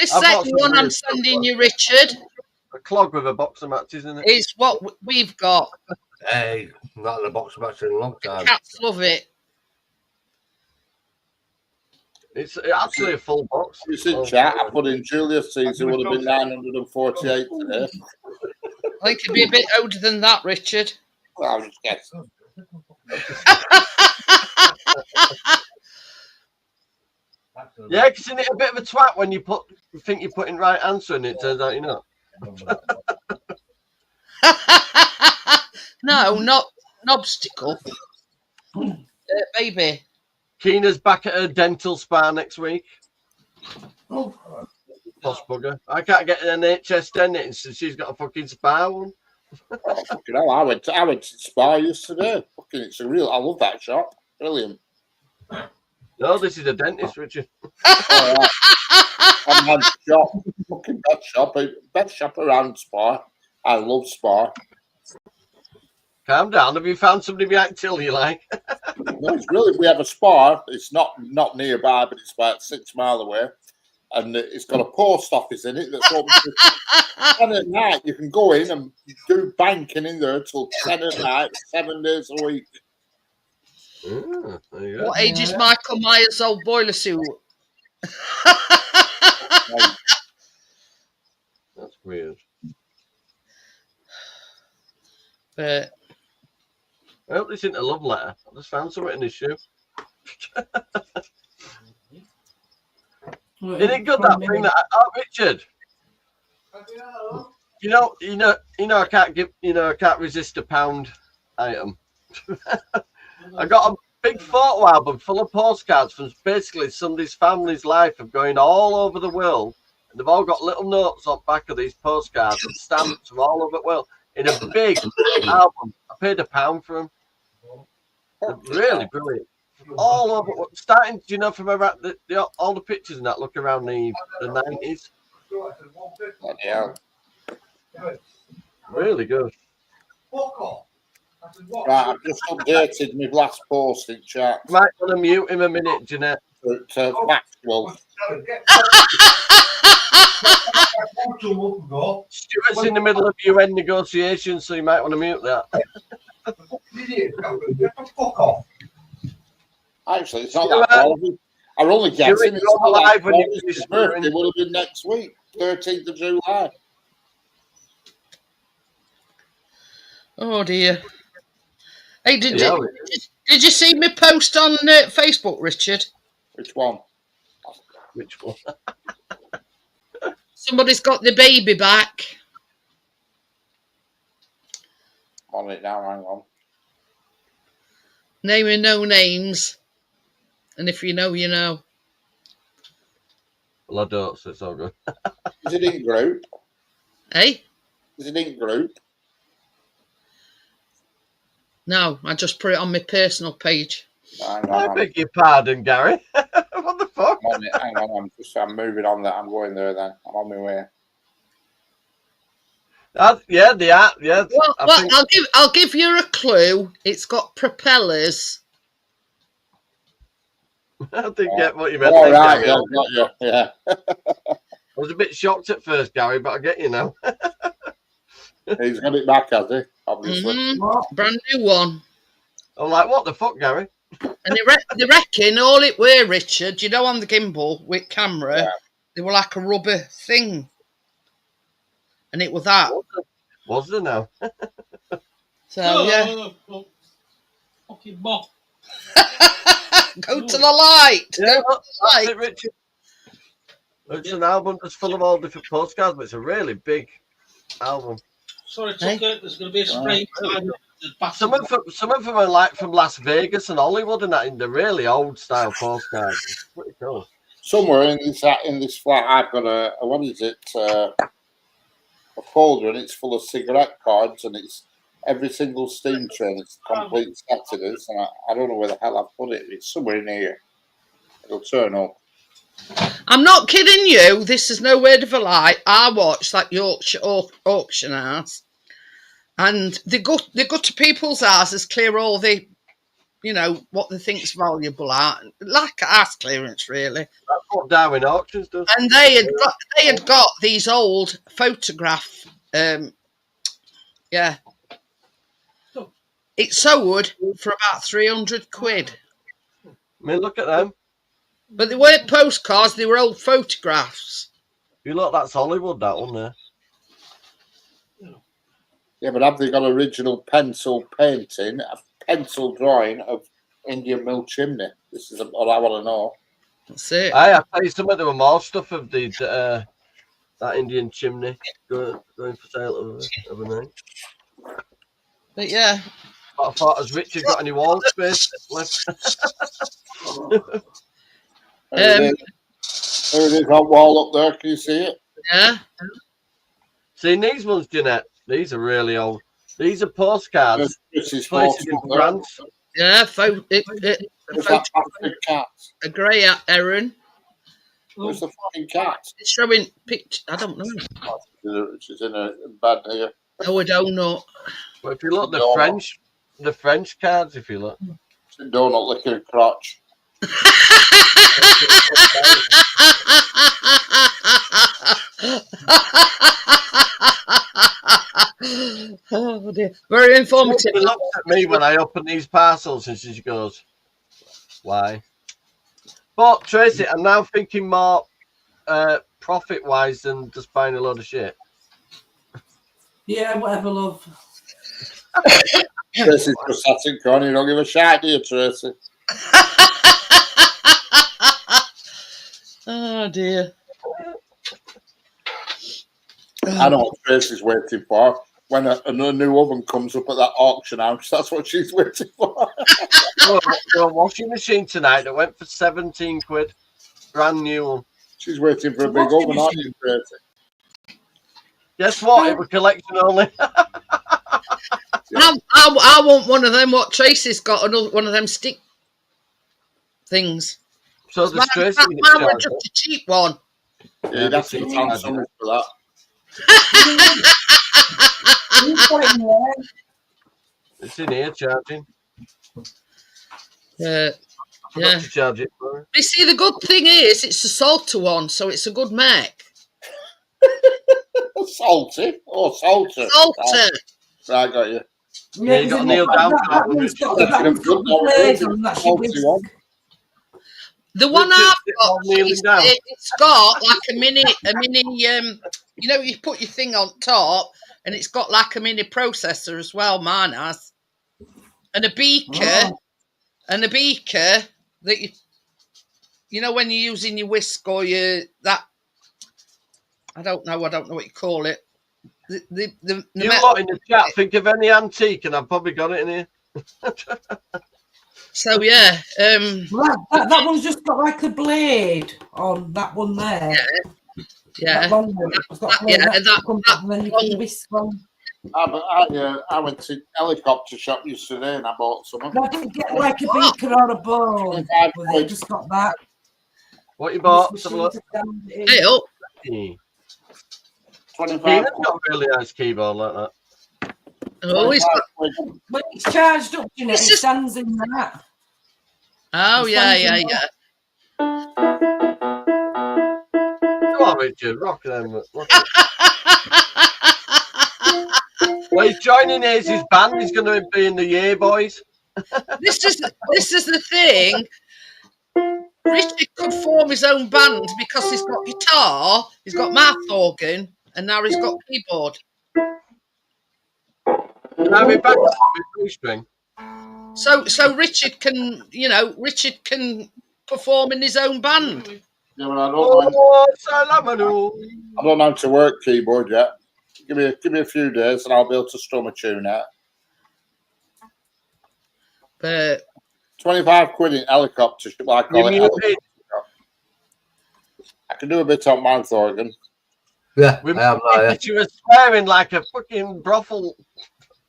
Speaker 1: second one I'm sending you, Richard,
Speaker 2: a clog with a box of matches in it.
Speaker 1: is what we've got.
Speaker 6: Hey, not in a box of matches in a long time.
Speaker 1: Cats love it.
Speaker 2: It's actually a full box.
Speaker 5: You see, chat, I put in Julius Caesar would have been 948 today.
Speaker 1: I think it'd be a bit older than that, Richard.
Speaker 5: Well, I was just guessing.
Speaker 2: Yeah, because isn't it a bit of a twat when you think you're putting right answer and it turns out you're not?
Speaker 1: No, not an obstacle. Baby.
Speaker 2: Keena's back at her dental spa next week.
Speaker 3: Oh.
Speaker 2: Posh bugger. I can't get an NHS dentist and she's got a fucking spa one.
Speaker 5: Oh, fucking hell, I went to Spa yesterday. Fucking, it's a real. I love that shop. Brilliant.
Speaker 2: No, this is a dentist, Richard.
Speaker 5: Right. I'm shop. Fucking best shop around Spa. I love Spa.
Speaker 2: Calm down. Have you found somebody behind till you like?
Speaker 5: No, it's really. We have a Spa. It's not nearby, but it's about 6 miles away. And it's got a post office in it that's open to 10 at night. You can go in and do banking in there till 10 at night, 7 days a week.
Speaker 2: There you go.
Speaker 1: What age is Michael Myers' old boiler suit?
Speaker 2: That's weird.
Speaker 1: But
Speaker 2: I hope this isn't a love letter. I just found something in his shoe. Isn't it good that thing that? Oh, Richard. You know, I can't resist a pound item. I got a big photo album full of postcards from basically somebody's family's life of going all over the world, and they've all got little notes on the back of these postcards and stamps from all over the world in a big album. I paid £1 for them. They're really brilliant. All over, starting, do you know, from around all the pictures and that look around the 90s.
Speaker 5: Yeah.
Speaker 2: Really good.
Speaker 5: Right, I've just updated my last post in chat.
Speaker 2: Might want to mute him a minute, Jeanette.
Speaker 5: Factual.
Speaker 2: Stuart's in the middle of UN negotiations, so you might want to mute that.
Speaker 5: Actually, it's not that far. I'm only guessing. It's not
Speaker 2: live when
Speaker 5: his birthday would have been next week, 13th of July.
Speaker 1: oh dear. Hey, did you see me post on Facebook, Richard?
Speaker 5: Which one?
Speaker 2: Which one?
Speaker 1: Somebody's got the baby back.
Speaker 5: On it now, hang on.
Speaker 1: Naming no names. And if you know, you know.
Speaker 2: Well, I don't, so it's all good.
Speaker 5: Is it in group?
Speaker 1: Hey?
Speaker 5: Is it in group?
Speaker 1: No, I just put it on my personal page.
Speaker 2: I beg your pardon, Gary. What the fuck?
Speaker 5: I'm on it. Hang on, I'm moving on that. I'm going there then. I'm on my way.
Speaker 2: Yeah, they are. Yeah.
Speaker 1: Well, I'll give you a clue. It's got propellers.
Speaker 2: I didn't get what you meant.
Speaker 5: All right, yeah, got you. Yeah.
Speaker 2: I was a bit shocked at first, Gary, but I get you now.
Speaker 5: He's got it back, has he? Obviously.
Speaker 1: Brand new one.
Speaker 2: I'm like, what the fuck, Gary?
Speaker 1: And they reckon all it were, Richard, you know, on the gimbal with camera, they were like a rubber thing. And it was that.
Speaker 2: Was there now?
Speaker 1: So, yeah.
Speaker 4: Fucking moth.
Speaker 1: Go to the light.
Speaker 2: Yeah,
Speaker 1: Go to the light.
Speaker 2: it, Richard. It's an album that's full of all different postcards, but it's a really big album.
Speaker 4: Sorry, there's going to be a spray.
Speaker 2: Some of them are like from Las Vegas and Hollywood and that in the really old style postcards. It's pretty cool.
Speaker 5: somewhere in this flat, I've got a what is it? A folder, and it's full of cigarette cards, and it's every single steam train. It's a complete set it is, and I don't know where the hell I've put it. It's somewhere in here. It'll turn up.
Speaker 1: I'm not kidding you. This is no word of a lie. I watch that Yorkshire auction house, and they go to people's houses, clear all the, what they think's valuable at, like house clearance, really.
Speaker 2: That's what Darwin Auctions does.
Speaker 1: And they had got these old photograph. Yeah, it sold for about 300 quid.
Speaker 2: I mean, look at them.
Speaker 1: But they weren't postcards, they were old photographs.
Speaker 2: You look, that's Hollywood, that one there.
Speaker 5: Yeah, but have they got original pencil painting, a pencil drawing of Indian mill chimney? This is what I want to know.
Speaker 1: That's it.
Speaker 2: I tell you, some of them more stuff of the that Indian chimney going for sale of a night.
Speaker 1: But yeah.
Speaker 2: I thought, has Richard got any wall space left?
Speaker 5: There it is on wall up there. Can you see it?
Speaker 1: Yeah.
Speaker 2: See, these ones, Jeanette, these are really old. These are postcards.
Speaker 5: This
Speaker 2: Placed in France.
Speaker 1: Yeah, a grey Erin.
Speaker 5: Where's the fucking cat?
Speaker 1: It's showing picture. I don't know.
Speaker 5: She's in a bed here.
Speaker 1: Oh, I don't know.
Speaker 2: But if you look, the French cards, if you look.
Speaker 5: It's a donut licking a crotch.
Speaker 1: Oh dear, very informative.
Speaker 2: She looks at me when I open these parcels and she goes, "Why?" But Tracy, I'm now thinking more profit-wise than just buying a load of shit.
Speaker 3: Yeah, whatever, love.
Speaker 5: Tracy's just sat in corner. You don't give a shit, do you, Tracy?
Speaker 1: Oh dear.
Speaker 5: I know what Tracy's waiting for. When a new oven comes up at that auction house, that's what she's waiting for.
Speaker 2: A washing machine tonight that went for 17 quid. Brand new one.
Speaker 5: She's waiting for a big oven, aren't you, Tracy?
Speaker 2: Guess what? It was collection only.
Speaker 1: I want one of them. What Tracy's got, one of them stick things.
Speaker 2: So the Tracy
Speaker 1: mine was just a cheap one.
Speaker 5: Yeah, you'd have to find something for that.
Speaker 2: It's in here charging.
Speaker 1: Yeah.
Speaker 2: To charge it for her.
Speaker 1: You see, the good thing is it's a salter one, so it's a good make.
Speaker 5: Salty? Oh, salter.
Speaker 1: Salter.
Speaker 5: Right, got you.
Speaker 2: Yeah, you got to kneel down for that one.
Speaker 1: The one I've got, it's got like a mini, you put your thing on top, and it's got like a mini processor as well. Mine has, and a beaker, that you know when you're using your whisk or I don't know what you call it. The
Speaker 2: you lot in the chat think of any antique, and I've probably got it in here.
Speaker 1: So yeah,
Speaker 3: that one's just got like a blade on that one there.
Speaker 1: Yeah,
Speaker 3: that long one.
Speaker 5: I went to helicopter shop yesterday and I bought some.
Speaker 3: I didn't get like a beaker or a bowl. I just got that.
Speaker 2: What you bought?
Speaker 1: Hey up.
Speaker 5: 25.
Speaker 2: Keenan's got a really nice keyboard like that.
Speaker 1: Oh,
Speaker 3: when it's charged up, it stands in that.
Speaker 1: Oh, yeah.
Speaker 2: Come on, Richard, rock them. Well, he's joining his band. He's going to be in the year, boys.
Speaker 1: This is the thing. Richard could form his own band because he's got guitar, he's got mouth organ, and now he's got keyboard.
Speaker 2: Now we're back to the string.
Speaker 1: So Richard can perform in his own band.
Speaker 5: Yeah, well, I don't know how to work keyboard yet. Give me a few days and I'll be able to strum a tune out.
Speaker 1: But
Speaker 5: 25 quid in helicopter, I call it. can do a bit on mouth organ.
Speaker 6: Yeah, I am now.
Speaker 2: You were swearing like a fucking brothel.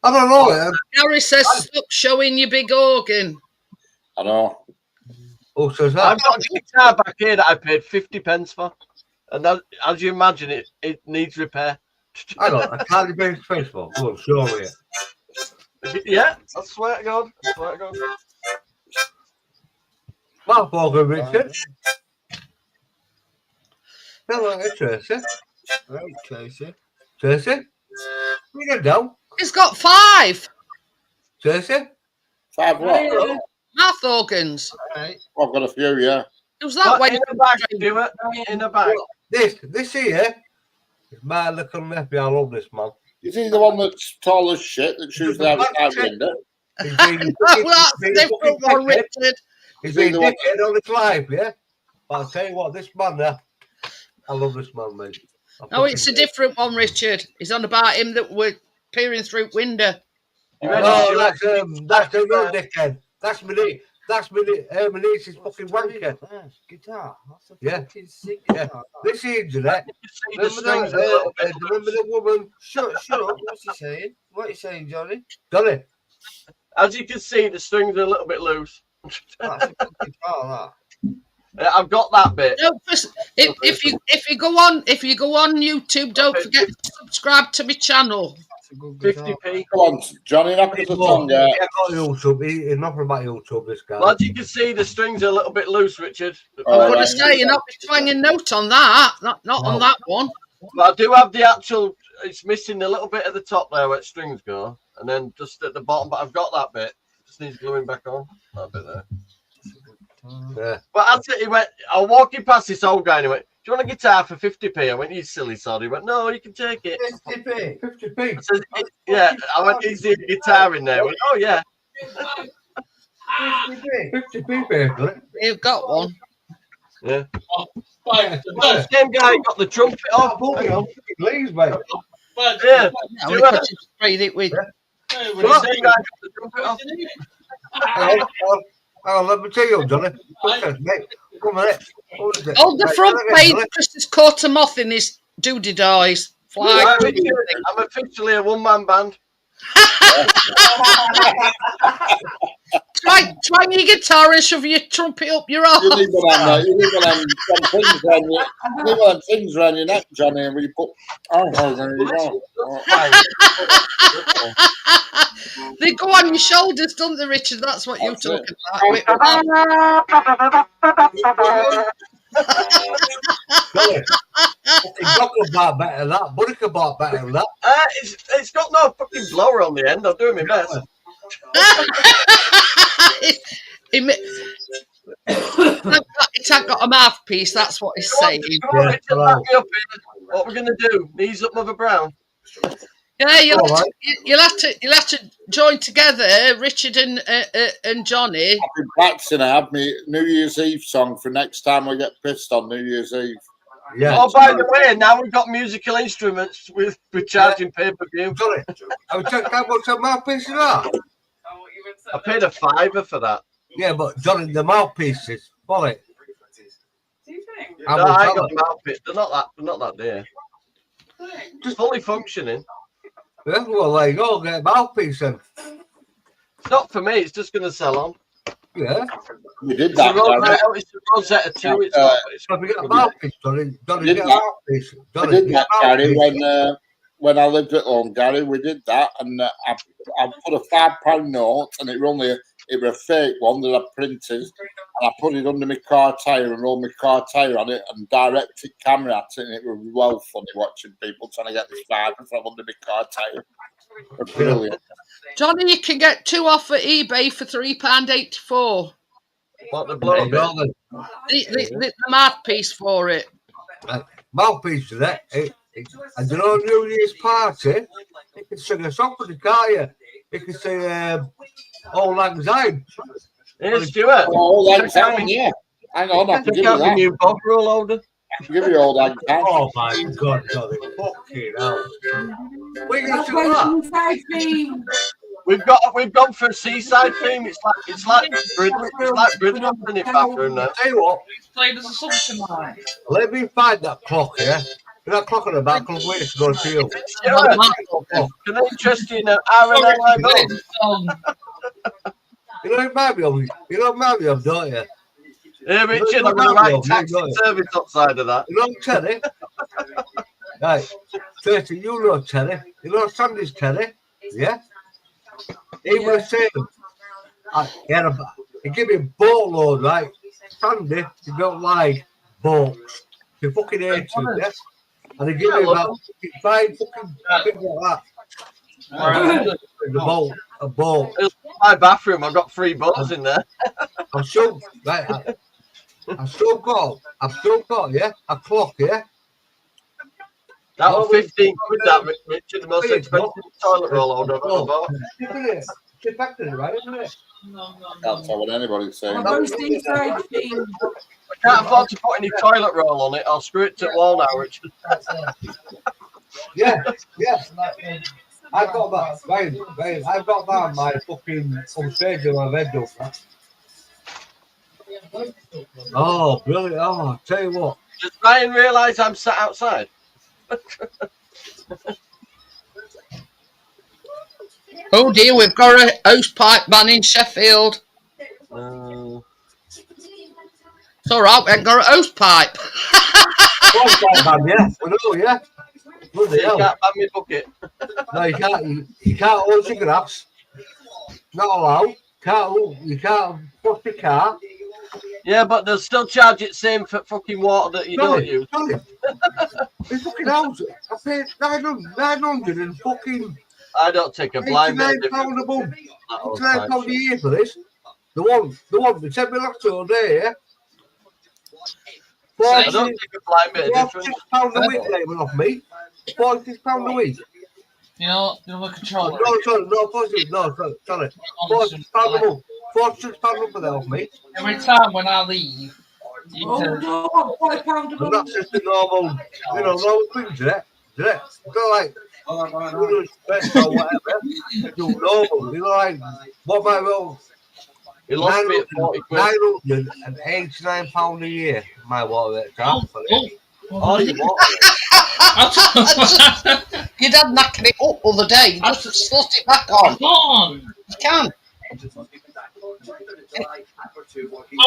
Speaker 6: I don't know.
Speaker 1: Gary says, stop showing your big organ.
Speaker 5: I know.
Speaker 6: Oh, so
Speaker 2: I've got a guitar back here that I paid 50 pence for. And that, as you imagine, it needs repair.
Speaker 6: I don't. I can't be faithful. Go on, show me it.
Speaker 2: Yeah, I swear to God. I swear to God.
Speaker 6: Mouth organ, Richard. Hello, Tracy.
Speaker 8: Hello, Tracy.
Speaker 6: Tracy? Bring it down.
Speaker 1: He's got 5.
Speaker 6: Tracy?
Speaker 5: 5 what?
Speaker 1: Mouth organs.
Speaker 8: Right.
Speaker 5: I've got a few, yeah.
Speaker 1: It was that way.
Speaker 2: In the bag, do it. In the bag.
Speaker 6: This here is my little nephew. I love this man.
Speaker 5: Is he the one that's tall as shit that shoots the outside window?
Speaker 6: He's been,
Speaker 1: Well, that's a different one, Richard.
Speaker 6: He's been dickhead all his life, yeah? But I'll tell you what, this man there, I love this man, mate.
Speaker 1: No, it's a different one, Richard. He's on about him that we're peering through window.
Speaker 6: Oh, that's the real dickhead. That's my niece's fucking wanker.
Speaker 8: Guitar. That's a
Speaker 6: Yeah.
Speaker 8: fucking sick
Speaker 6: Yeah.
Speaker 8: guitar.
Speaker 6: This is Jeanette.
Speaker 2: The
Speaker 6: Remember
Speaker 2: strings a little bit.
Speaker 6: the woman?
Speaker 8: Shut up. What's he saying? What are you saying, Johnny?
Speaker 6: Johnny?
Speaker 2: As you can see, the strings are a little bit loose.
Speaker 8: That's a good guitar,
Speaker 2: I've got that bit.
Speaker 1: No, if you go on YouTube, don't forget to subscribe to my channel.
Speaker 8: that's a good guitar.
Speaker 2: 50p.
Speaker 5: Come on, Johnny, knock us a tongue out.
Speaker 6: Yeah, got YouTube. He's nothing about YouTube, this guy.
Speaker 2: Well, as you can see, the strings are a little bit loose, Richard.
Speaker 5: Oh,
Speaker 1: I'm going
Speaker 5: right.
Speaker 1: to say you're not twanging a note on that. Not on that one.
Speaker 2: But I do have the actual. It's missing a little bit at the top there where strings go, and then just at the bottom. But I've got that bit. Just needs gluing back on. That bit there.
Speaker 6: Yeah.
Speaker 2: But I said, he went. I was walking past this old guy, and he went, "Do you want a guitar for 50p?" I went, "You silly sod." He went, "No, you can take it."
Speaker 8: 50p.
Speaker 6: 50p.
Speaker 2: I said, "Yeah." I went, "Is there a guitar in there?" I went, "Oh yeah."
Speaker 6: 50p, baby.
Speaker 1: You've got one.
Speaker 2: Yeah. The same guy got the trumpet off. Hang on.
Speaker 6: Please, mate.
Speaker 2: Yeah.
Speaker 1: No, we could just sprayed it with.
Speaker 2: The same guy got the trumpet off.
Speaker 6: Let me tell you, Johnny. Mate, come on,
Speaker 1: Hold the front page. Chris has caught a moth in his doody eyes. Fly.
Speaker 2: Right, Richard, I'm officially a one-man band.
Speaker 1: Twang your guitar and shove your trumpet up your arse.
Speaker 5: You need one on there. You need one on things around your neck, Johnny, and we put. Oh, there you go.
Speaker 1: They go on your shoulders, don't they, Richard? That's what you're talking about.
Speaker 6: It's got better than that. Buddy bought better than that.
Speaker 2: It's got no fucking blower on the end. I'm doing my best.
Speaker 1: It ain't got a mouthpiece, that's what he's saying.
Speaker 2: Come on, Richard, back me up here. What we're gonna do? Knees up, Mother Brown.
Speaker 1: Yeah, you'll have to join together, Richard and Johnny.
Speaker 5: I've been practicing. I have my New Year's Eve song for next time we get pissed on New Year's Eve.
Speaker 6: Yeah.
Speaker 2: Oh, by the way, now we've got musical instruments with charging pay-per-view.
Speaker 6: Johnny, I was checking out what's a mouthpiece of that.
Speaker 2: I paid a $5 for that.
Speaker 6: Yeah, but Johnny, the mouthpieces, follow it.
Speaker 9: Do you think?
Speaker 2: No, I ain't got the mouthpiece. They're not that dear. Just fully functioning.
Speaker 6: Yeah, well, there you go. Get a mouthpiece then.
Speaker 2: It's not for me. It's just going to sell on.
Speaker 6: Yeah.
Speaker 5: We did that.
Speaker 2: It's a Rosetta 2. It's not.
Speaker 6: So if you get a mouthpiece, Johnny,
Speaker 5: did
Speaker 6: get a
Speaker 5: that.
Speaker 6: mouthpiece.
Speaker 5: We
Speaker 6: Johnny,
Speaker 5: did
Speaker 6: get
Speaker 5: that,
Speaker 6: a
Speaker 5: Gary,
Speaker 6: mouthpiece.
Speaker 5: when I lived at home, Gary. We did that, and I put a £5 note, and it was a fake one that I printed, and I put it under my car tyre and rolled my car tyre on it, and directed camera at it, and it was well funny watching people trying to get this £5 from under my car tyre. Brilliant.
Speaker 1: Johnny, you can get 2 off at eBay for £3.84.
Speaker 2: What the blow up?
Speaker 1: The mouthpiece for it.
Speaker 6: Mouthpiece to that. And you know, New Year's party, you can sing a song for the car, you. You can say, Old Lang Syne.
Speaker 2: Yeah, Stuart.
Speaker 5: Oh, Lang Syne, yeah. Hang on, I can give you that.
Speaker 2: New bob roll older.
Speaker 5: I can give you all Lang Syne.
Speaker 6: Oh my God, Johnny, fucking hell. What are you going to do that?
Speaker 2: We've gone for a seaside theme. It's like Bridgerton in bathroom now.
Speaker 6: Tell you what,
Speaker 4: Played as a assumption line.
Speaker 6: let me find that clock, yeah? That clock on the back of wait to go to you.
Speaker 2: Sure. Can I interest you in an RNLI book?
Speaker 6: You know, it might be on, don't you?
Speaker 2: Yeah, Richard, I'm going to write taxi service outside of that.
Speaker 6: You know Terry? Right. Tracy, you know Terry. You know Sandy's Terry? Yeah? He was saying, he gave me a boatload, right? Sandy, he don't like boats. He fucking hates it, yeah? And he gave me about 5 fucking things like that. A boat.
Speaker 2: My bathroom, I've got 3 boats in there.
Speaker 6: I've still got, yeah, a clock, yeah?
Speaker 2: That was 15 quid, that, Richard, the most expensive toilet roll I've ever bought.
Speaker 6: It's back to it, right, isn't it?
Speaker 5: Can't tell what anybody's saying.
Speaker 2: I can't afford to put any toilet roll on it. I'll screw it to the wall now, Richard.
Speaker 6: Yeah. I've got that, Ryan, I've got that on my fucking upstairs in my bedroom. Oh, brilliant. Oh, I'll tell you what.
Speaker 2: Does Ryan realise I'm sat outside?
Speaker 1: Oh dear, we've got a hose pipe ban in Sheffield. It's all right, we ain't got a hose pipe.
Speaker 6: Yeah, we know, yeah.
Speaker 2: You can't ban me bucket.
Speaker 6: No, you can't hold cigarettes. Not allowed. You can't push the car.
Speaker 2: Yeah, but they'll still charge it same for fucking water that you don't use.
Speaker 6: It's fucking house. I paid 900 and fucking.
Speaker 2: I don't take a blind bit.
Speaker 6: £89 a month. £89 a year for this. The one they sent me last day, yeah.
Speaker 2: I don't take a blind bit of difference.
Speaker 6: £46 a week they went off me. £46 a week.
Speaker 4: You know the controller.
Speaker 6: No, sorry. £46 a month. £46 a month they off me.
Speaker 4: Every time when I leave,
Speaker 6: And that's just the normal, normal things, isn't it? It's not like, respect or whatever. Do normal, like, what my role?
Speaker 2: You lost me at 40 quid.
Speaker 6: £989 a year, my water rate.
Speaker 2: Oh, you what?
Speaker 1: Your dad knacking it up the other day. Just slot it back on.
Speaker 4: Come on.
Speaker 1: You can.
Speaker 4: I'll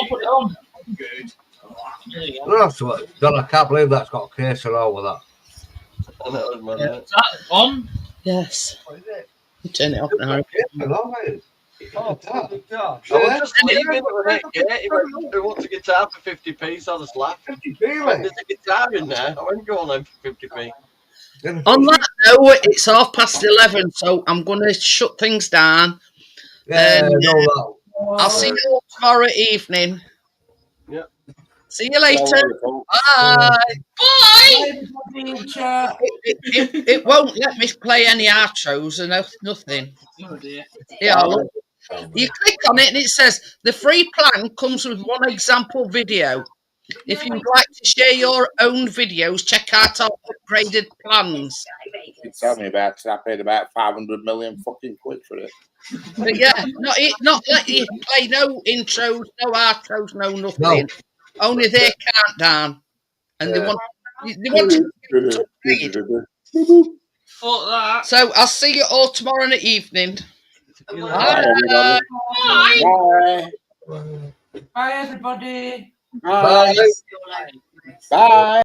Speaker 4: put it on.
Speaker 6: I can't believe that's got a case and all with that.
Speaker 2: Is
Speaker 4: that on?
Speaker 1: Yes. You turn it off now.
Speaker 2: I was just leaving with it. Yeah, he wants a guitar for 50p, so I just laughed.
Speaker 6: 50p,
Speaker 2: there's a guitar in there. I wouldn't go on them for 50p.
Speaker 1: On that note, it's 11:30, so I'm going to shut things down. I'll see you all tomorrow evening.
Speaker 2: Yeah.
Speaker 1: See you later. Bye. Bye. It won't let me play any outros and nothing.
Speaker 4: Oh dear.
Speaker 1: Yeah, look. You click on it and it says the free plan comes with one example video. If you'd like to share your own videos, check out our upgraded plans.
Speaker 5: You tell me about it. I paid about 500 million fucking quid for it.
Speaker 1: But yeah, not let you play no intros, no outros, no nothing. Only their countdown, and they want to So I'll see you all tomorrow in the evening.
Speaker 5: Bye, everybody.
Speaker 1: Bye.
Speaker 5: Bye.
Speaker 3: Bye, everybody.
Speaker 5: Bye. Bye.